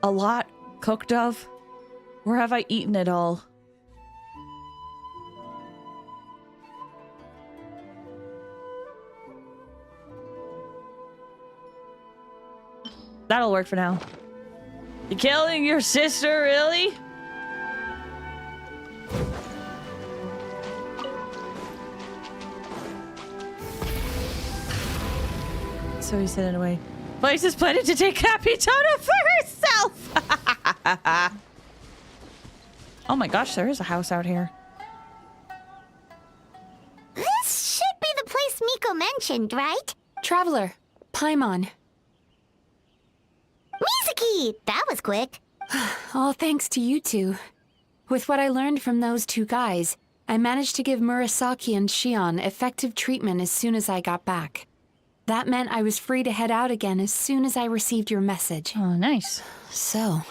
a lot cooked of? Or have I eaten it all? That'll work for now. You killing your sister, really? So he's sitting away. Blaze is planning to take Capitano for herself! Oh my gosh, there is a house out here. This should be the place Miko mentioned, right? Traveler, Paimon. Mizuki! That was quick. All thanks to you two. With what I learned from those two guys, I managed to give Murasaki and Shion effective treatment as soon as I got back. That meant I was free to head out again as soon as I received your message. Oh, nice. So,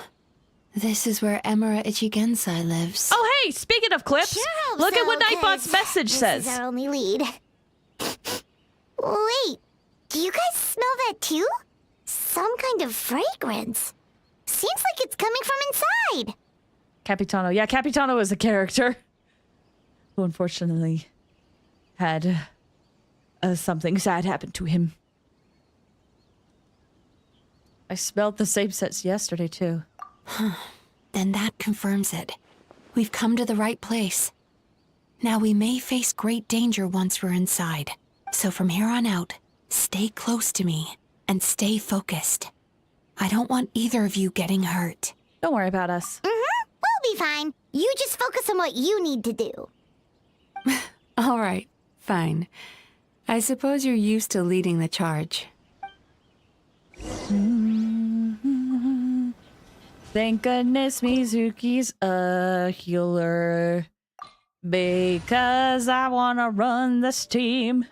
this is where Emura Ichigensai lives. Oh, hey, speaking of clips, look at what Nightbot's message says. This is our only lead. Wait, do you guys smell that too? Some kind of fragrance. Seems like it's coming from inside. Capitano. Yeah, Capitano is a character who unfortunately had something sad happen to him. I smelled the same scents yesterday, too. Then that confirms it. We've come to the right place. Now we may face great danger once we're inside. So from here on out, stay close to me and stay focused. I don't want either of you getting hurt. Don't worry about us. We'll be fine. You just focus on what you need to do. All right, fine. I suppose you're used to leading the charge. Thank goodness Mizuki's a healer. Because I want to run this team.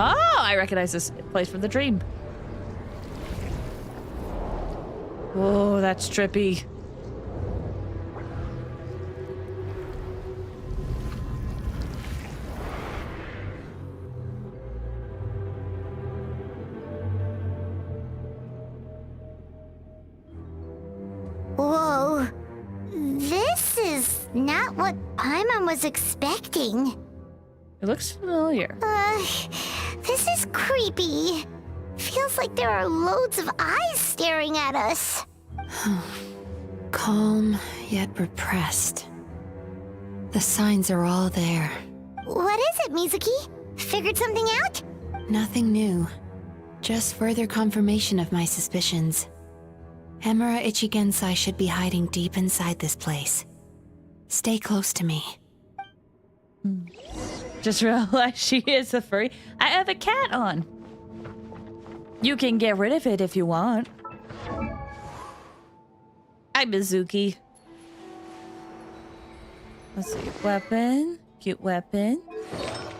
Oh, I recognize this place from the dream. Oh, that's trippy. Whoa. This is not what Paimon was expecting. It looks familiar. This is creepy. Feels like there are loads of eyes staring at us. Calm, yet repressed. The signs are all there. What is it, Mizuki? Figured something out? Nothing new. Just further confirmation of my suspicions. Emura Ichigensai should be hiding deep inside this place. Stay close to me. Just realized she is a furry. I have a cat on. You can get rid of it if you want. Hi, Mizuki. Let's see. Weapon. Cute weapon.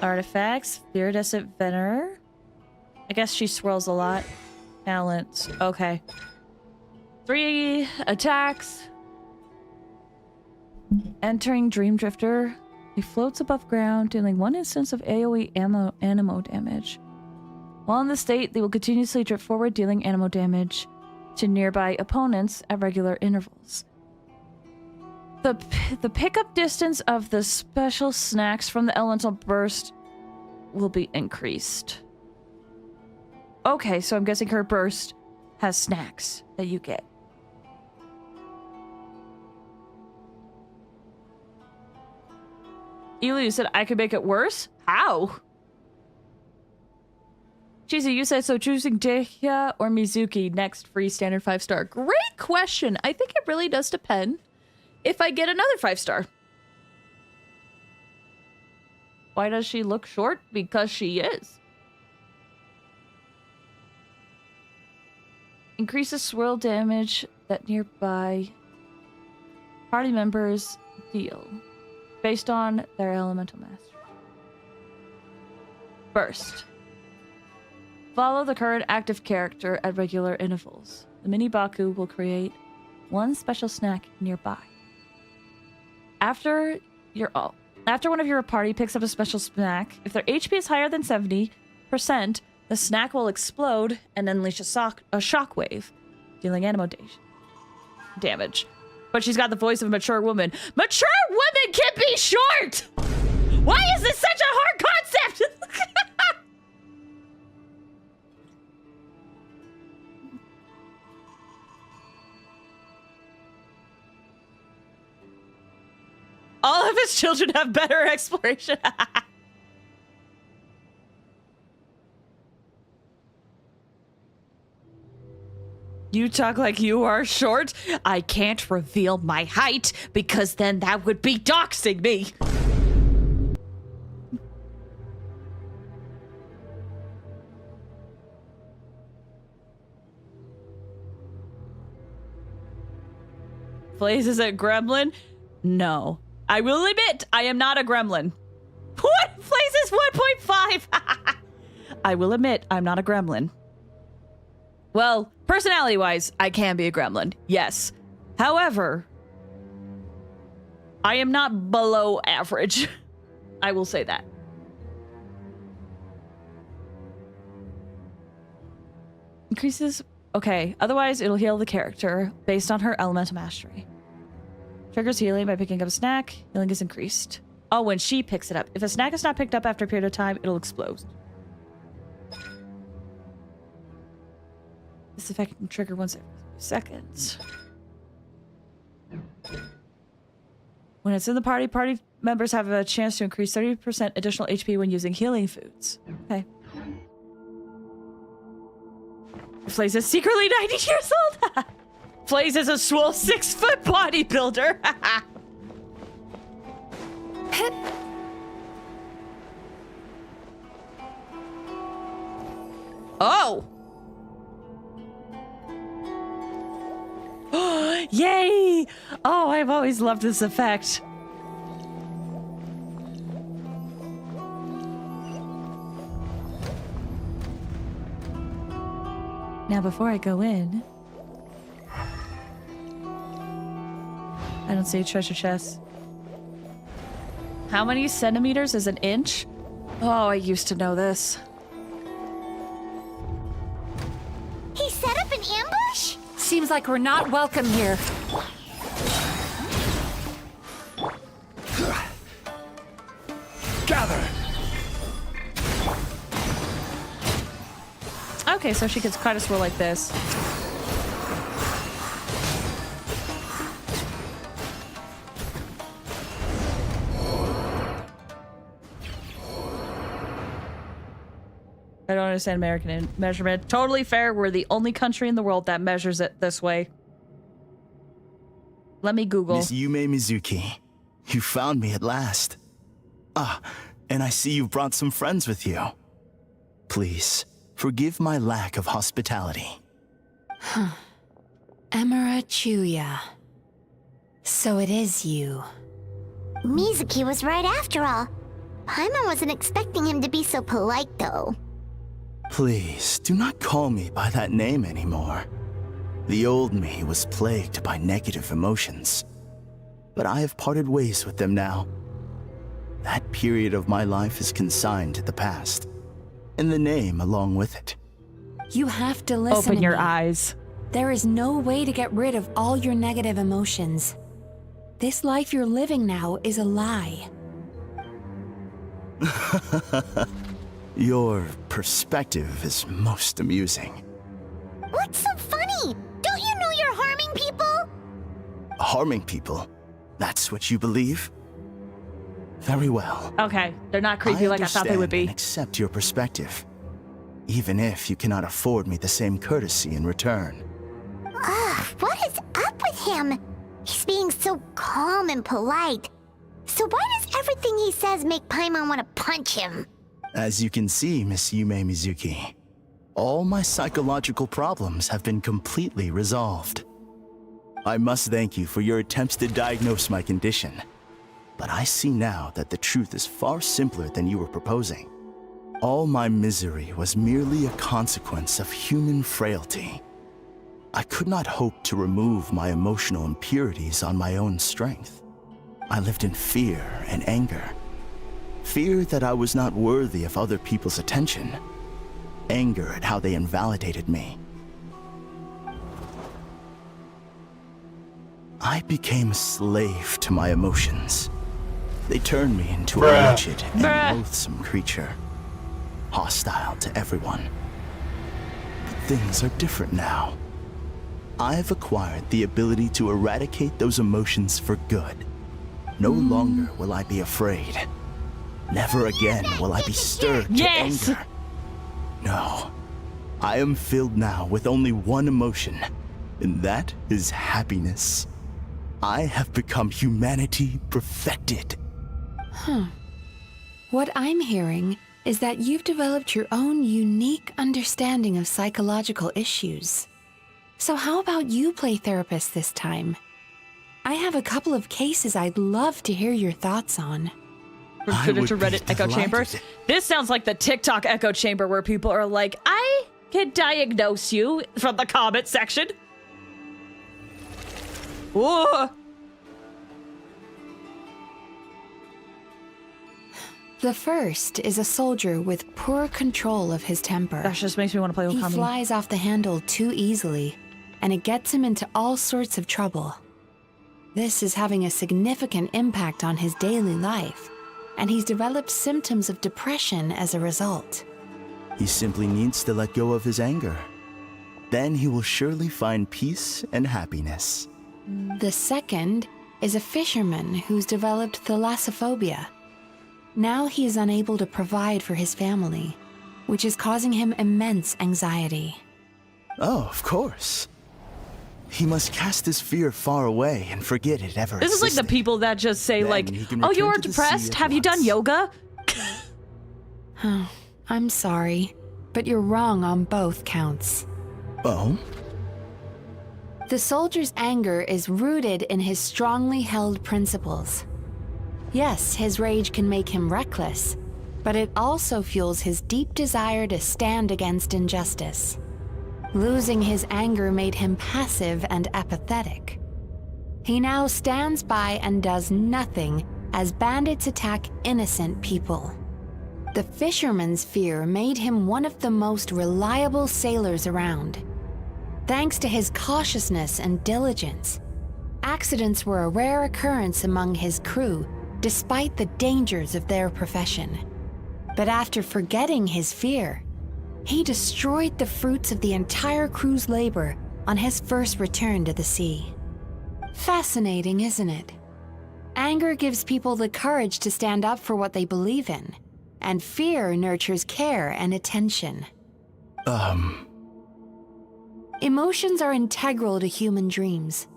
Artifacts. Iridescent Venerer. I guess she swirls a lot. Talents. Okay. 3 attacks. Entering Dream Drifter. He floats above ground, dealing 1 instance of AoE animo damage. While in this state, they will continuously drift forward, dealing animo damage to nearby opponents at regular intervals. The pickup distance of the special snacks from the elemental burst will be increased. Okay, so I'm guessing her burst has snacks that you get. Elu, you said I could make it worse? How? Cheesy, you said so choosing Jehya or Mizuki next free standard 5-star. Great question. I think it really does depend if I get another 5-star. Why does she look short? Because she is. Increases swirl damage that nearby party members deal based on their elemental mastery. Burst. Follow the current active character at regular intervals. The mini Baku will create one special snack nearby. After one of your party picks up a special snack, if their HP is higher than 70%, the snack will explode and unleash a shockwave, dealing damage. But she's got the voice of a mature woman. Mature women can be short! Why is this such a hard concept? All of his children have better exploration. You talk like you are short. I can't reveal my height because then that would be doxing me. Blaze is a gremlin? No. I will admit, I am not a gremlin. What? Blaze is 1.5. I will admit, I'm not a gremlin. Well, personality-wise, I can be a gremlin, yes. However, I am not below average. I will say that. Increases... Okay, otherwise it'll heal the character based on her elemental mastery. Triggers healing by picking up a snack. Healing is increased. Oh, when she picks it up. If a snack is not picked up after a period of time, it'll explode. This effect can trigger once every 2 seconds. When it's in the party members have a chance to increase 30% additional HP when using healing foods. Okay. Flaze is secretly 90 years old. Flaze is a swole 6-foot bodybuilder. Oh! Yay! Oh, I've always loved this effect. Now, before I go in, I don't see a treasure chest. How many centimeters is an inch? Oh, I used to know this. He set up an ambush? Seems like we're not welcome here. Gather! Okay, so she gets quite a swirl like this. I don't understand American measurement. Totally fair. We're the only country in the world that measures it this way. Let me Google. Miss Yume Mizuki, you found me at last. Ah, and I see you've brought some friends with you. Please, forgive my lack of hospitality. Huh. Emira Chuya. So it is you. Mizuki was right after all. Paimon wasn't expecting him to be so polite, though. Please, do not call me by that name anymore. The old me was plagued by negative emotions. But I have parted ways with them now. That period of my life is consigned to the past. And the name along with it. You have to listen Open to your me. eyes. There is no way to get rid of all your negative emotions. This life you're living now is a lie. Your perspective is most amusing. What's so funny? Don't you know you're harming people? Harming people? That's what you believe? Very well. Okay, they're not creepy like I thought they would be. And accept your perspective, even if you cannot afford me the same courtesy in return. Ugh, what is up with him? He's being so calm and polite. So why does everything he says make Paimon want to punch him? As you can see, Miss Yume Mizuki, all my psychological problems have been completely resolved. I must thank you for your attempts to diagnose my condition, but I see now that the truth is far simpler than you were proposing. All my misery was merely a consequence of human frailty. I could not hope to remove my emotional impurities on my own strength. I lived in fear and anger. Fear that I was not worthy of other people's attention. Anger at how they invalidated me. I became a slave to my emotions. They turned me into a wretched and loathsome creature. Hostile to everyone. But things are different now. I've acquired the ability to eradicate those emotions for good. No longer will I be afraid. Never again will I be stirred to anger. No, I am filled now with only one emotion, and that is happiness. I have become humanity perfected. What I'm hearing is that you've developed your own unique understanding of psychological issues. So how about you play therapist this time? I have a couple of cases I'd love to hear your thoughts on. From Twitter to Reddit echo chamber. This sounds like the TikTok echo chamber where people are like, I can diagnose you from the comment section. Whoa. The first is a soldier with poor control of his temper. That just makes me want to play with Kami. He flies off the handle too easily, and it gets him into all sorts of trouble. This is having a significant impact on his daily life, and he's developed symptoms of depression as a result. He simply needs to let go of his anger. Then he will surely find peace and happiness. The second is a fisherman who's developed thalassophobia. Now he is unable to provide for his family, which is causing him immense anxiety. Oh, of course. He must cast his fear far away and forget it ever This is like the people that just say oh, you're depressed? Have you done yoga? I'm sorry, but you're wrong on both counts. Oh? The soldier's anger is rooted in his strongly held principles. Yes, his rage can make him reckless, but it also fuels his deep desire to stand against injustice. Losing his anger made him passive and apathetic. He now stands by and does nothing as bandits attack innocent people. The fisherman's fear made him one of the most reliable sailors around. Thanks to his cautiousness and diligence, accidents were a rare occurrence among his crew despite the dangers of their profession. But after forgetting his fear, he destroyed the fruits of the entire crew's labor on his first return to the sea. Fascinating, isn't it? Anger gives people the courage to stand up for what they believe in, and fear nurtures care and attention. Emotions are integral to human dreams,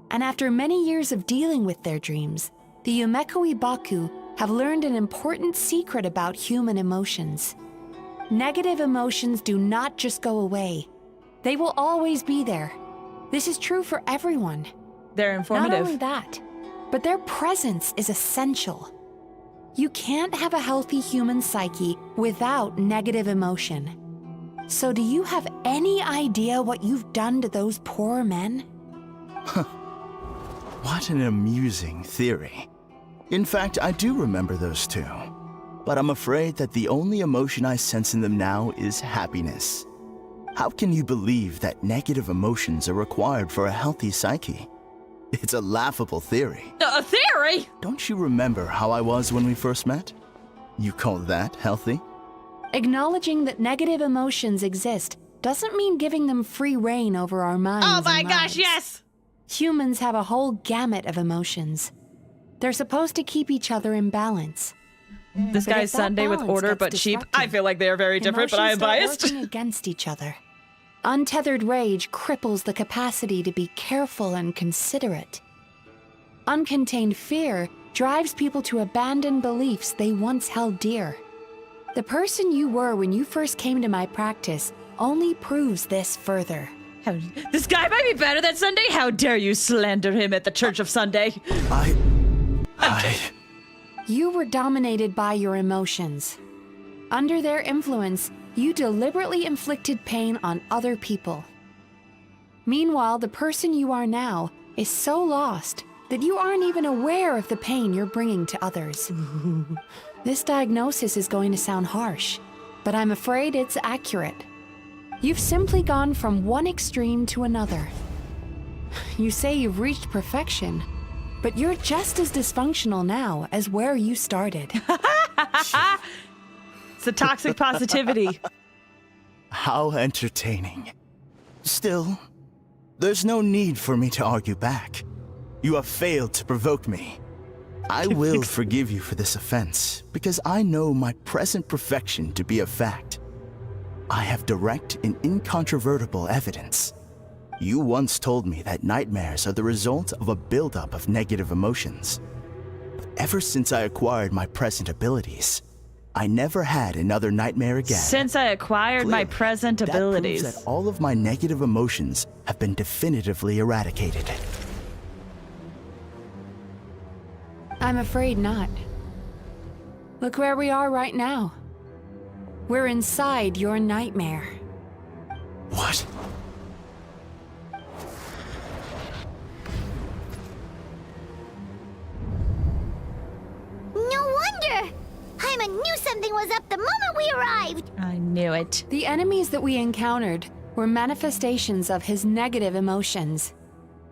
and after many years of dealing with their dreams, the Yumekoi Baku have learned an important secret about human emotions. Negative emotions do not just go away. They will always be there. This is true for everyone. They're informative. Not only that, but their presence is essential. You can't have a healthy human psyche without negative emotion. So do you have any idea what you've done to those poor men? What an amusing theory. In fact, I do remember those two. But I'm afraid that the only emotion I sense in them now is happiness. How can you believe that negative emotions are required for a healthy psyche? It's a laughable theory. A theory? Don't you remember how I was when we first met? You call that healthy? Acknowledging that negative emotions exist doesn't mean giving them free reign over our minds. Oh my and gosh, lives. yes! Humans have a whole gamut of emotions. They're supposed to keep each other in balance. This But guy's if that Sunday with balance order gets but cheap. disrupted, I feel like they are very different, but I am emotions start biased. working against each other. Untethered rage cripples the capacity to be careful and considerate. Uncontained fear drives people to abandon beliefs they once held dear. The person you were when you first came to my practice only proves this further. This guy might be better than Sunday? How dare you slander him at the Church of Sunday? You were dominated by your emotions. Under their influence, you deliberately inflicted pain on other people. Meanwhile, the person you are now is so lost that you aren't even aware of the pain you're bringing to others. This diagnosis is going to sound harsh, but I'm afraid it's accurate. You've simply gone from one extreme to another. You say you've reached perfection, but you're just as dysfunctional now as where you started. It's the toxic positivity. How entertaining. Still, there's no need for me to argue back. You have failed to provoke me. I will forgive you for this offense, because I know my present perfection to be a fact. I have direct and incontrovertible evidence. You once told me that nightmares are the result of a buildup of negative emotions. But ever since I acquired my present abilities, I never had another nightmare again. Since I acquired my present abilities. That proves that all of my negative emotions have been definitively eradicated. I'm afraid not. Look where we are right now. We're inside your nightmare. What? No wonder! Paimon knew something was up the moment we arrived! I knew it. The enemies that we encountered were manifestations of his negative emotions.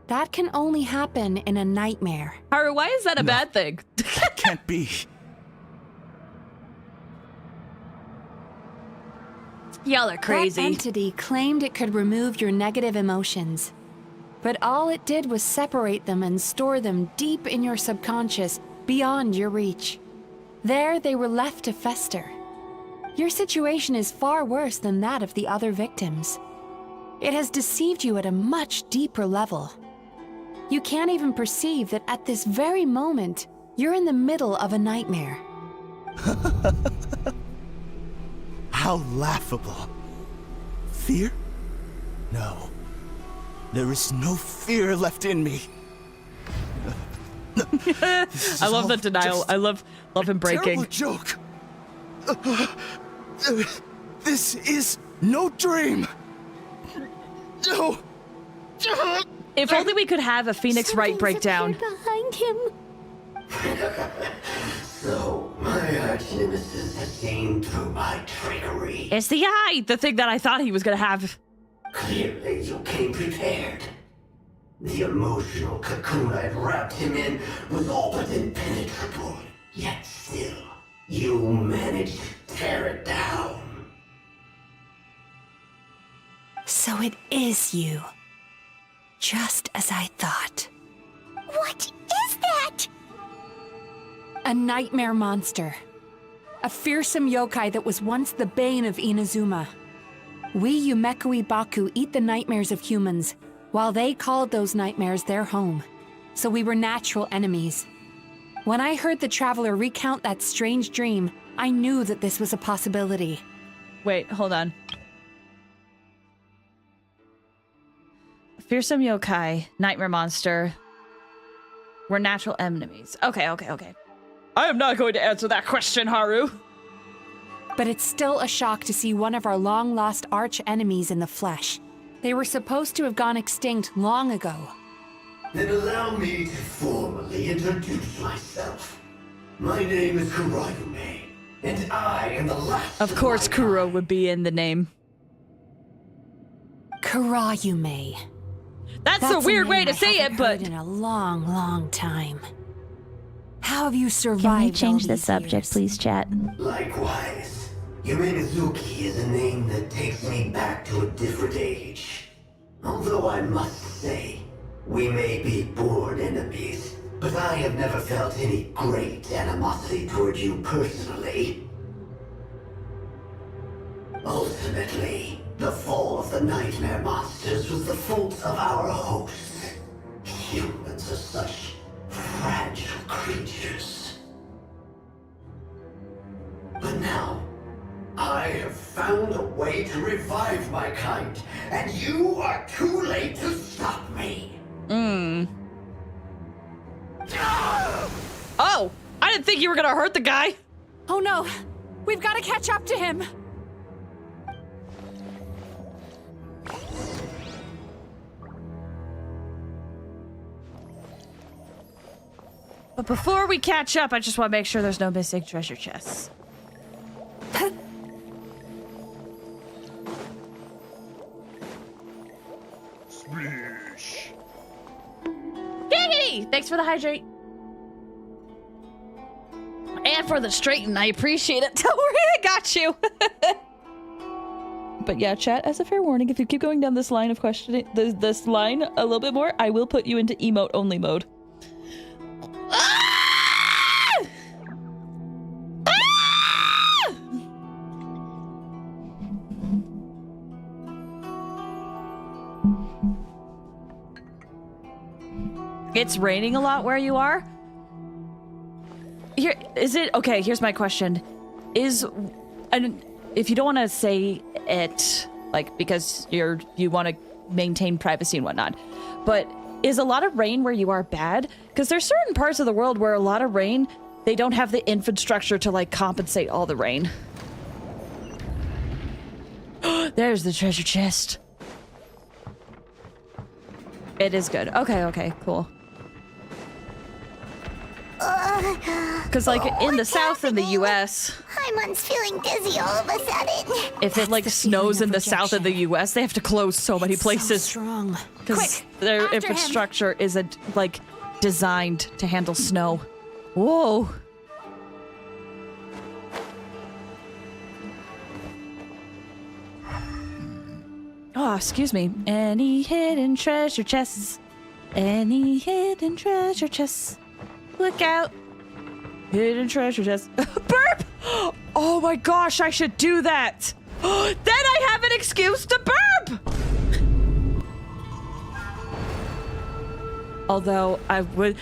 That can only happen in a nightmare. Haru, why is that a bad thing? That can't be. Y'all are crazy. That entity claimed it could remove your negative emotions. But all it did was separate them and store them deep in your subconscious, beyond your reach. There, they were left to fester. Your situation is far worse than that of the other victims. It has deceived you at a much deeper level. You can't even perceive that at this very moment, you're in the middle of a nightmare. How laughable. Fear? No. There is no fear left in me. I love the denial. I love him breaking. Terrible joke. This is no dream. No. If only we could have a Phoenix Wright breakdown. Behind him. So, my arch nemesis has seen through my trickery. It's the eye! The thing that I thought he was gonna have. Clearly, you came prepared. The emotional cocoon I'd wrapped him in was all but impenetrable. Yet still, you managed to tear it down. So it is you. Just as I thought. What is that? A nightmare monster. A fearsome yokai that was once the bane of Inazuma. We Yumekui Baku eat the nightmares of humans, while they called those nightmares their home. So we were natural enemies. When I heard the traveler recount that strange dream, I knew that this was a possibility. Wait, hold on. Fearsome yokai, nightmare monster. We're natural enemies. Okay. I am not going to answer that question, Haru. But it's still a shock to see one of our long-lost arch-enemies in the flesh. They were supposed to have gone extinct long ago. Then allow me to formally introduce myself. My name is Kurayume, and I am the last Of course, Kuro would be in the name. Kurayume. That's a weird way to say it, but in a long, long time. How have you survived? Can we change the subject, please, chat? Likewise. Mizuki is a name that takes me back to a different age. Although I must say, we may be born enemies, but I have never felt any great animosity toward you personally. Ultimately, the fall of the nightmare monsters was the fault of our hosts. Humans are such fragile creatures. But now, I have found a way to revive my kind, and you are too late to stop me. Oh, I didn't think you were gonna hurt the guy. Oh no, we've got to catch up to him. But before we catch up, I just want to make sure there's no missing treasure chests. Splish. Giggity! Thanks for the hydrate. And for the straighten, I appreciate it. Don't worry, I got you. But yeah, chat, as a fair warning, if you keep going down this line of questioning, this line a little bit more, I will put you into emote-only mode. Ah! Ah! It's raining a lot where you are? Here, is it? Okay, here's my question. And if you don't want to say it, like, because you want to maintain privacy and whatnot, but is a lot of rain where you are bad? Because there's certain parts of the world where a lot of rain, they don't have the infrastructure to, like, compensate all the rain. There's the treasure chest. It is good. Okay, cool. Because, like, in the South in the U.S., Hymon's feeling dizzy all of a sudden. if it, like, snows in the South of the U.S., they have to close so many places. So strong. Because their infrastructure isn't, like, designed to handle snow. Whoa. Oh, excuse me. Any hidden treasure chests? Any hidden treasure chests? Look out. Hidden treasure chests. Burp! Oh my gosh, I should do that. Then I have an excuse to burp! Although I would...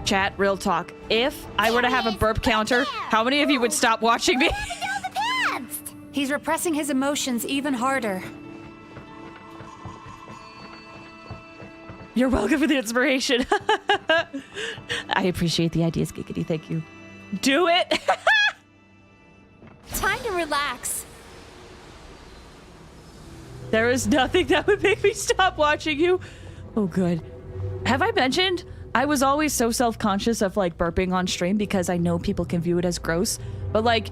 Chat, real talk. If I were to have a burp counter, how many of you would stop watching me? He's repressing his emotions even harder. You're welcome for the inspiration. I appreciate the ideas, Giggity. Thank you. Do it! Time to relax. There is nothing that would make me stop watching you. Oh, good. Have I mentioned I was always so self-conscious of, like, burping on stream because I know people can view it as gross. But, like,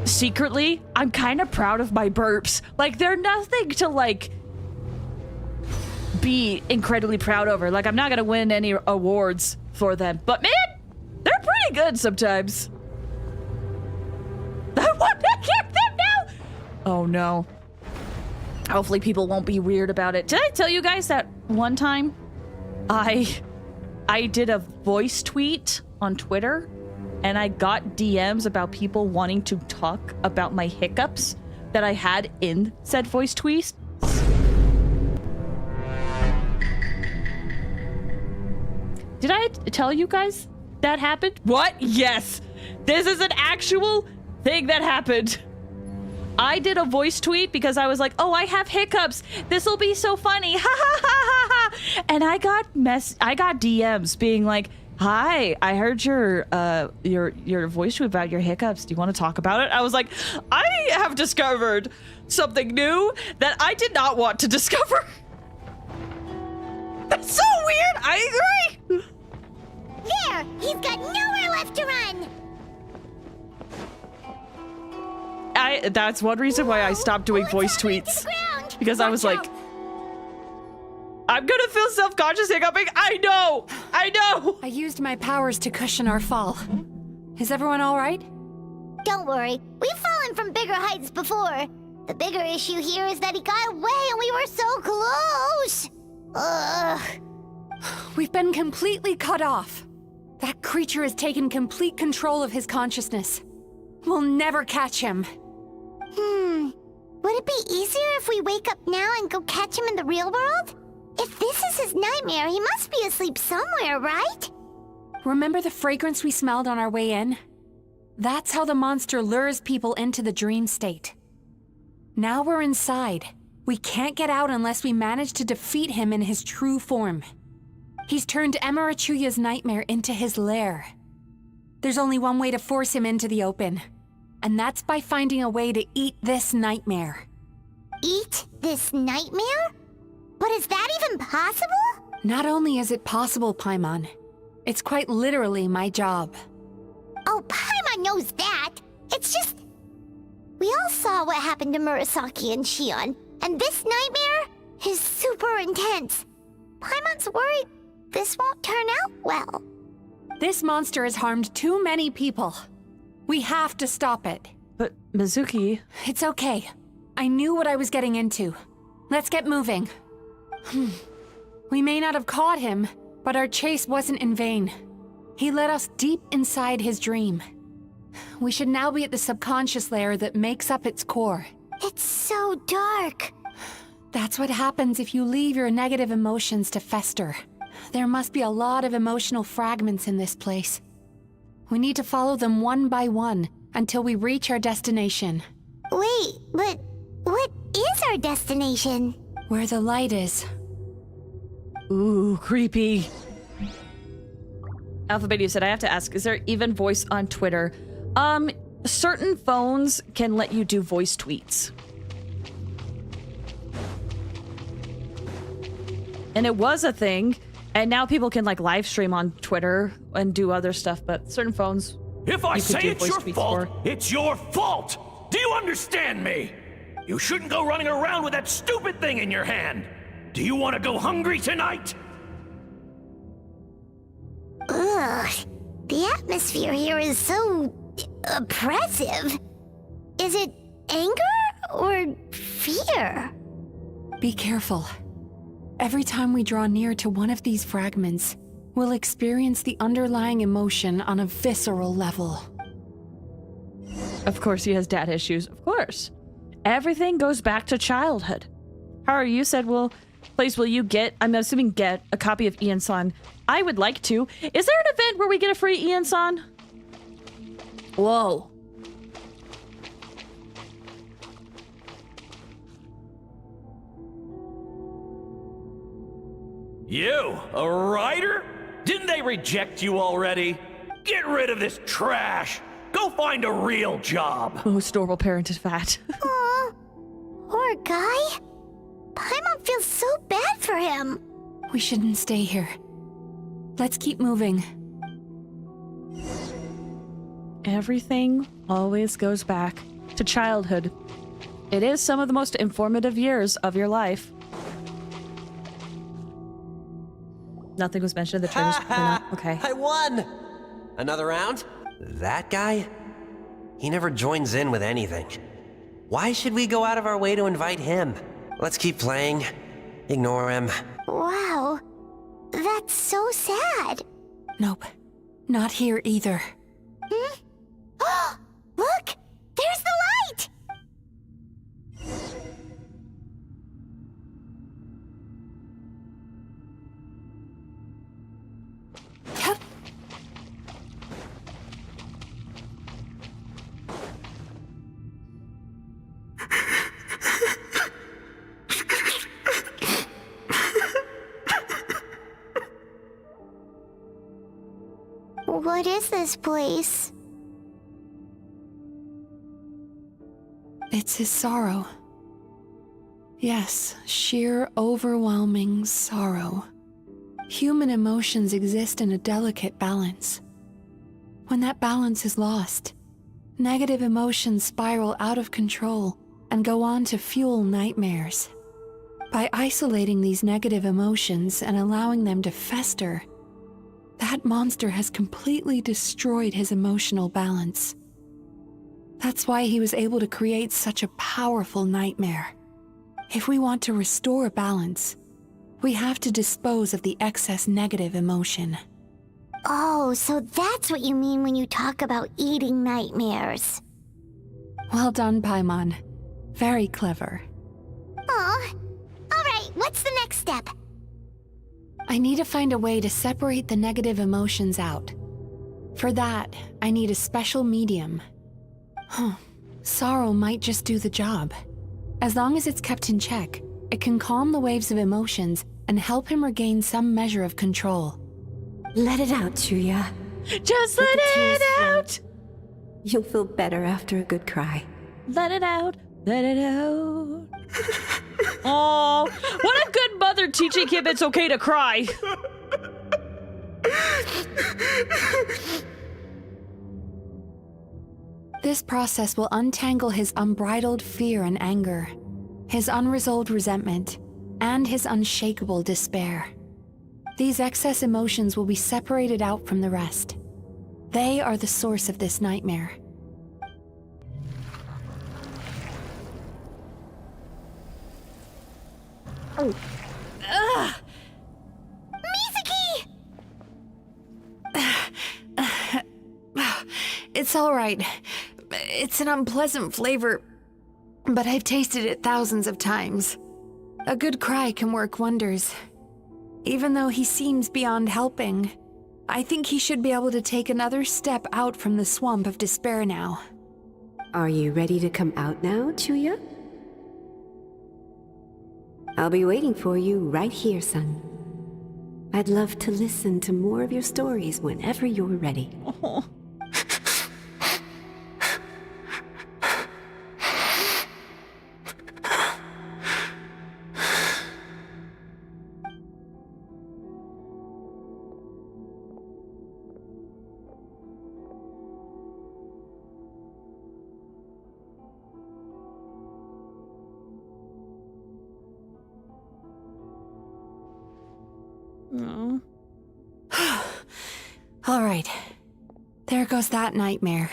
secretly, I'm kind of proud of my burps. Like, they're nothing to, like, be incredibly proud over. Like, I'm not gonna win any awards for them, but man, they're pretty good sometimes. I want to get them now. Oh no. Hopefully people won't be weird about it. Did I tell you guys that one time I did a voice tweet on Twitter and I got DMs about people wanting to talk about my hiccups that I had in said voice tweet? Did I tell you guys that happened? What? Yes. This is an actual thing that happened. I did a voice tweet because I was like, oh, I have hiccups. This will be so funny. Ha ha ha ha ha. And I got DMs being like, hi, I heard your voice tweet about your hiccups. Do you want to talk about it? I was like, I have discovered something new that I did not want to discover. That's so weird. I agree. There! He's got nowhere left to run! That's one reason why I stopped doing voice tweets. Because I was like... I'm gonna feel self-conscious hiccuping. I know. I used my powers to cushion our fall. Is everyone all right? Don't worry, we've fallen from bigger heights before. The bigger issue here is that he got away and we were so close. Ugh. We've been completely cut off. That creature has taken complete control of his consciousness. We'll never catch him. Would it be easier if we wake up now and go catch him in the real world? If this is his nightmare, he must be asleep somewhere, right? Remember the fragrance we smelled on our way in? That's how the monster lures people into the dream state. Now we're inside. We can't get out unless we manage to defeat him in his true form. He's turned Emarachuya's nightmare into his lair. There's only one way to force him into the open, and that's by finding a way to eat this nightmare. Eat this nightmare? But is that even possible? Not only is it possible, Paimon, it's quite literally my job. Oh, Paimon knows that. It's just... We all saw what happened to Murasaki and Shion, and this nightmare is super intense. Paimon's worried this won't turn out well. This monster has harmed too many people. We have to stop it. But, Mizuki... It's okay. I knew what I was getting into. Let's get moving. We may not have caught him, but our chase wasn't in vain. He led us deep inside his dream. We should now be at the subconscious layer that makes up its core. It's so dark. That's what happens if you leave your negative emotions to fester. There must be a lot of emotional fragments in this place. We need to follow them one by one until we reach our destination. Wait, but what is our destination? Where the light is. Ooh, creepy. Alphabet said, I have to ask, is there even voice on Twitter? Certain phones can let you do voice tweets. And it was a thing, and now people can like live stream on Twitter and do other stuff, but certain phones... If I say it's your fault, it's your fault! Do you understand me? You shouldn't go running around with that stupid thing in your hand! Do you want to go hungry tonight? Ugh, the atmosphere here is so... oppressive. Is it anger or fear? Be careful. Every time we draw near to one of these fragments, we'll experience the underlying emotion on a visceral level. Of course he has dad issues. Of course. Everything goes back to childhood. Haru, you said, will you get, I'm assuming get, a copy of Ian-san? I would like to. Is there an event where we get a free Ian-san? Whoa. You, a writer? Didn't they reject you already? Get rid of this trash! Go find a real job! Most adorable parent is fat. Aw, poor guy. Paimon feels so bad for him. We shouldn't stay here. Let's keep moving. Everything always goes back to childhood. It is some of the most informative years of your life. Nothing was mentioned in the trailers. Okay. I won! Another round? That guy? He never joins in with anything. Why should we go out of our way to invite him? Let's keep playing. Ignore him. Wow, that's so sad. Nope, not here either. Look, there's the light! What is this place? It's his sorrow. Yes, sheer overwhelming sorrow. Human emotions exist in a delicate balance. When that balance is lost, negative emotions spiral out of control and go on to fuel nightmares. By isolating these negative emotions and allowing them to fester, that monster has completely destroyed his emotional balance. That's why he was able to create such a powerful nightmare. If we want to restore balance, we have to dispose of the excess negative emotion. Oh, so that's what you mean when you talk about eating nightmares. Well done, Paimon. Very clever. Aw. Alright, what's the next step? I need to find a way to separate the negative emotions out. For that, I need a special medium. Sorrow might just do the job. As long as it's kept in check, it can calm the waves of emotions and help him regain some measure of control. Let it out, Chuya. Just let it out! You'll feel better after a good cry. Let it out. Let it out. Oh, what a good mother teaching him it's okay to cry. This process will untangle his unbridled fear and anger, his unresolved resentment, and his unshakable despair. These excess emotions will be separated out from the rest. They are the source of this nightmare. Oh. Ugh! Mizuki! It's all right. It's an unpleasant flavor, but I've tasted it thousands of times. A good cry can work wonders. Even though he seems beyond helping, I think he should be able to take another step out from the swamp of despair now. Are you ready to come out now, Chuya? I'll be waiting for you right here, son. I'd love to listen to more of your stories whenever you're ready. Oh. No. All right. There goes that nightmare.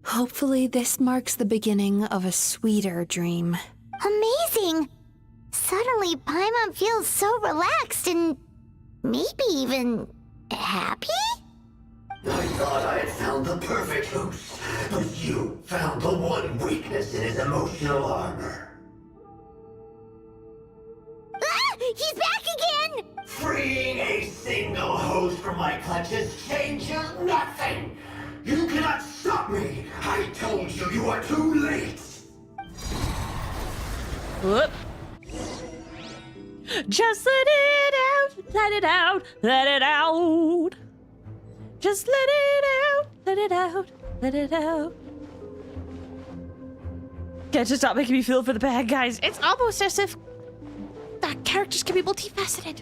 Hopefully this marks the beginning of a sweeter dream. Amazing! Suddenly, Paimon feels so relaxed and maybe even happy? I thought I had found the perfect host, but you found the one weakness in his emotional armor. Ah! He's back again! Freeing a single host from my clutches changes nothing! You cannot stop me! I told you you are too late! Whoop. Just let it out, let it out, let it out. Just let it out, let it out, let it out. Can't just stop making me feel for the bad guys. It's almost as if that characters can be multifaceted.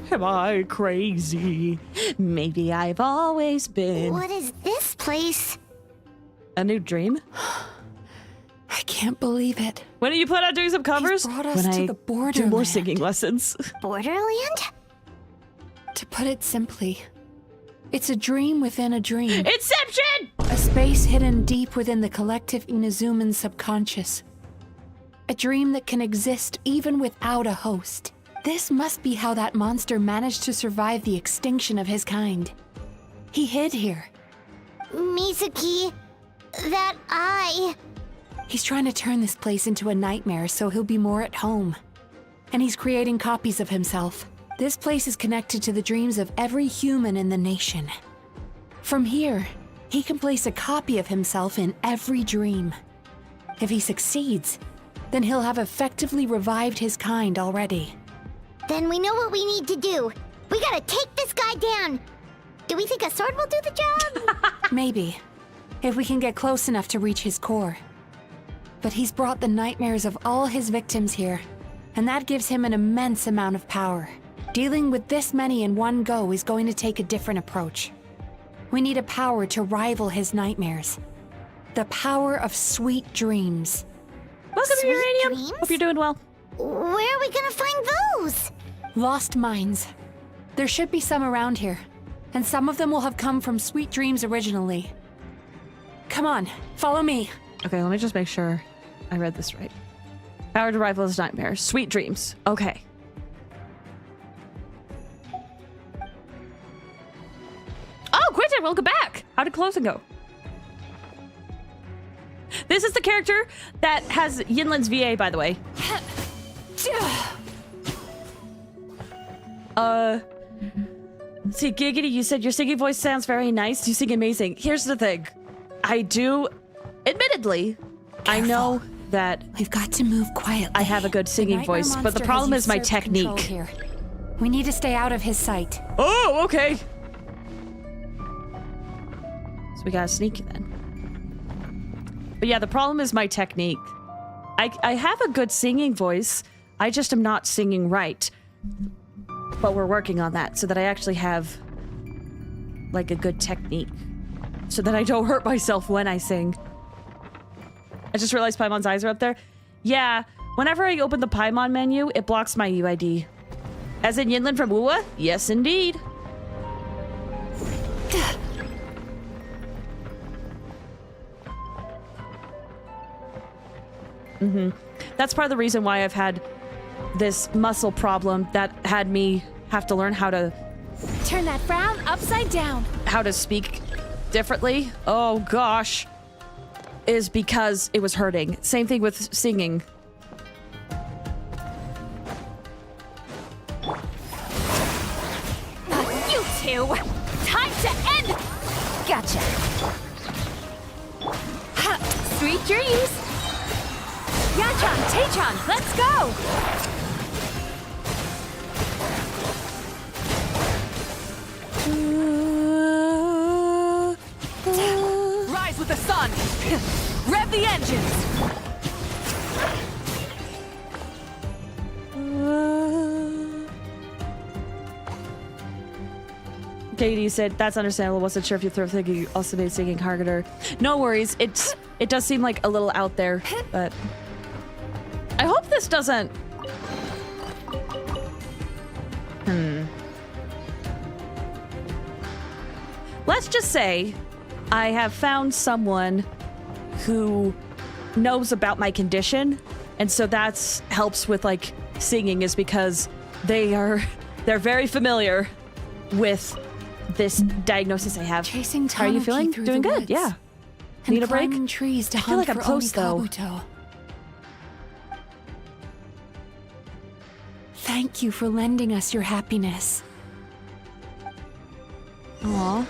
Am I crazy? Maybe I've always been. What is this place? A new dream? I can't believe it. When do you plan on doing some covers? He's brought us when to I the borderland. do more singing lessons. Borderland? To put it simply, it's a dream within a dream. Inception! A space hidden deep within the collective Inazuman subconscious. A dream that can exist even without a host. This must be how that monster managed to survive the extinction of his kind. He hid here. Mizuki, that eye. He's trying to turn this place into a nightmare so he'll be more at home. And he's creating copies of himself. This place is connected to the dreams of every human in the nation. From here, he can place a copy of himself in every dream. If he succeeds, then he'll have effectively revived his kind already. Then we know what we need to do. We gotta take this guy down. Do we think a sword will do the job? Maybe, if we can get close enough to reach his core. But he's brought the nightmares of all his victims here, and that gives him an immense amount of power. Dealing with this many in one go is going to take a different approach. We need a power to rival his nightmares. The power of sweet dreams. Welcome to Sweet Uranium. dreams? Hope you're doing well. Where are we gonna find those? Lost mines. There should be some around here. And some of them will have come from Sweet Dreams originally. Come on, follow me. Okay, let me just make sure I read this right. Power to rival is nightmares. Sweet dreams. Okay. Oh, Quentin, welcome back. How did closing go? This is the character that has Yinlin's VA, by the way. See, Giggity, you said your singing voice sounds very nice. You sing amazing. Here's the thing. I do, admittedly, I know that we've got to move quietly. I have a good singing voice, but the problem is my technique. Here. We need to stay out of his sight. Oh, okay. So we gotta sneak then. But yeah, the problem is my technique. I have a good singing voice. I just am not singing right. But we're working on that so that I actually have like a good technique. So that I don't hurt myself when I sing. I just realized Paimon's eyes are up there. Yeah, whenever I open the Paimon menu, it blocks my UID. As in Yinlin from Wuwa? Yes, indeed. That's part of the reason why I've had this muscle problem that had me have to learn how to... Turn that frown upside down. How to speak differently. Oh, gosh. Is because it was hurting. Same thing with singing. You two! Time to end! Gotcha. Ha, sweet dreams! Yachan, Taechan, let's go! Rise with the sun! Rev the engines! Katie said, that's understandable. Wasn't sure if you throw thinking you also made singing harder. No worries. It does seem like a little out there, but I hope this doesn't... Let's just say I have found someone who knows about my condition, and so that's helps with like singing is because they're very familiar with this diagnosis I have. Chasing How are you Tanuki feeling? through Doing the good, woods. yeah. And Need a break? climbing trees to I feel hunt like I'm for close, though. Omikabuto. Thank you for lending us your happiness. Aww.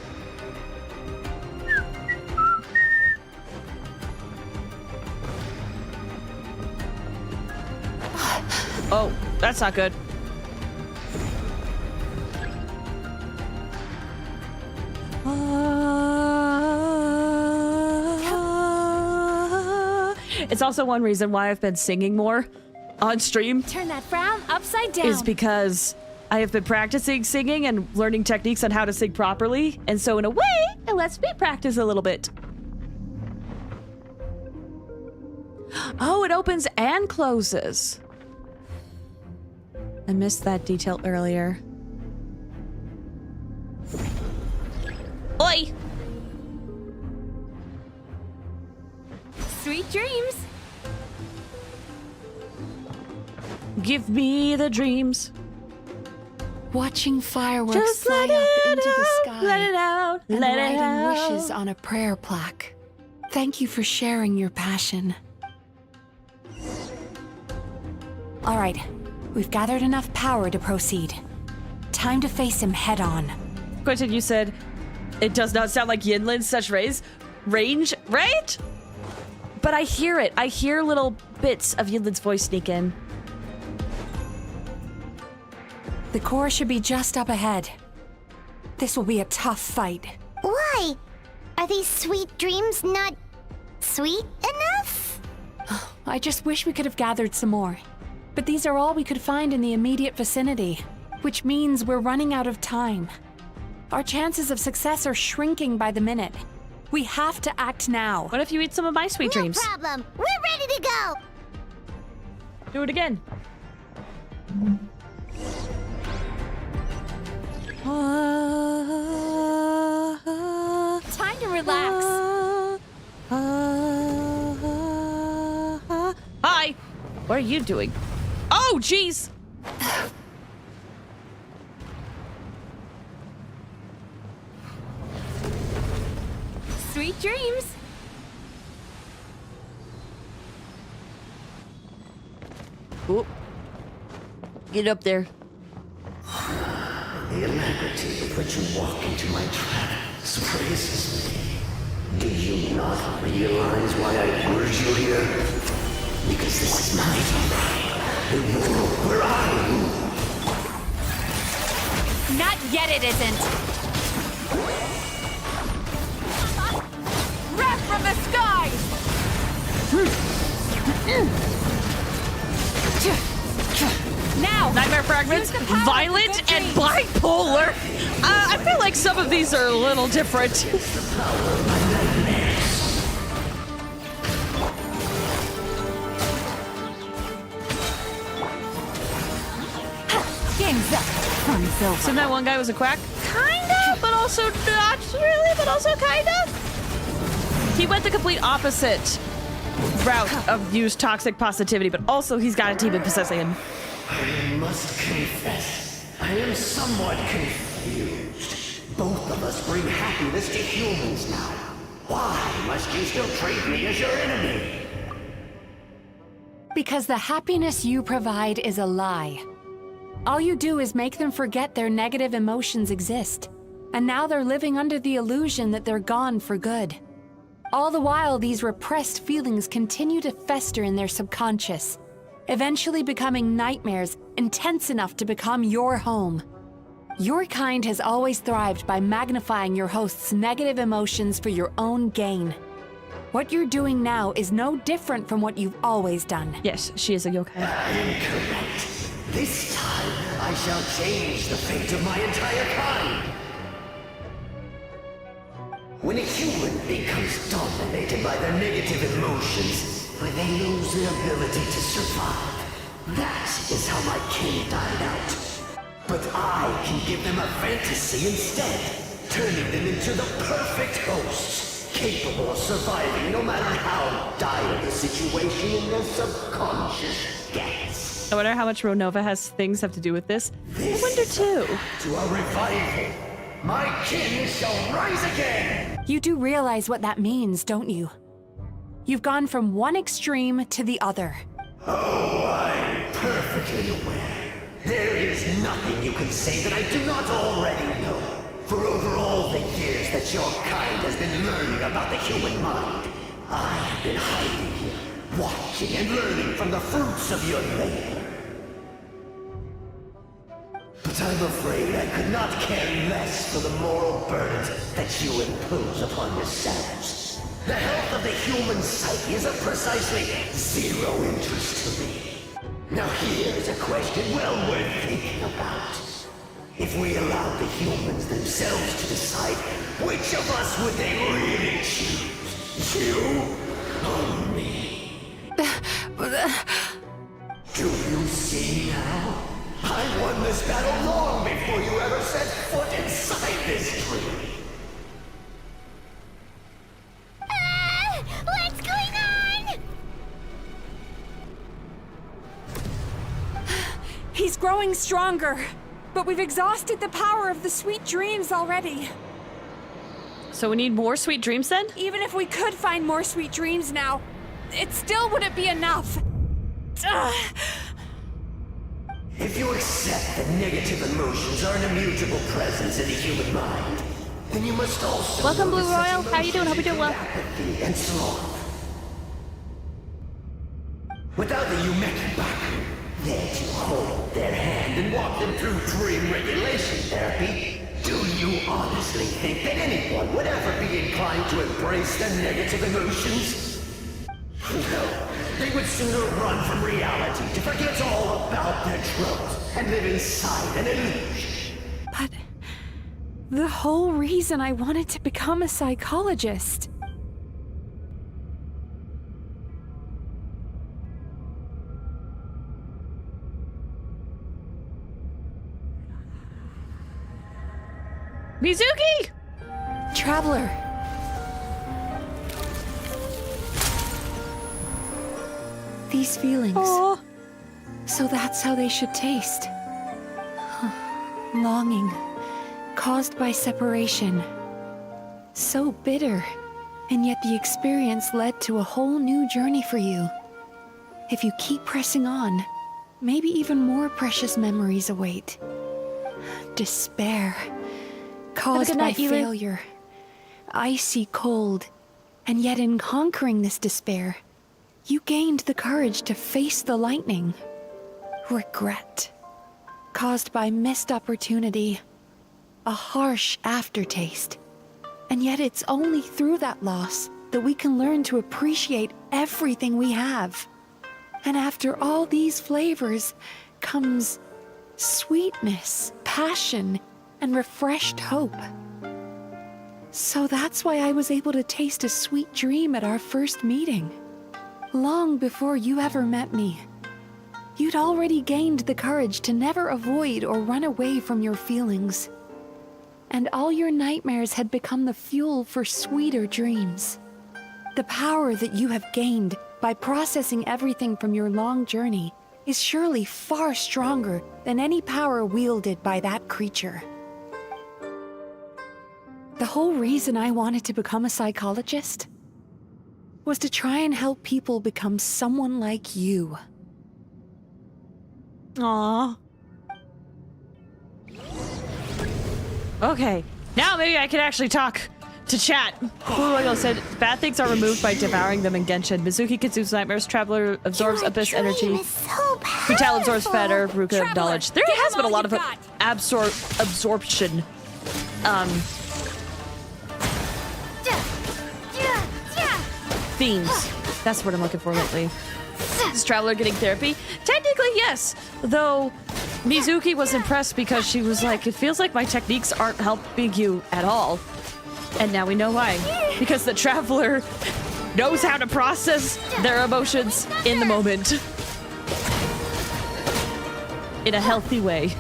Oh, that's not good. It's also one reason why I've been singing more on stream. Turn that frown upside down. Is because I have been practicing singing and learning techniques on how to sing properly. And so in a way, it lets me practice a little bit. Oh, it opens and closes. I missed that detail earlier. Oi! Sweet dreams! Give me the dreams. Watching fireworks Just fly let up it into the out, sky. let it out, and let it writing out. wishes on a prayer plaque. Thank you for sharing your passion. All right, we've gathered enough power to proceed. Time to face him head on. Quentin, you said it does not sound like Yinlin's such range, right? But I hear it. I hear little bits of Yinlin's voice sneak in. The core should be just up ahead. This will be a tough fight. Why? Are these sweet dreams not sweet enough? I just wish we could have gathered some more. But these are all we could find in the immediate vicinity, which means we're running out of time. Our chances of success are shrinking by the minute. We have to act now. What if you eat some of my sweet dreams? No problem. We're ready to go. Do it again. Time to relax. Hi. What are you doing? Oh, jeez. Sweet dreams. Oop. Get up there. The alacrity with which you walk into my trap surprises me. Do you not realize why I lured you here? Because this is my domain, the world where I rule. Not yet, it isn't. Wrath from the skies! Now! Nightmare fragments, violent, and bipolar. I feel like some of these are a little different. Game's up. Fun's over. So that one guy was a quack? Kinda, but also not really, but also kinda. He went the complete opposite route of use toxic positivity, but also he's got a demon possessing him. I must confess, I am somewhat confused. Both of us bring happiness to humans now. Why must you still treat me as your enemy? Because the happiness you provide is a lie. All you do is make them forget their negative emotions exist. And now they're living under the illusion that they're gone for good. All the while, these repressed feelings continue to fester in their subconscious, eventually becoming nightmares intense enough to become your home. Your kind has always thrived by magnifying your host's negative emotions for your own gain. What you're doing now is no different from what you've always done. Yes, she is a yokai. I am correct. This time, I shall change the fate of my entire kind. When a human becomes dominated by their negative emotions, when they lose their ability to survive, that is how my kin died out. But I can give them a fantasy instead, turning them into the perfect hosts, capable of surviving no matter how dire the situation in their subconscious gets. I wonder how much Ronova has things have to do with this. I wonder too. To a revival, my kin shall rise again! You do realize what that means, don't you? You've gone from one extreme to the other. Oh, I'm perfectly aware. There is nothing you can say that I do not already know. For over all the years that your kind has been learning about the human mind, I have been hiding here, watching and learning from the fruits of your labor. But I'm afraid I could not care less for the moral burdens that you impose upon yourselves. The health of the human psyche is of precisely zero interest to me. Now here's a question well worth thinking about. If we allowed the humans themselves to decide, which of us would they really choose? You or me? Do you see now? I won this battle long before you ever set foot inside this tree. What's going on? He's growing stronger, but we've exhausted the power of the sweet dreams already. So we need more sweet dreams then? Even if we could find more sweet dreams now, it still wouldn't be enough. If you accept that negative emotions are an immutable presence in the human mind, then you must also... Welcome, Blue Royal. How you doing? Hope you're doing well. ...apathy and sloth. Without the Yumeki Baku, there to hold their hand and walk them through dream regulation therapy, do you honestly think that anyone would ever be inclined to embrace their negative emotions? No. They would sooner run from reality to forget all about their troubles and live inside an illusion. But the whole reason I wanted to become a psychologist. Mizuki! Traveler. These feelings. Aww. So that's how they should taste. Longing, caused by separation. So bitter, and yet the experience led to a whole new journey for you. If you keep pressing on, maybe even more precious memories await. Despair, caused by failure. Icy cold, and yet in conquering this despair, you gained the courage to face the lightning. Regret, caused by missed opportunity, a harsh aftertaste. And yet it's only through that loss that we can learn to appreciate everything we have. And after all these flavors comes sweetness, passion, and refreshed hope. So that's why I was able to taste a sweet dream at our first meeting. Long before you ever met me. You'd already gained the courage to never avoid or run away from your feelings. And all your nightmares had become the fuel for sweeter dreams. The power that you have gained by processing everything from your long journey is surely far stronger than any power wielded by that creature. The whole reason I wanted to become a psychologist was to try and help people become someone like you. Aww. Okay, now maybe I can actually talk to chat. Furuoyo said, bad things are removed by devouring them in Genshin. Mizuki consumes nightmares, Traveler absorbs abyss energy. Vital absorbs fatter, Ruka knowledge. There has been a lot of absorption. Themes. That's what I'm looking for lately. Is Traveler getting therapy? Technically, yes. Though, Mizuki was impressed because she was like, it feels like my techniques aren't helping you at all. And now we know why. Because the Traveler knows how to process their emotions in the moment. In a healthy way.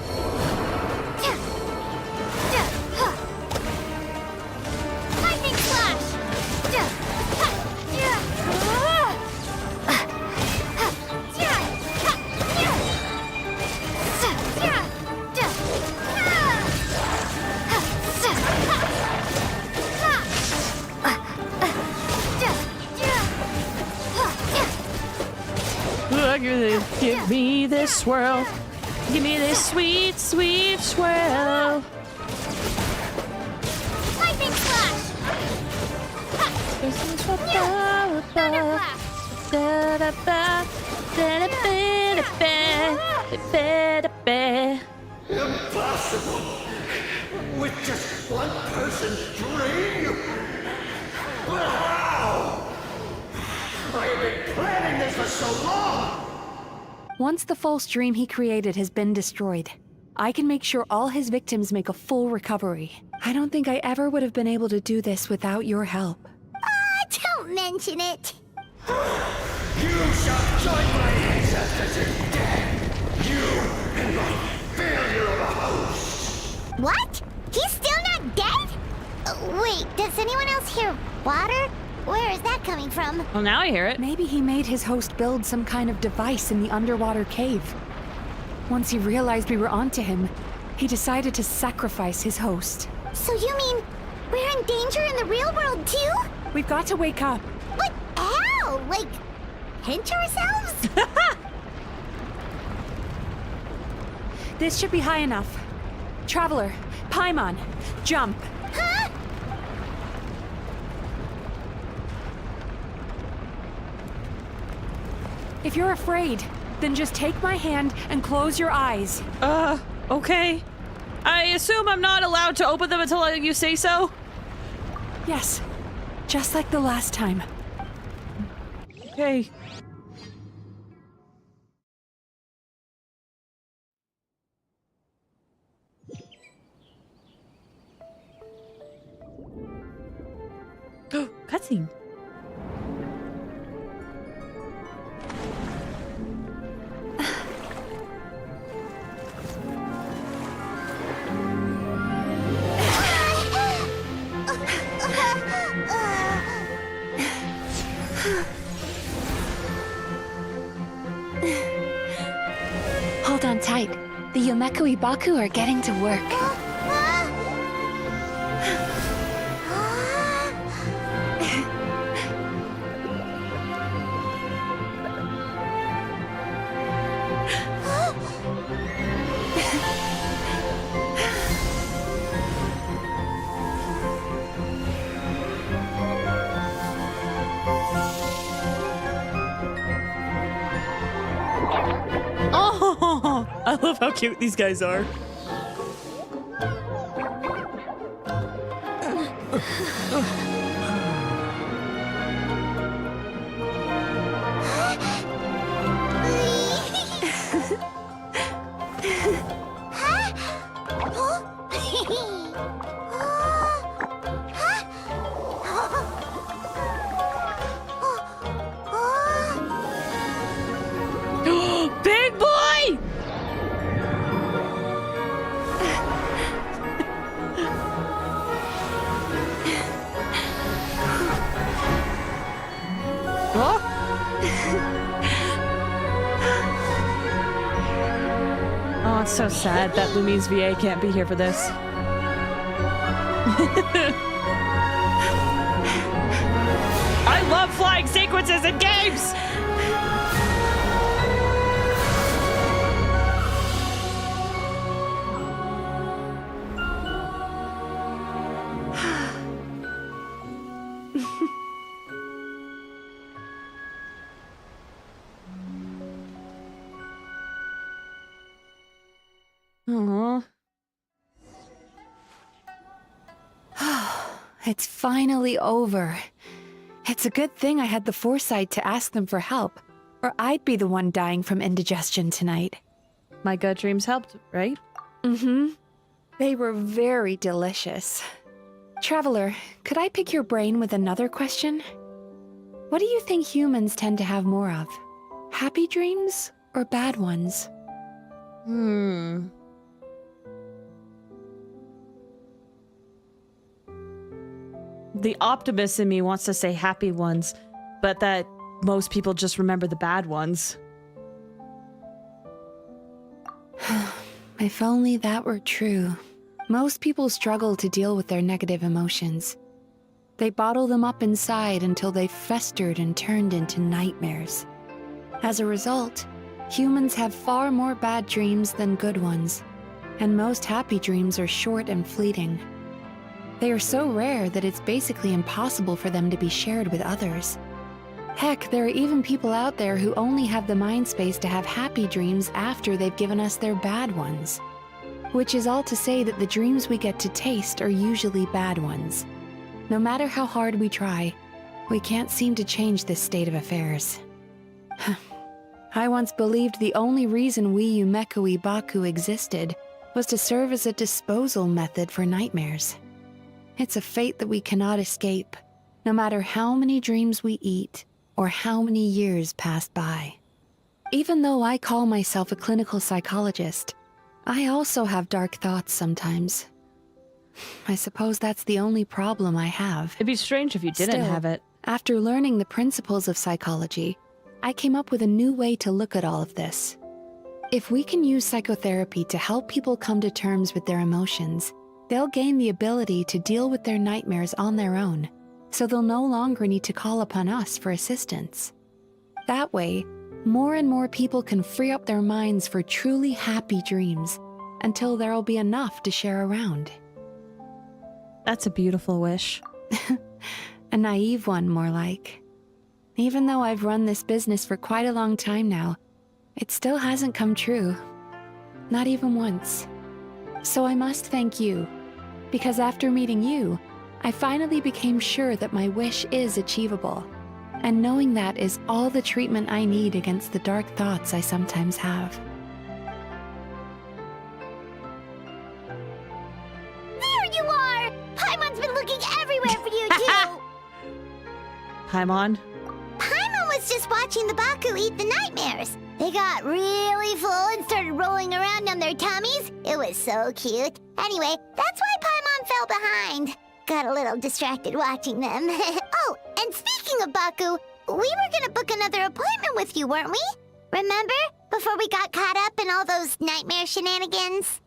Give me this swirl. Give me this sweet, sweet swirl. Lightning slash! Impossible! With just one person's dream? But how? I have been planning this for so long! Once the false dream he created has been destroyed, I can make sure all his victims make a full recovery. I don't think I ever would have been able to do this without your help. Don't mention it. You shall join my ancestors in death! You and my failure of a host! What? He's still not dead? Wait, does anyone else hear water? Where is that coming from? Well, now I hear it. Maybe he made his host build some kind of device in the underwater cave. Once he realized we were onto him, he decided to sacrifice his host. So you mean we're in danger in the real world too? We've got to wake up. But how? Like, pinch ourselves? This should be high enough. Traveler, Paimon, jump. Huh? If you're afraid, then just take my hand and close your eyes. Okay. I assume I'm not allowed to open them until you say so? Yes, just like the last time. Okay. Cutscene. Hold on tight. The Yumeko Baku are getting to work. Oh, I love how cute these guys are. Big boy! Oh, it's so sad that Lumi's VA can't be here for this. I love flying sequences in games! Aww. It's finally over. It's a good thing I had the foresight to ask them for help, or I'd be the one dying from indigestion tonight. My gut dreams helped, right? Mm-hmm. They were very delicious. Traveler, could I pick your brain with another question? What do you think humans tend to have more of? Happy dreams or bad ones? The optimist in me wants to say happy ones, but that most people just remember the bad ones. If only that were true. Most people struggle to deal with their negative emotions. They bottle them up inside until they've festered and turned into nightmares. As a result, humans have far more bad dreams than good ones, and most happy dreams are short and fleeting. They are so rare that it's basically impossible for them to be shared with others. Heck, there are even people out there who only have the mind space to have happy dreams after they've given us their bad ones. Which is all to say that the dreams we get to taste are usually bad ones. No matter how hard we try, we can't seem to change this state of affairs. I once believed the only reason we Yumeko Baku existed was to serve as a disposal method for nightmares. It's a fate that we cannot escape, no matter how many dreams we eat or how many years pass by. Even though I call myself a clinical psychologist, I also have dark thoughts sometimes. I suppose that's the only problem I have. It'd be strange if you didn't have it. After learning the principles of psychology, I came up with a new way to look at all of this. If we can use psychotherapy to help people come to terms with their emotions, they'll gain the ability to deal with their nightmares on their own, so they'll no longer need to call upon us for assistance. That way, more and more people can free up their minds for truly happy dreams until there'll be enough to share around. That's a beautiful wish. A naive one, more like. Even though I've run this business for quite a long time now, it still hasn't come true. Not even once. So I must thank you, because after meeting you, I finally became sure that my wish is achievable. And knowing that is all the treatment I need against the dark thoughts I sometimes have. There you are! Paimon's been looking everywhere for you, too! Paimon? Paimon was just watching the Baku eat the nightmares. They got really full and started rolling around on their tummies. It was so cute. Anyway, that's why Paimon fell behind. Got a little distracted watching them. Oh, and speaking of Baku, we were gonna book another appointment with you, weren't we? Remember? Before we got caught up in all those nightmare shenanigans?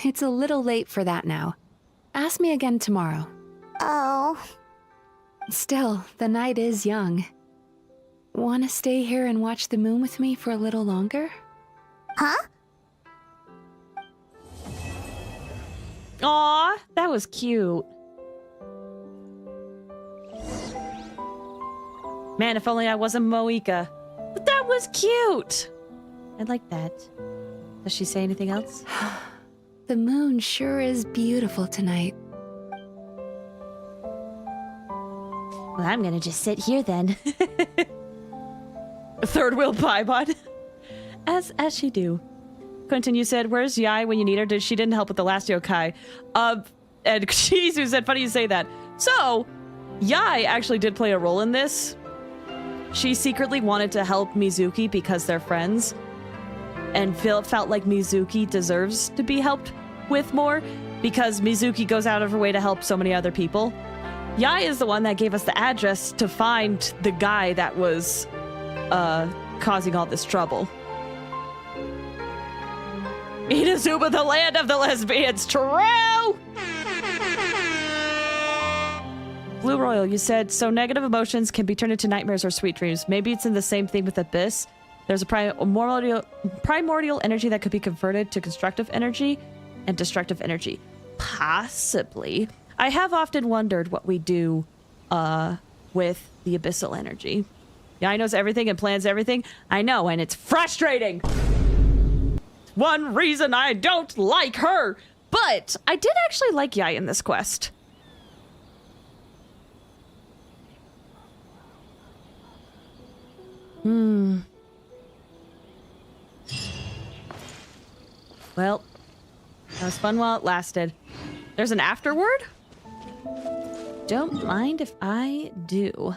It's a little late for that now. Ask me again tomorrow. Oh. Still, the night is young. Wanna stay here and watch the moon with me for a little longer? Huh? Aw, that was cute. Man, if only I wasn't Moika. But that was cute. I like that. Does she say anything else? The moon sure is beautiful tonight. Well, I'm gonna just sit here then. Third wheel Paimon. As she do. Quentin, you said, where's Yai when you need her? She didn't help with the last yokai. And Shizu said, funny you say that. So, Yai actually did play a role in this. She secretly wanted to help Mizuki because they're friends. And felt like Mizuki deserves to be helped with more because Mizuki goes out of her way to help so many other people. Yai is the one that gave us the address to find the guy that was causing all this trouble. Inazuma, the land of the lesbians, true! Blue Royal, you said, so negative emotions can be turned into nightmares or sweet dreams. Maybe it's in the same thing with Abyss. There's a primordial energy that could be converted to constructive energy and destructive energy. Possibly. I have often wondered what we do with the abyssal energy. Yai knows everything and plans everything. I know, and it's frustrating. One reason I don't like her. But I did actually like Yai in this quest. Well, that was fun while it lasted. There's an afterword? Don't mind if I do.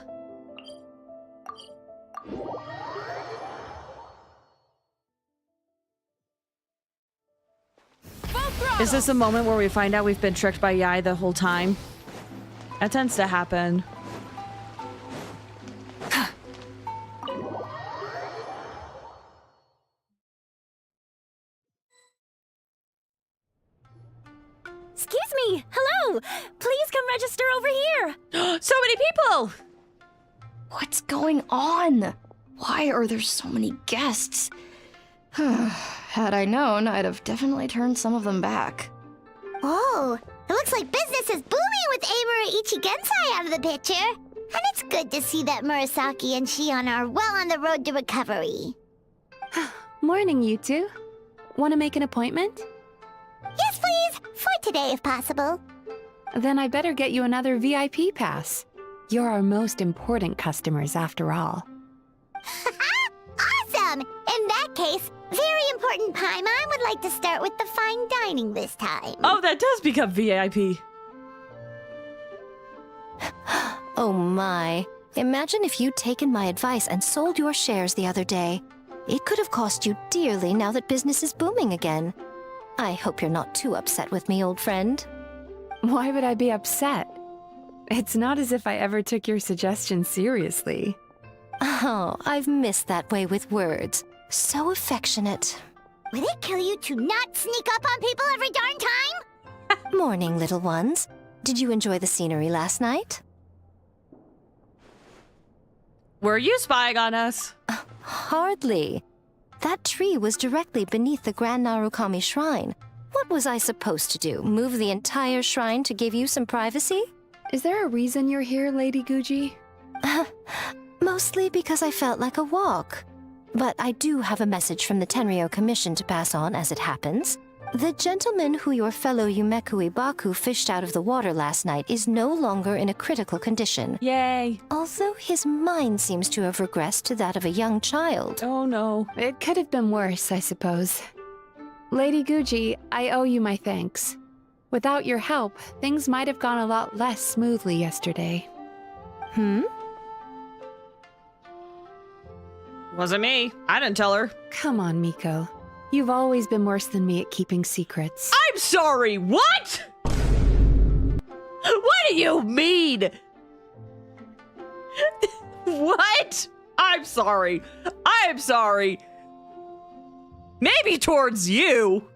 Is this a moment where we find out we've been tricked by Yai the whole time? That tends to happen. Excuse me! Hello! Please come register over here! So many people! What's going on? Why are there so many guests? Had I known, I'd have definitely turned some of them back. Oh, it looks like business is booming with Amura Ichigensai out of the picture. And it's good to see that Murasaki and Shion are well on the road to recovery. Morning, you two. Want to make an appointment? Yes, please. For today, if possible. Then I better get you another VIP pass. You're our most important customers, after all. Awesome! In that case, very important Paimon would like to start with the fine dining this time. Oh, that does become VIP. Oh my. Imagine if you'd taken my advice and sold your shares the other day. It could have cost you dearly now that business is booming again. I hope you're not too upset with me, old friend. Why would I be upset? It's not as if I ever took your suggestion seriously. Oh, I've missed that way with words. So affectionate. Would it kill you to not sneak up on people every darn time? Morning, little ones. Did you enjoy the scenery last night? Were you spying on us? Hardly. That tree was directly beneath the Grand Narukami Shrine. What was I supposed to do? Move the entire shrine to give you some privacy? Is there a reason you're here, Lady Guji? Mostly because I felt like a walk. But I do have a message from the Tenryo Commission to pass on as it happens. The gentleman who your fellow Yumeku Ibaku fished out of the water last night is no longer in a critical condition. Yay. Although his mind seems to have regressed to that of a young child. Oh no. It could have been worse, I suppose. Lady Guji, I owe you my thanks. Without your help, things might have gone a lot less smoothly yesterday. Wasn't me. I didn't tell her. Come on, Miko. You've always been worse than me at keeping secrets. I'm sorry, what? What do you mean? What? I'm sorry. I'm sorry. Maybe towards you.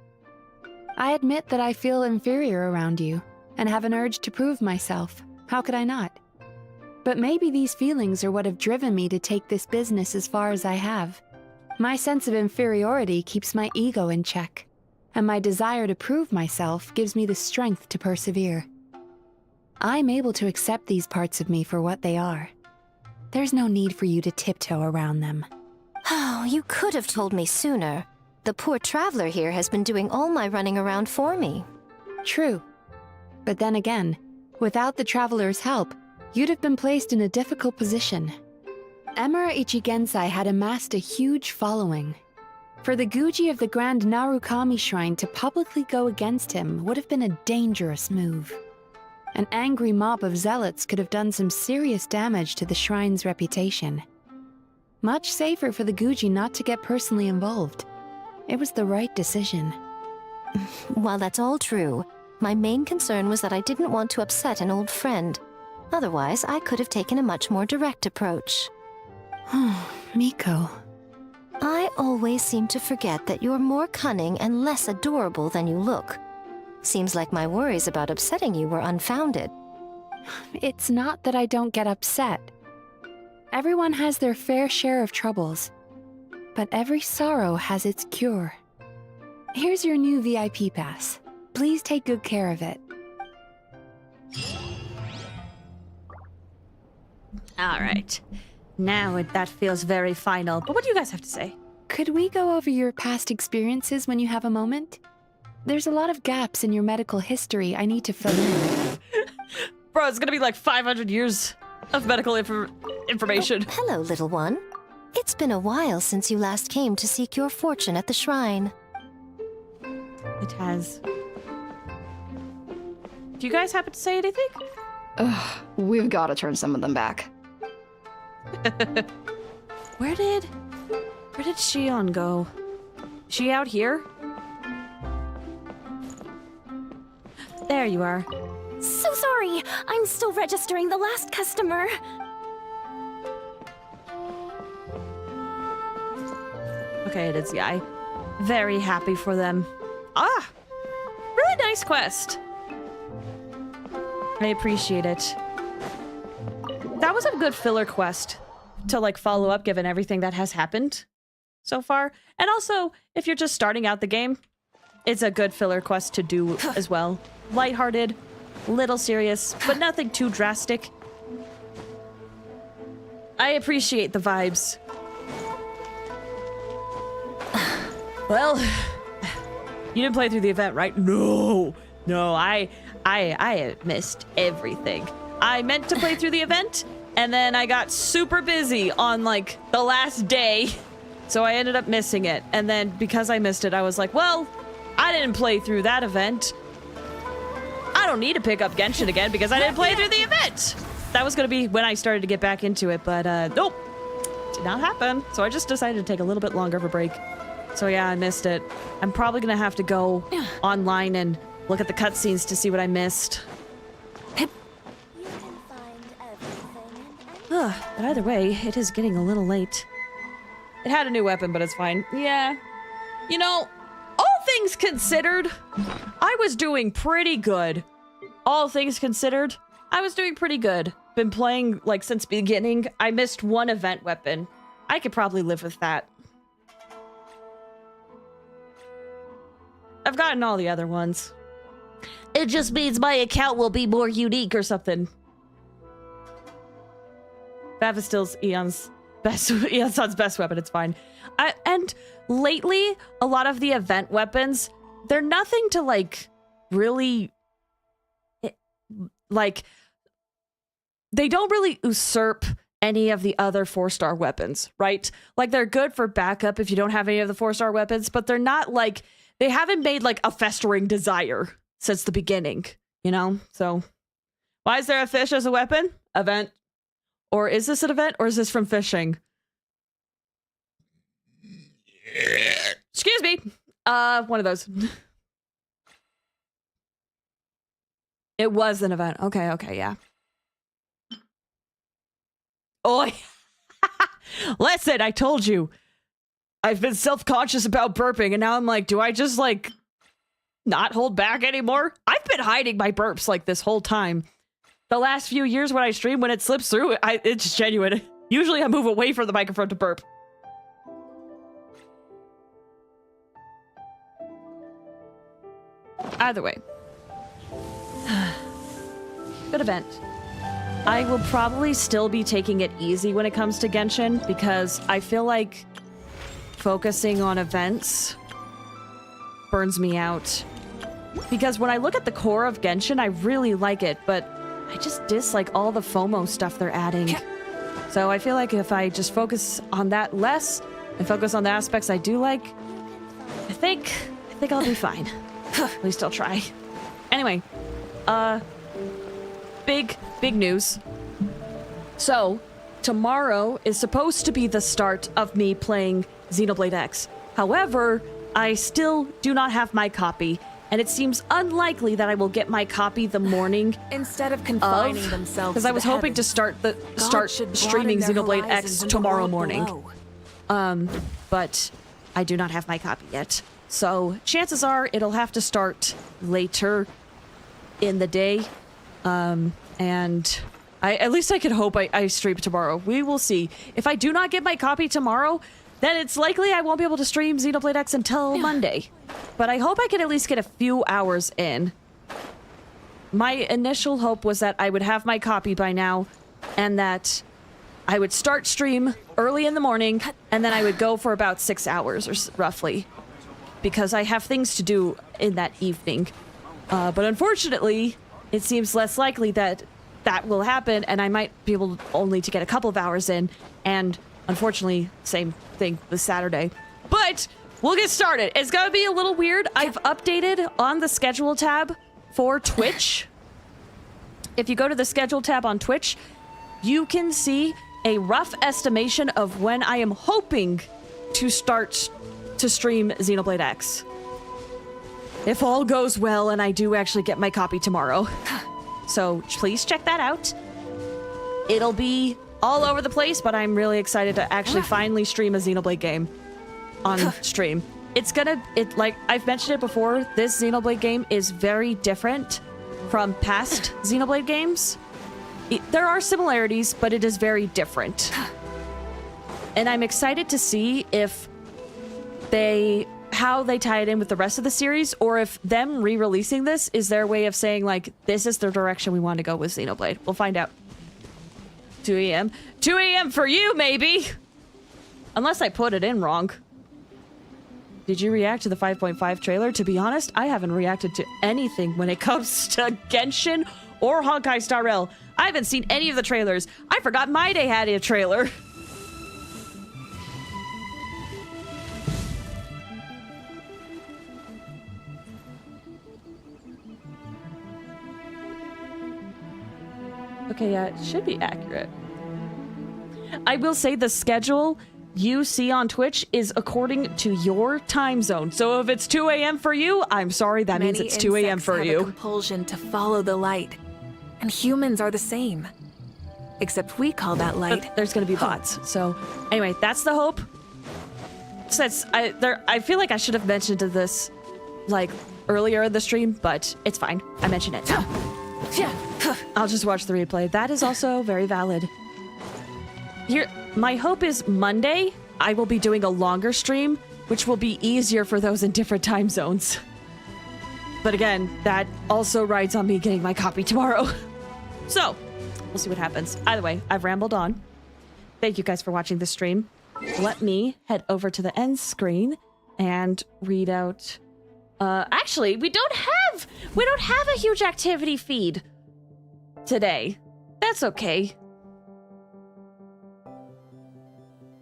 I admit that I feel inferior around you and have an urge to prove myself. How could I not? But maybe these feelings are what have driven me to take this business as far as I have. My sense of inferiority keeps my ego in check, and my desire to prove myself gives me the strength to persevere. I'm able to accept these parts of me for what they are. There's no need for you to tiptoe around them. Oh, you could have told me sooner. The poor traveler here has been doing all my running around for me. True. But then again, without the traveler's help, you'd have been placed in a difficult position. Emura Ichigensai had amassed a huge following. For the Guji of the Grand Narukami Shrine to publicly go against him would have been a dangerous move. An angry mob of zealots could have done some serious damage to the shrine's reputation. Much safer for the Guji not to get personally involved. It was the right decision. While that's all true, my main concern was that I didn't want to upset an old friend. Otherwise, I could have taken a much more direct approach. Miko. I always seem to forget that you're more cunning and less adorable than you look. Seems like my worries about upsetting you were unfounded. It's not that I don't get upset. Everyone has their fair share of troubles. But every sorrow has its cure. Here's your new VIP pass. Please take good care of it. All right. Now that feels very final. But what do you guys have to say? Could we go over your past experiences when you have a moment? There's a lot of gaps in your medical history I need to fill in. Bro, it's gonna be like 500 years of medical information. Oh, hello, little one. It's been a while since you last came to seek your fortune at the shrine. It has. Do you guys happen to say anything? Ugh, we've got to turn some of them back. Where did Shion go? Is she out here? There you are. So sorry. I'm still registering the last customer. Okay, it is Yai. Very happy for them. Ah! Really nice quest. I appreciate it. That was a good filler quest to like follow up given everything that has happened so far. And also, if you're just starting out the game, it's a good filler quest to do as well. Lighthearted, little serious, but nothing too drastic. I appreciate the vibes. Well, you didn't play through the event, right? No, I missed everything. I meant to play through the event, and then I got super busy on like the last day, so I ended up missing it. And then because I missed it, I was like, well, I didn't play through that event. I don't need to pick up Genshin again because I didn't play through the event. That was gonna be when I started to get back into it, but nope, did not happen. So I just decided to take a little bit longer of a break. So yeah, I missed it. I'm probably gonna have to go online and look at the cutscenes to see what I missed. But either way, it is getting a little late. It had a new weapon, but it's fine. Yeah. You know, all things considered, I was doing pretty good. All things considered, I was doing pretty good. Been playing, like, since beginning. I missed one event weapon. I could probably live with that. I've gotten all the other ones. It just means my account will be more unique or something. Bavastil's Eon's son's best weapon, it's fine. And lately, a lot of the event weapons, they're nothing to, like, really... Like, they don't really usurp any of the other 4-star weapons, right? Like, they're good for backup if you don't have any of the 4-star weapons, but they're not, like... They haven't made, like, a festering desire since the beginning, you know? So, why is there a fish as a weapon? Event. Or is this an event, or is this from fishing? Excuse me. One of those. It was an event. Okay, yeah. Oh, listen, I told you. I've been self-conscious about burping, and now I'm like, do I just, like, not hold back anymore? I've been hiding my burps, like, this whole time. The last few years when I stream, when it slips through, it's genuine. Usually I move away from the microphone to burp. Either way. Good event. I will probably still be taking it easy when it comes to Genshin, because I feel like focusing on events burns me out. Because when I look at the core of Genshin, I really like it, but I just dislike all the FOMO stuff they're adding. So I feel like if I just focus on that less and focus on the aspects I do like, I think I'll be fine. At least I'll try. Anyway, big news. So, tomorrow is supposed to be the start of me playing Xenoblade X. However, I still do not have my copy, and it seems unlikely that I will get my copy the morning instead of confining themselves. Because I was hoping to start streaming Xenoblade X tomorrow morning. But I do not have my copy yet. So chances are it'll have to start later in the day. And at least I can hope I stream tomorrow. We will see. If I do not get my copy tomorrow, then it's likely I won't be able to stream Xenoblade X until Monday. But I hope I can at least get a few hours in. My initial hope was that I would have my copy by now, and that I would start stream early in the morning, and then I would go for about 6 hours, or roughly. Because I have things to do in that evening. But unfortunately, it seems less likely that that will happen, and I might be able only to get a couple of hours in, and unfortunately, same thing this Saturday. But we'll get started. It's gonna be a little weird. I've updated on the schedule tab for Twitch. If you go to the schedule tab on Twitch, you can see a rough estimation of when I am hoping to start to stream Xenoblade X. If all goes well and I do actually get my copy tomorrow. So please check that out. It'll be all over the place, but I'm really excited to actually finally stream a Xenoblade game on stream. Like I've mentioned it before, this Xenoblade game is very different from past Xenoblade games. There are similarities, but it is very different. And I'm excited to see if how they tie it in with the rest of the series, or if them re-releasing this is their way of saying, like, this is the direction we want to go with Xenoblade. We'll find out. 2 a.m. 2 a.m. for you, maybe! Unless I put it in wrong. Did you react to the 5.5 trailer? To be honest, I haven't reacted to anything when it comes to Genshin or Honkai Star Rail. I haven't seen any of the trailers. I forgot My Day had a trailer. Okay, yeah, it should be accurate. I will say the schedule you see on Twitch is according to your time zone. So if it's 2 a.m. for you, I'm sorry, that means it's 2 a.m. for you. Many insects have a compulsion to follow the light, and humans are the same. Except we call that light. But there's gonna be bots. So anyway, that's the hope. Since I feel like I should have mentioned this like earlier in the stream, but it's fine. I mentioned it now. I'll just watch the replay. That is also very valid. Here, my hope is Monday, I will be doing a longer stream, which will be easier for those in different time zones. But again, that also rides on me getting my copy tomorrow. So, we'll see what happens. Either way, I've rambled on. Thank you guys for watching this stream. Let me head over to the end screen and read out... actually, we don't have a huge activity feed today. That's okay.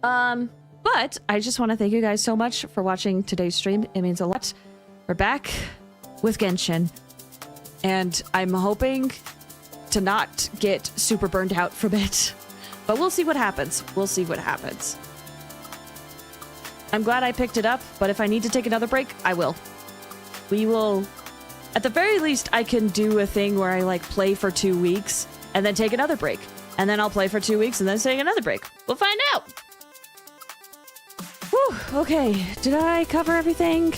But I just want to thank you guys so much for watching today's stream. It means a lot. We're back with Genshin, and I'm hoping to not get super burned out from it, but we'll see what happens. We'll see what happens. I'm glad I picked it up, but if I need to take another break, I will. We will, at the very least, I can do a thing where I like play for 2 weeks and then take another break, and then I'll play for 2 weeks and then take another break. We'll find out. Woo! Whew, okay, did I cover everything?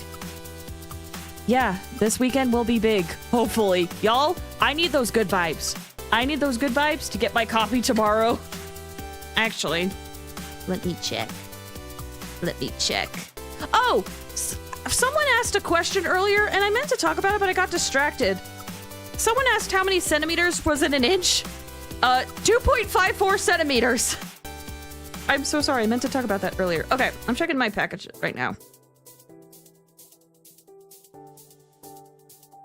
Yeah, this weekend will be big, hopefully. Y'all, I need those good vibes. I need those good vibes to get my coffee tomorrow. Actually, let me check. Oh, someone asked a question earlier, and I meant to talk about it, but I got distracted. Someone asked how many centimeters was in an inch? 2.54 centimeters. I'm so sorry, I meant to talk about that earlier. Okay, I'm checking my package right now.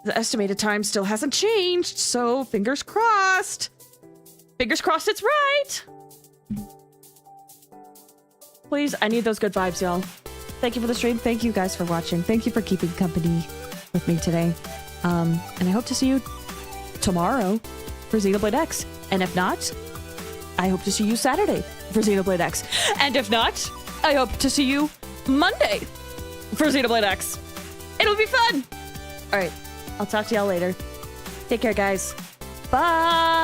The estimated time still hasn't changed, so fingers crossed. Fingers crossed it's right. Please, I need those good vibes, y'all. Thank you for the stream. Thank you guys for watching. Thank you for keeping company with me today. And I hope to see you tomorrow for Xenoblade X. And if not, I hope to see you Saturday for Xenoblade X. And if not, I hope to see you Monday for Xenoblade X. It'll be fun. All right. I'll talk to y'all later. Take care, guys. Bye.